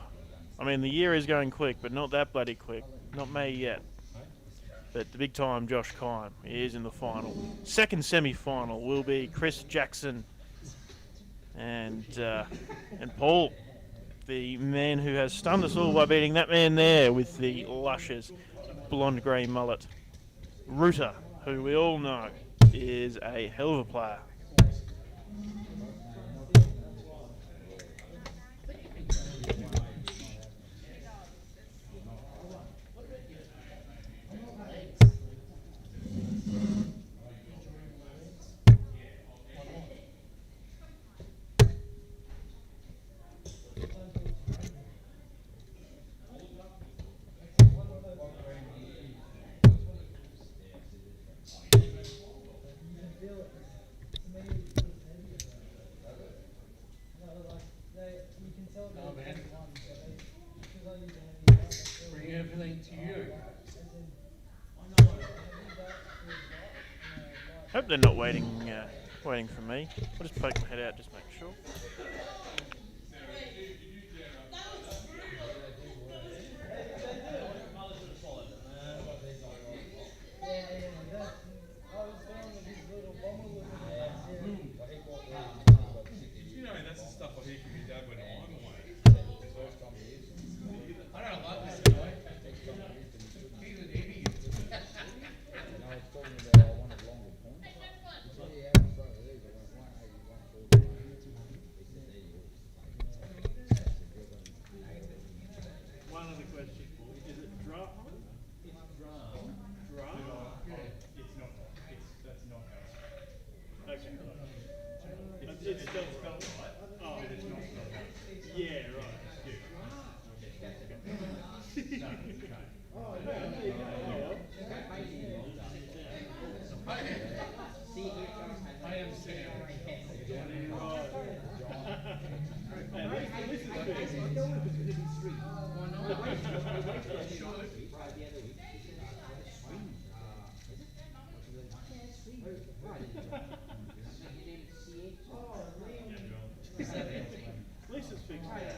I mean, the year is going quick, but not that bloody quick. Not May yet. But the big time, Josh Kime, is in the final. Second semi-final will be Chris Jackson and Paul, the man who has stunned us all by beating that man there with the luscious blonde grey mullet. Rooter, who we all know is a hell of a player. Hope they're not waiting waiting for me. I'll just poke my head out, just make sure. You know, that's the stuff I hear from your dad when I'm away. I don't like this guy. He's an idiot. One other question. Is it drum? It's drum. Drum? It's not. That's not how Okay. It's spelled right. Oh, it's not spelled out. yeah, right. I am Sam. Lisa's fixed it.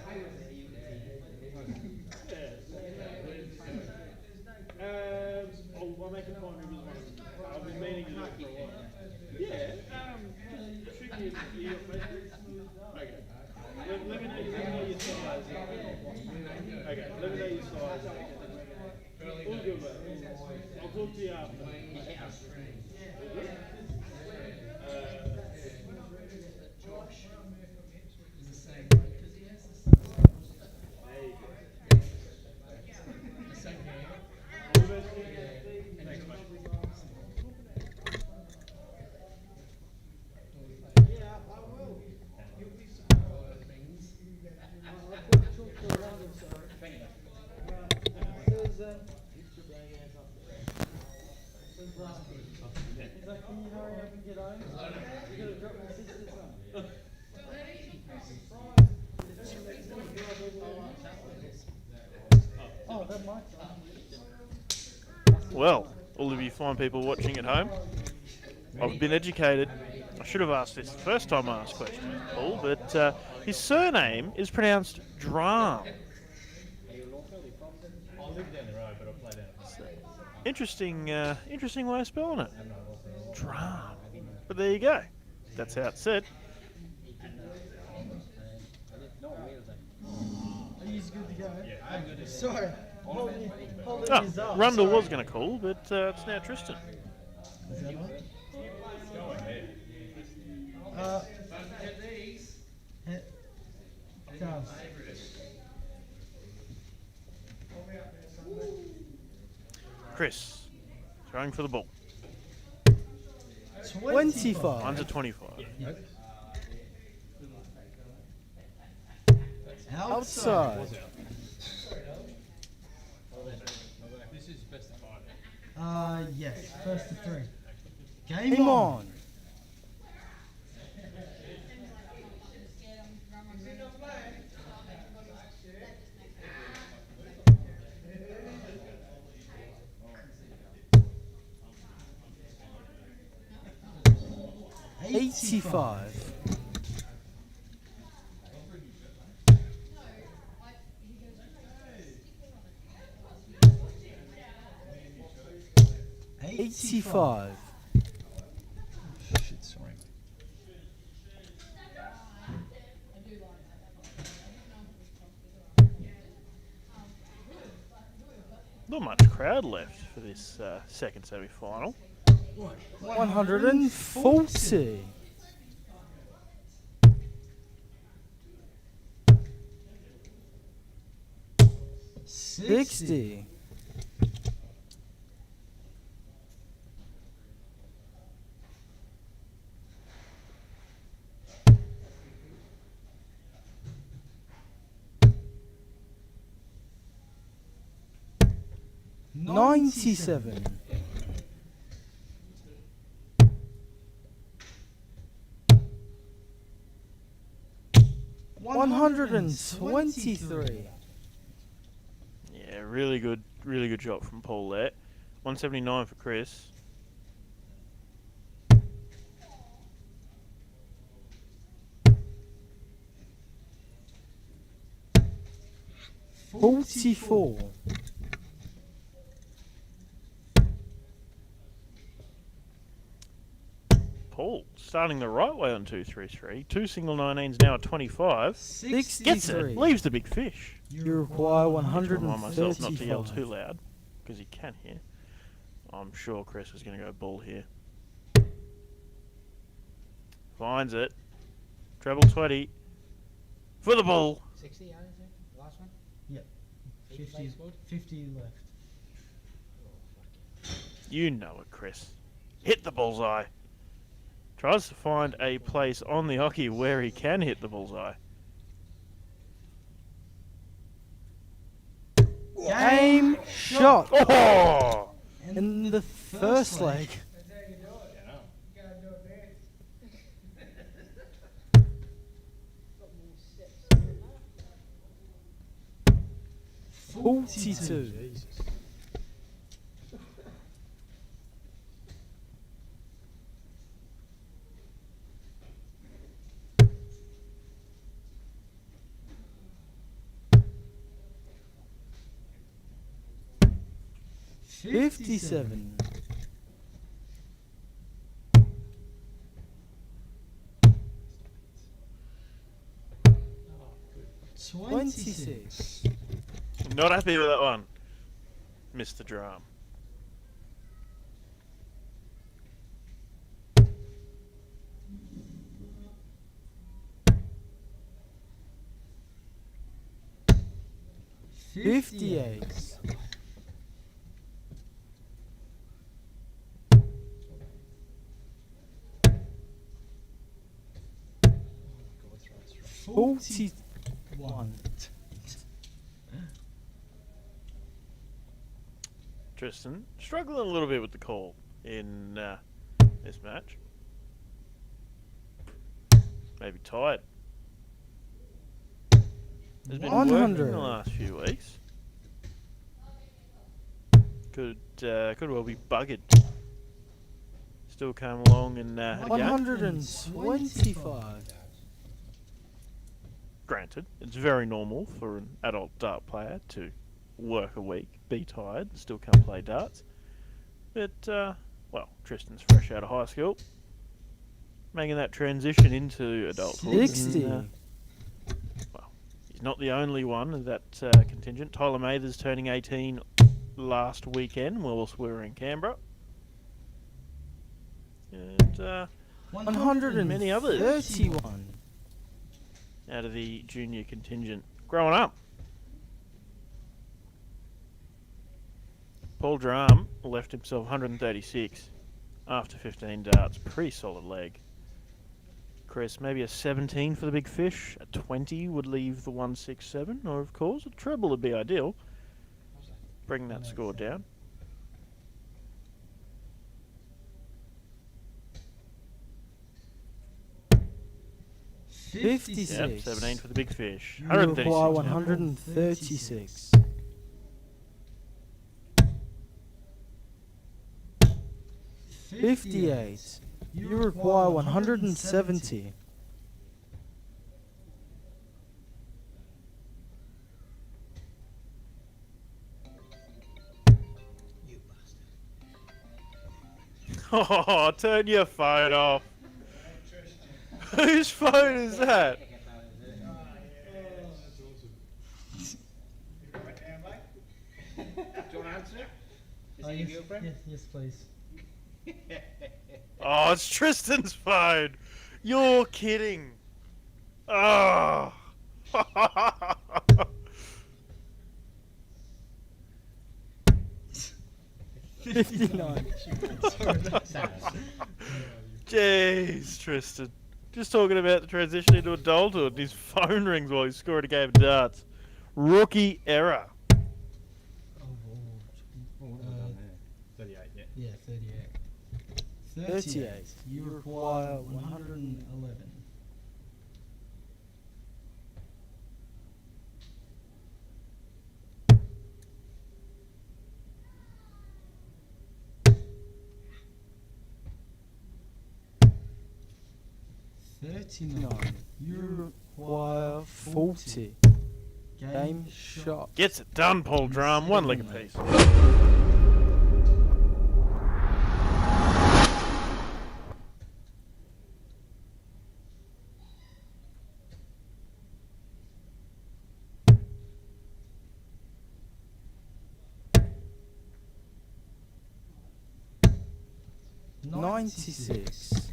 I'll make a point of one. I've been meaning to do it for a while. Yeah, just shoot me a Okay. Let me know your size. Okay, let me know your size. All good, mate. I'll talk to you after. All good? Can you hurry up and get home? You gotta drop my sister's son. Oh, that might. Well, all of you fine people watching at home, I've been educated. I should have asked this the first time I asked questions, Paul, but his surname is pronounced Drum. I live down the road, but I play down at the street. Interesting, interesting way of spelling it. Drum. But there you go. That's how it's said. Are you good to go? Yeah, I'm good. Sorry. Hold it Ah, is up. Rundle Sorry. was going to call, but it's now Tristan. Is that right? Go ahead. Charles. Chris, throwing for the ball. 25. Mine's a 25. Outside. This is best of 5. Yes. First to 3. Game on. $85. $85. Shit, sorry. Not much crowd left for this second semi-final. 140. $60. $97. $123. Yeah, really good shot from Paul there. 179 for Chris. 44. Paul starting the right way on 233. Two single 19s now at 25. Gets it. 63. Leaves the big fish. You require Remind myself not to yell 135. too loud because he can hear. I'm sure Chris was going to go bull here. Finds it. Treble 20. For the bull. 60, is it? The last one? Yep. 8 50, plays good? 50 left. You know it, Chris. Hit the bullseye. Tries to find a place on the hockey where he can hit the bullseye. Game shot Oh! in the first leg. That's how you do it. You gotta do it dance. 42. 57. 26. Not happy with that one. Missed the drum. $58. 41. Tristan struggling a little bit with the call in this match. Maybe tired. Has been working 100. the last few weeks. Could well be buggered. Still come along and again. 125. Granted, it's very normal for an adult dart player to work a week, be tired, still come play darts. But, well, Tristan's fresh out of high school, making that transition into adulthood. 60. And, well, he's not the only one of that contingent. Tyler Mather's turning 18 last weekend whilst we were in Canberra. And 131. out of the junior contingent growing up. Paul Drum left himself 136 after 15 darts. Pretty solid leg. Chris, maybe a 17 for the big fish. A 20 would leave the 167, or of course a treble would be ideal. Bring that score down. 56. Yep, 17 for the big fish. You require 136. 136. 58. You require 170. You bastard. Oh, turn your phone off. Whose phone is that? Get that out of there. Do you want to answer it? Is Oh, it yes, your girlfriend? yes, please. Oh, it's Tristan's phone. You're kidding. Oh. 59. Jeez, Tristan. Just talking about the transition into adulthood, and his phone rings while he's scoring a game of darts. Rookie error. Oh, What have I done there? 38, yeah. yeah, 38. 38. You require 111. 39. You require 40. Game shot. Gets it done, Paul Drum. One leg apiece. $96.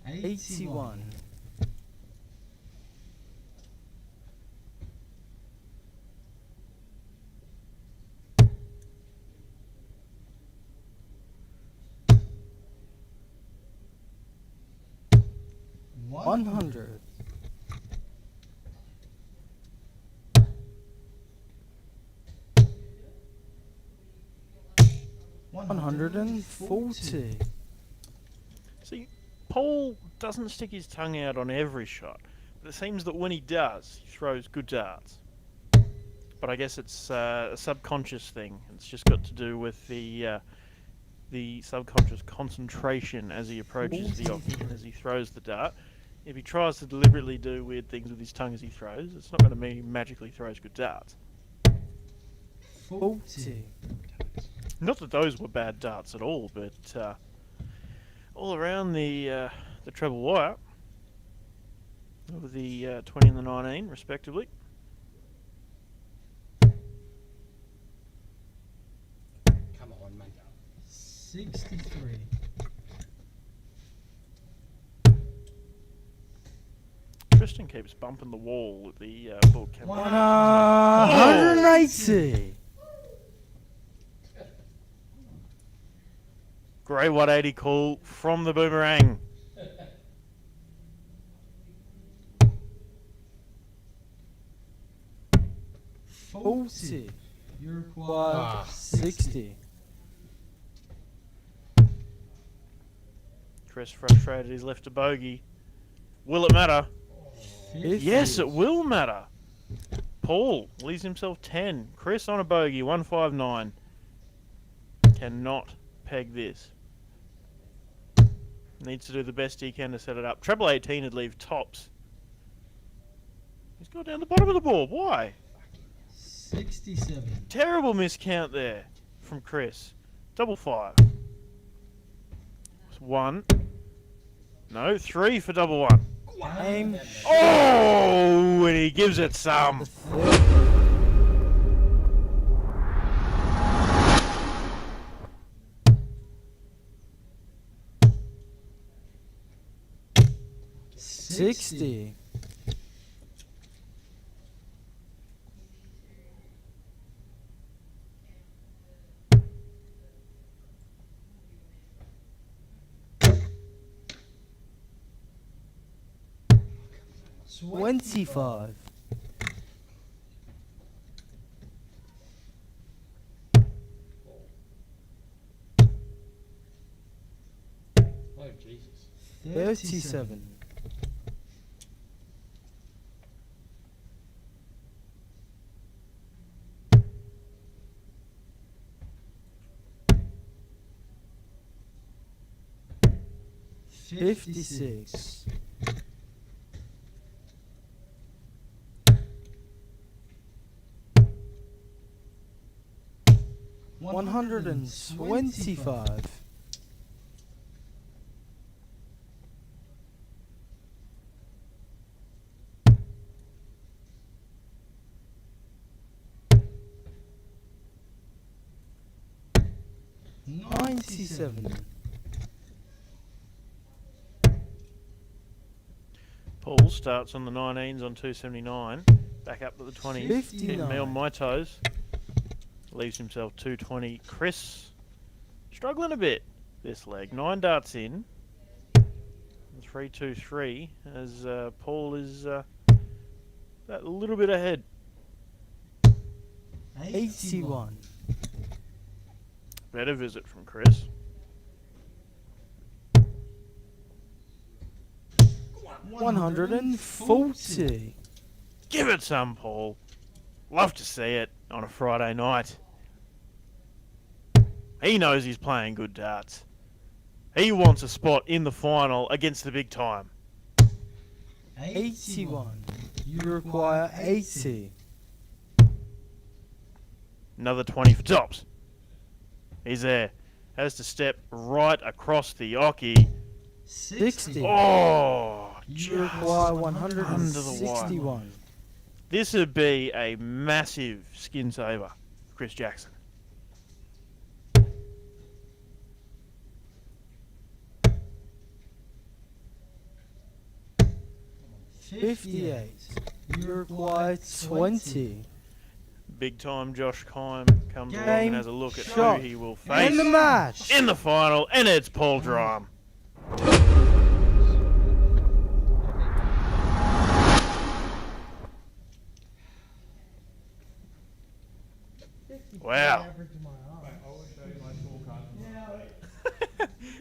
$81. $100. $140. See, Paul doesn't stick his tongue out on every shot, but it seems that when he does, he throws good darts. But I guess it's a subconscious thing. It's just got to do with the subconscious concentration as he approaches the octagon, as he throws the dart. If he tries to deliberately do weird things with his tongue as he throws, it's not going to mean he magically throws good darts. 40. Not that those were bad darts at all, but all around the treble wire of the 20 and the 19, respectively. Come on, mate. 63. Tristan keeps bumping the wall at the board camera. 180. Great 180 call from the boomerang. $40. You require 60. Chris frustrated, he's left a bogey. Will it matter? 50. Yes, it will matter. Paul leaves himself 10. Chris on a bogey, 159. Cannot peg this. Needs to do the best he can to set it up. Treble 18 would leave tops. He's got down the bottom of the board. Why? 67. Terrible miscount there from Chris. Double 5. It's 1. No, 3 for double 1. Game Oh, and he gives it some. 60. $25. Oh, Jesus. 37. $56. $125. $97. Paul starts on the 19s on 279. Back up to the 20s. 59. Keeping me on my toes. Leaves himself 220. Chris struggling a bit this leg. 9 darts in. 3-2-3 as Paul is that little bit ahead. 81. Better visit from Chris. $140. Give it some, Paul. Love to see it on a Friday night. He knows he's playing good darts. He wants a spot in the final against the big time. 81. You require 80. Another 20 for tops. He's there. Has to step right across the ocky. 60. Oh, You require under the wire. 161. This would be a massive skin saver for Chris Jackson. 58. You require 20. Big time Josh Kime comes along Game, and has a look at shot, who he will face in the match. in the final, and it's Paul Drum. Wow.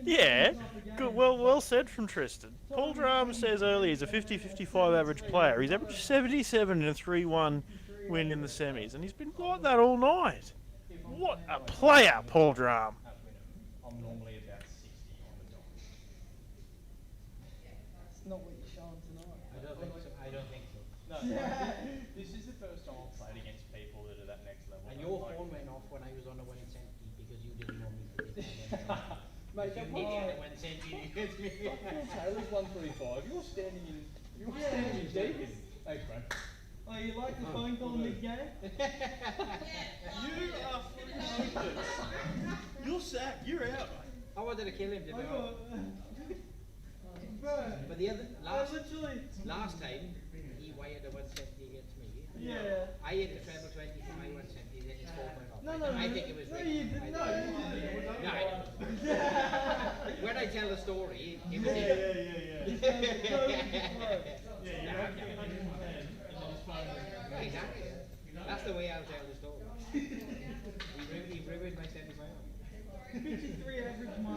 Yeah, good. Well said from Tristan. Paul Drum says earlier he's a 50-55 average player. He's averaged 77 and a 3-1 win in the semis, and he's been like that all night. What a player, Paul Drum. I'm normally about 60 on the dot. It's not what you're showing tonight. I don't think so. I don't think so. No, this is the first time I've played against people that are that next level. And your phone went off when I was on the 1 cent because you didn't want me to get that. Mate, You that did was it at 1 cent against me. Taylor's 135. You're standing in deep. Thanks, bro. Oh, you like the phone call mid-game? You are fucking hopeless. You're sacked. You're out, mate. I wanted to kill him, didn't I? Bro, But the other literally. last time he wired the 1 cent against me. Yeah. I had to treble 20 for my 1 cent. He then his phone went off. No, I think it was no, rigged. you didn't. No, you didn't. No, I didn't. When I tell the story, it was Exactly. That's the way I'll tell the story. He ruined my semi-final. 53 average my I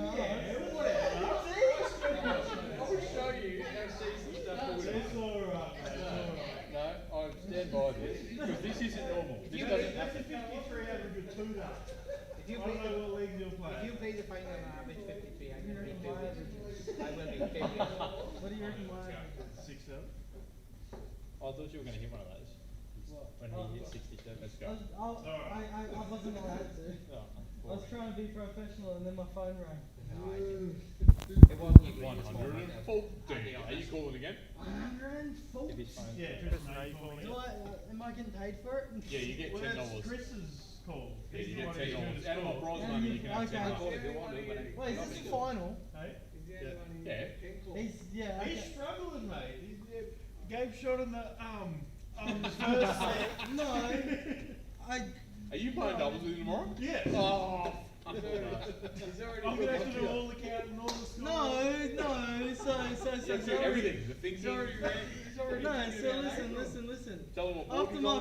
will show you how season stuff will work. It's alright, mate. No, I stand by this because this isn't normal. This doesn't happen. 53 average with 2 darts. If you I play don't know what league you'll if play. you play the final and average 53, I'm going to be 2 wins. I will be 2 wins. What do you reckon my 6-7. I thought you were going to hit one of those. When he hit 67. Let's go. I wasn't allowed to. I was trying to be professional and then my phone rang. It wasn't you. 140. Are you calling again? 140? If his phone. Yeah, Tristan, are you calling Do am I getting paid for it? Yeah, you get Well, that's $10. Chris's call. Yeah, He's you the get one who's doing $10. his Out of my call. prize money, you can have Okay. $10. If you want to, but Wait, is this the final? Hey? Yeah. Yeah. He's Okay. struggling, mate. Gabe shot in the on the first set. No, Are you playing doubles with him tomorrow? Yeah. Oh. I'm gonna have to do all the counting, all the scoring. no. So Everything. The thinking. He's already. No, so listen. Tell him what After my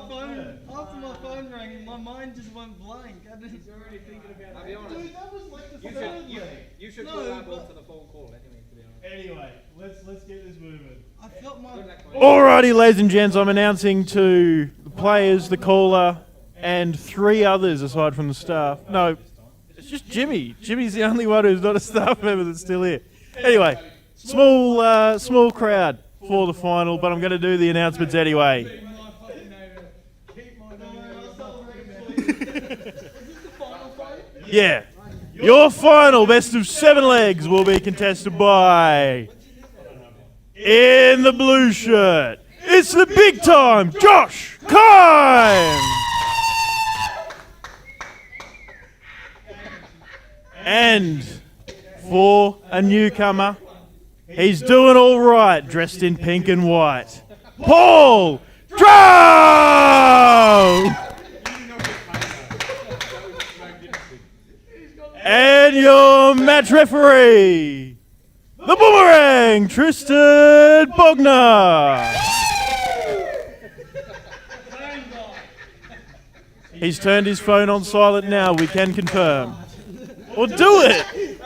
phone rang, my mind just went blank. He's already thinking about. I'll be honest. Dude, that was like the You third should, leg. you should No, go that but- to the phone call anyway, to be honest. Anyway, let's get this moving. I felt my. Good luck, mate. Alrighty, ladies and gents, I'm announcing to the players, the caller, and 3 others aside from the staff. No, it's just Jimmy. Jimmy's the only one who's not a staff member that's still here. Anyway, small crowd for the final, but I'm going to do the announcements anyway. Yeah. Your final best of 7 legs will be contested by, in the blue shirt, it's the big time Josh Kime. And for a newcomer, he's doing all right, dressed in pink and white, Paul Drum! And your match referee, the Boomerang, Tristan Bogner. He's turned his phone on silent now, we can confirm. Or do it!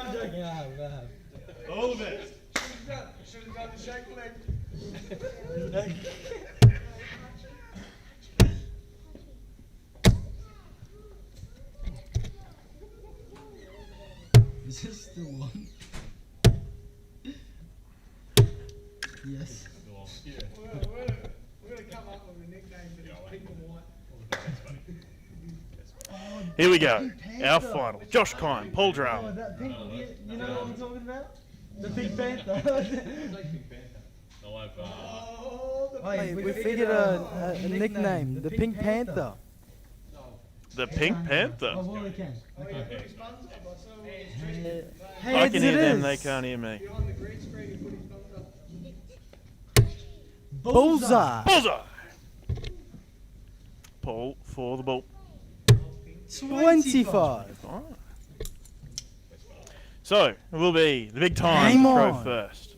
All the best. Should have done the shake leg. Is this still on? Yes. Well, yeah. We're going to come up with a nickname for these people white. Here we go. Our final. Josh Kine, Paul Drum. That pink, you know what I'm talking about? The Pink Panther. They'll have, Wait, we figured a nickname. The Pink Panther. The Pink Panther. Oh, well, we can. Okay. I Heads can it hear them, is. they can't hear me. On the green screen, he put his thumbs up. Bullseye. Bullseye! Paul for the ball. 25. Alright. So, it will be the big time Game throw on. first.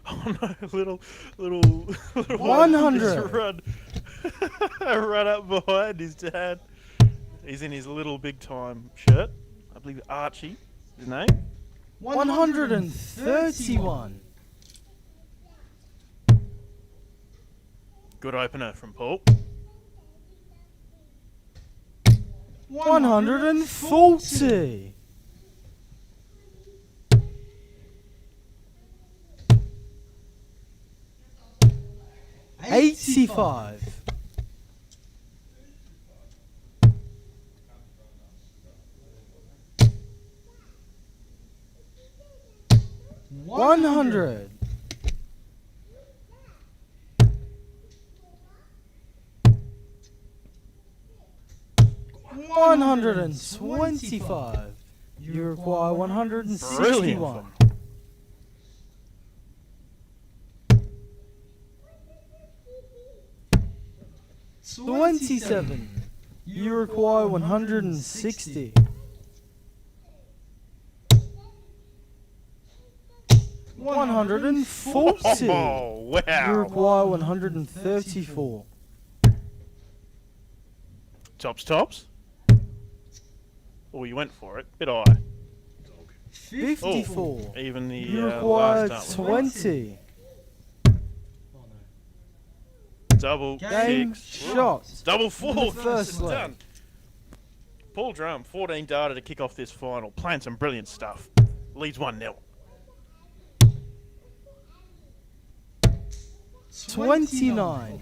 Oh no, little 100. Just run up behind his dad. He's in his little big time shirt. I believe Archie, his name. 131. Good opener from Paul. 140. 85. 100. 125. You require 161. Brilliant. 27. You require 160. 140. Oh, You wow. require 134. Tops. Oh, you went for it. Bit high. 54. Even the You require last one. 20. Double Game six. shot. Double four. First It's leg. done. Paul Drum, 14 data to kick off this final. Playing some brilliant stuff. Leads 1-0. 29.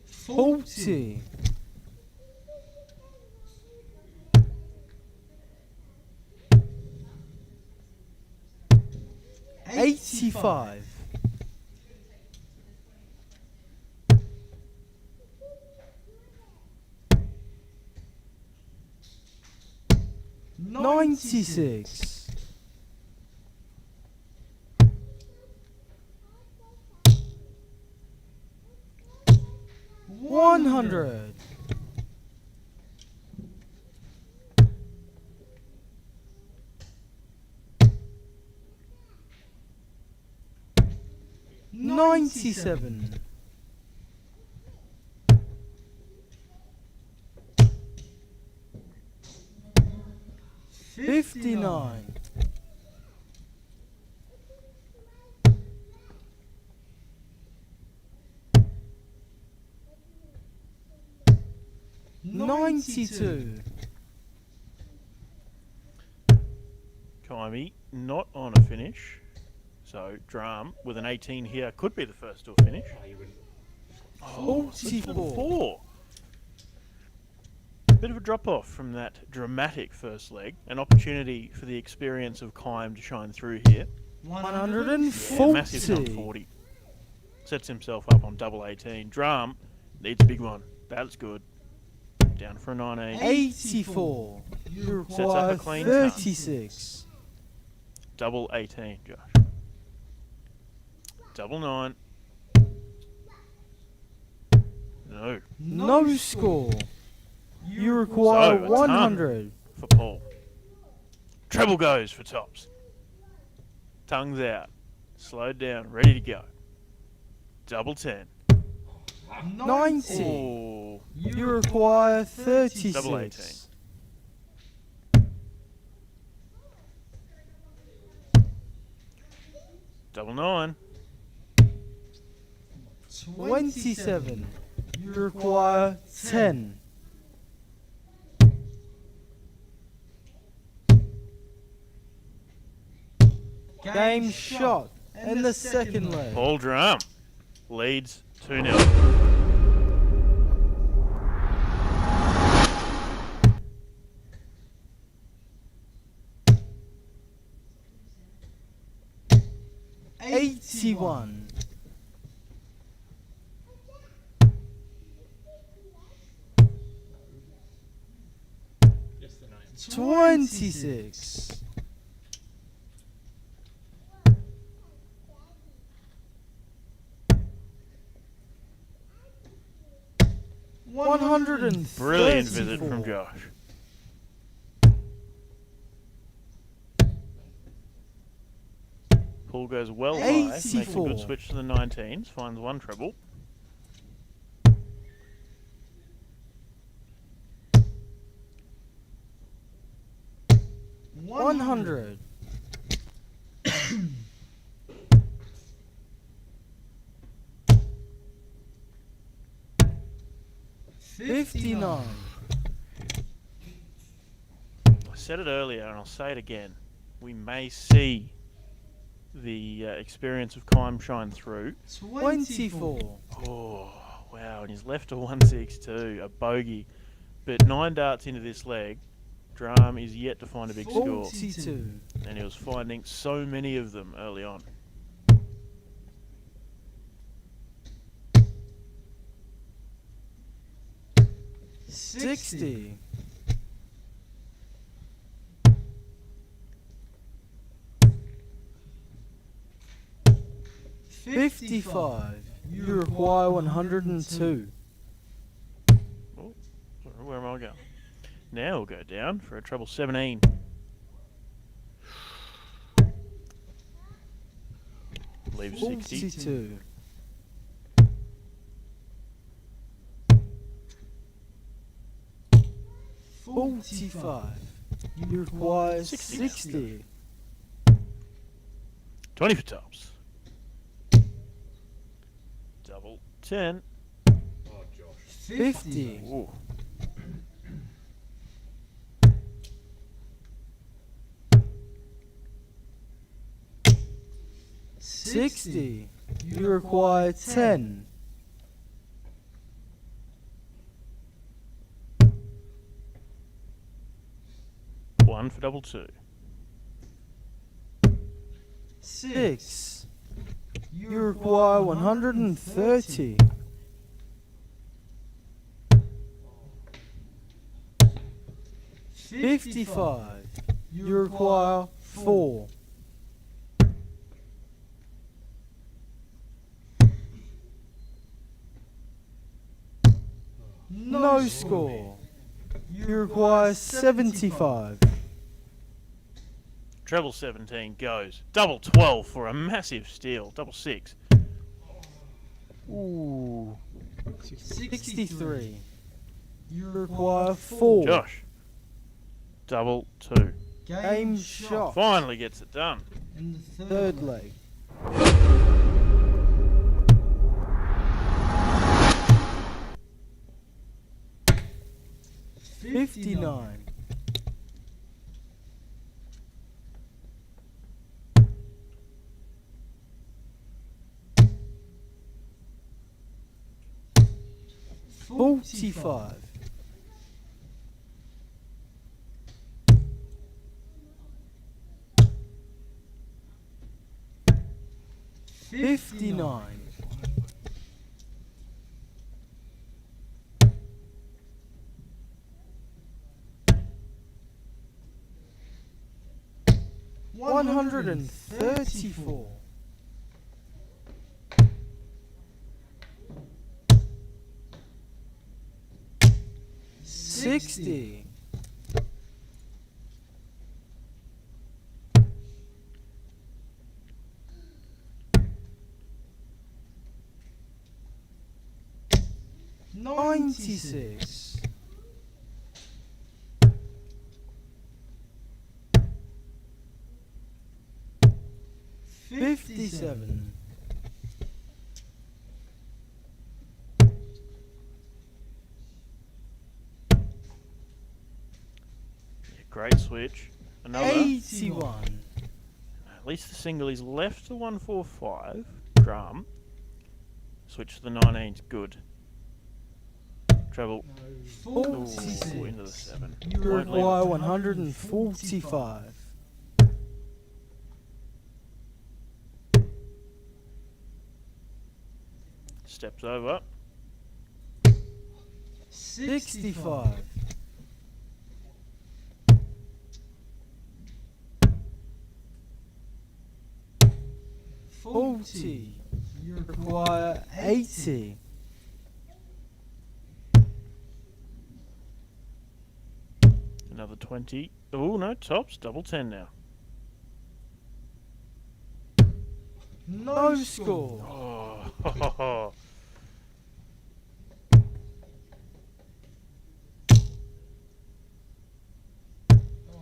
40. 85. 96. 100. 97. 59. 92. Kaimi not on a finish. So Drum with an 18 here could be the first to a finish. Oh, 44. Bit of a drop off from that dramatic first leg. An opportunity for the experience of Kime to shine through here. 140. Massive 140. Sets himself up on double 18. Drum needs a big one. That's good. Down for a 19. 84. You Sets up require a clean ton. 36. Double 18, Josh. Double 9. No. No score. You require So, a ton. 100. For Paul. Treble goes for Tops. Tongues out. Slowed down. Ready to go. Double 10. 90. Oh. You require 36. Double 18. Double 9. 27. You require 10. Game shot. And the second leg. Paul Drum leads 2-0. $81. Just the name. 26. $134. Brilliant visit from Josh. Paul goes well high, makes a 84. good switch to the 19s, finds one treble. $100. $59. I said it earlier and I'll say it again. We may see the experience of Kime shine through. 24. Oh, wow. And he's left a 162, a bogey. But 9 darts into this leg, Drum is yet to find a big score. 42. And he was finding so many of them early on. $60. $55. You require 102. Oh, sorry, where am I going? Now we'll go down for a treble 17. Leave 60. 42. $45. You require 60. 20 for tops. Double 10. 50. Ooh. $60. You require 10. One for double 2. 6. You require 130. $55. You require 4. No score. You require 75. Treble 17 goes. Double 12 for a massive steal. Double 6. Ooh. 63. You require 4. Josh. Double 2. Game shot. Finally gets it done. In the third leg. $59. $45. $59. $134. $60. $96. $57. switch. Another. 81. At least the single is left the 145. Drum. Switch to the 19's good. Treble. Ooh, 46. into the 7. You Won't leave require it. 145. Steps over. 65. $40. You require 80. Another 20. Oh, no, tops. Double 10 now. No score. Oh,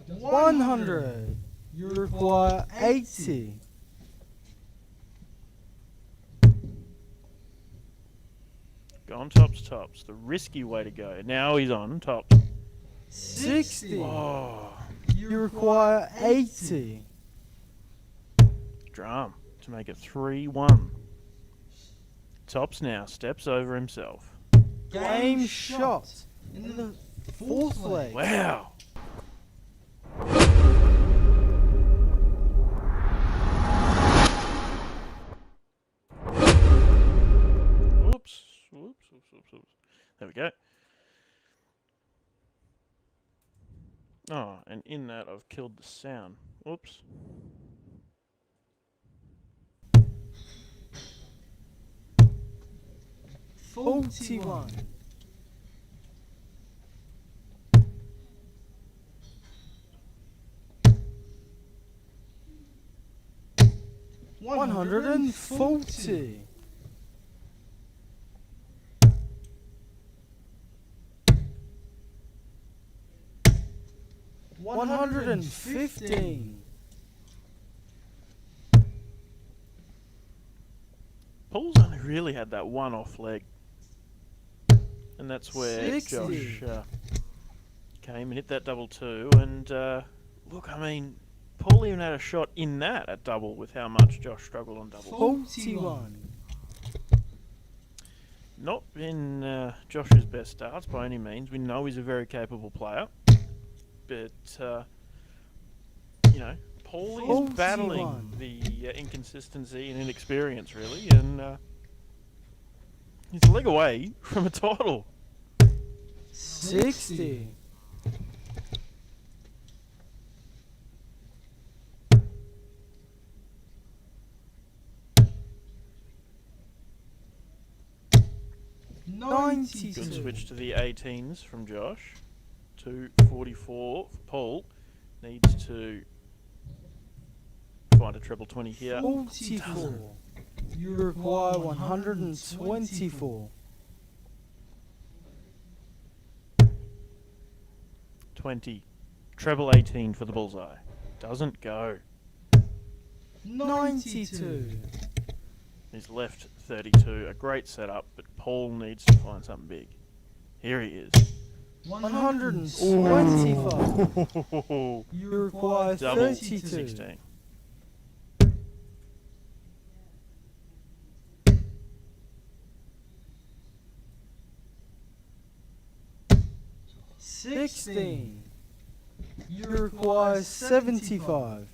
100. You require 80. Go on tops, tops. The risky way to go. Now he's on tops. 60. Oh, You require 80. drum to make it 3-1. Tops now. Steps over himself. Game shot in the fourth leg. Wow. Oops. There we go. Oh, and in that I've killed the sound. Whoops. $41. $140. $115. Paul's only really had that one off leg. And that's where 60. Josh came and hit that double 2. And look, I mean, Paul even had a shot in that at double with how much Josh struggled on double. 41. Not been Josh's best starts by any means. We know he's a very capable player. But, you know, Paul is 41. battling the inconsistency and inexperience, really. And he's a leg away from a title. 60. Good 92. switch to the 18s from Josh. 244 for Paul. Needs to find a treble 20 here. 44. You require 124. 20. Treble 18 for the bullseye. Doesn't go. 92. He's left 32. A great setup, but Paul needs to find something big. Here he is. 125. You require Double 32. 16. $16. You require 75.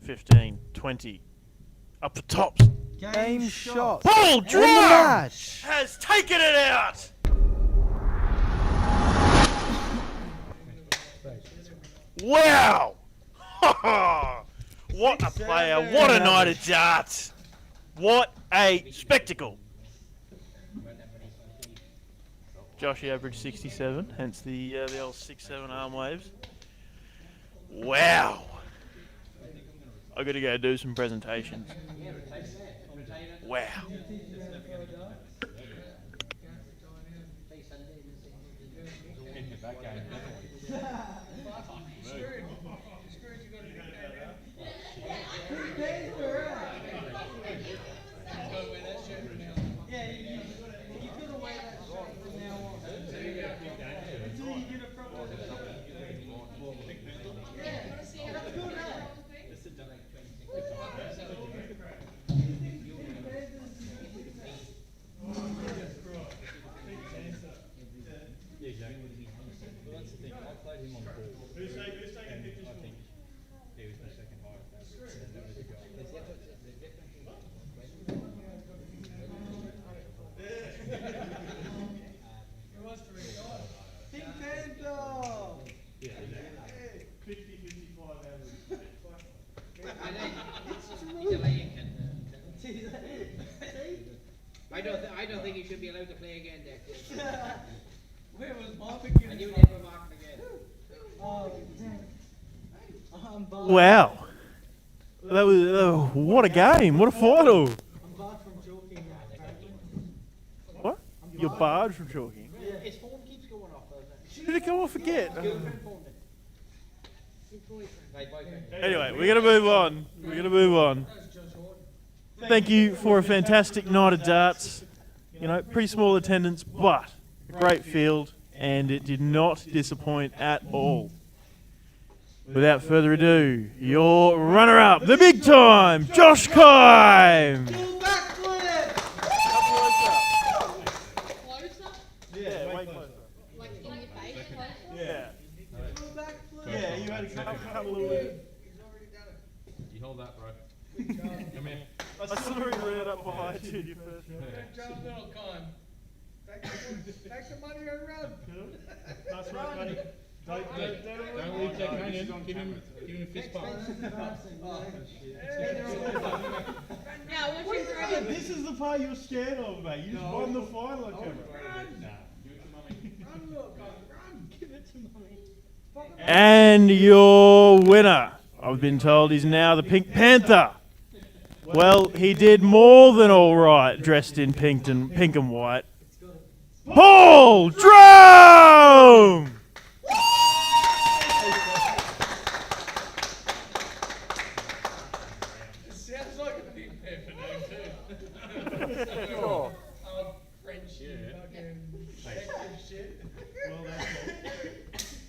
$15. 20. Up the tops. Game shot. Paul End the Drum match. has taken it out. Wow. What a player. What a night of darts. What a spectacle. Joshy averaged 67, hence the old 6-7 arm waves. Wow. I got to go do some presentations. Wow. Yeah, you could have wear that shirt from now on. had him on the ball. And I think he was the second highest. And then that was a goal. Pink Panther! 50, 55 average. He's a laying I don't think he should be allowed to play again there. Where was Marvin? And you never mark him again. Oh, I'm barred. Wow. That was what a game! What a final! I'm barred from joking. What? You're barred from talking. His phone keeps going off, doesn't it? Did it go off again? Girlfriend phoned it. His boyfriend. Right, boyfriend. Anyway, we're gonna move on. We're gonna move on. Thank you for a fantastic night of darts. You know, pretty small attendance, but a great field, and it did not disappoint at all. Without further ado, your runner-up, the big time, Josh Kime! Closer? Yeah, way closer. Like in your face closer? Yeah. Yeah, you had a couple of little... You hold that, bro. Come here. I saw you ran up behind you in your first one. Take the money and run. Nice work, buddy. Don't leave Jack hanging. Give him a fist bump. Now, what you throw? This is the part you're scared of, mate. You just won the final on camera. And your winner, I've been told, is now the Pink Panther. Well, he did more than all right, dressed in pink and white. Paul Drome! Sounds like a big pepper name too. Oh. French shit.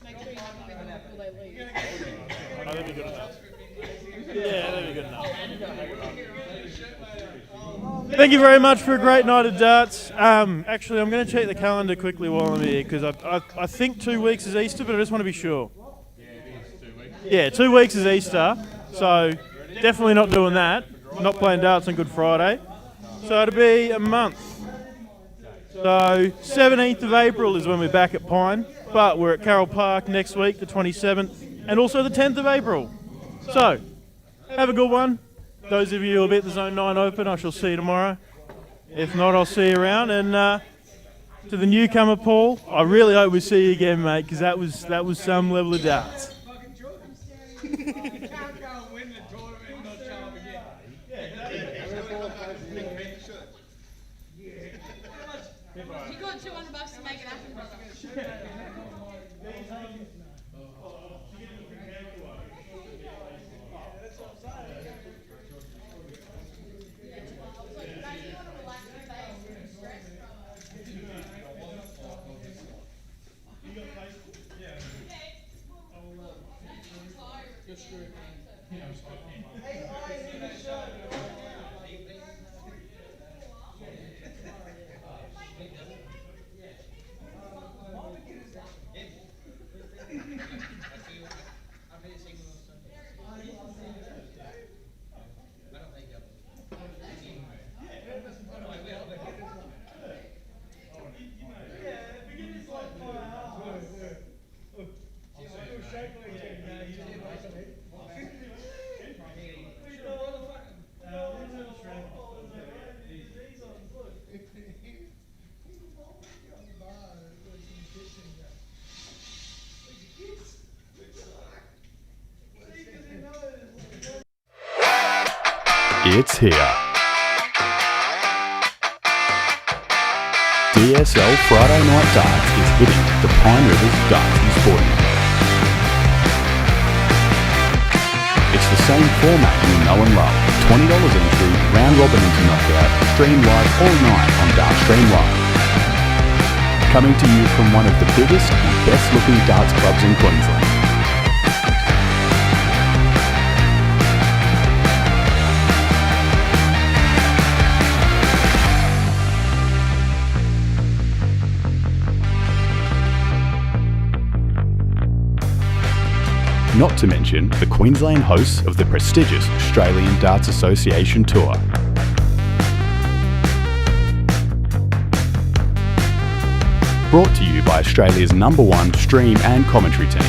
Make sure you have them in there before they leave. Oh, that'd be good enough. Yeah, that'd be good enough. Thank you very much for a great night of darts. Actually, I'm going to check the calendar quickly while I'm here, because I think 2 weeks is Easter, but I just want to be sure. Yeah, it is 2 weeks. Yeah, 2 weeks is Easter, so definitely not doing that. Not playing darts on Good Friday. So it'll be a month. So 17th of April is when we're back at Pine, but we're at Carroll Park next week, the 27th, and also the 10th of April. So, have a good one. Those of you who will be at the Zone 9 Open, I shall see you tomorrow. If not, I'll see you around. And to the newcomer, Paul, I really hope we see you again, mate, because that was some level of darts. You can't go and win the tournament and not show up again. You got $200 to make it happen, brother. It's here. DSL Friday Night Darts is hitting the Pine Rivers Darts and Sporting. It's the same format you know and love. $20 entry, round robin into knockout, stream live all night on Dartstream Live. Coming to you from one of the biggest and best looking darts clubs in Queensland. not to mention the Queensland hosts of the prestigious Australian Darts Association Tour. Brought to you by Australia's #1 stream and commentary team.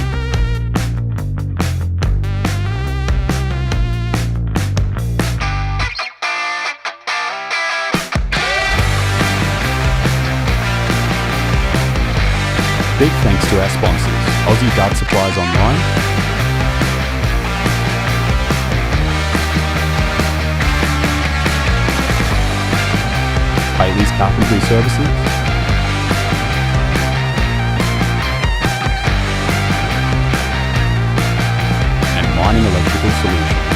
Big thanks to our sponsors, Aussie Dart Supplies Online, Haley's Carpentry Services, and Mining Electrical Solutions.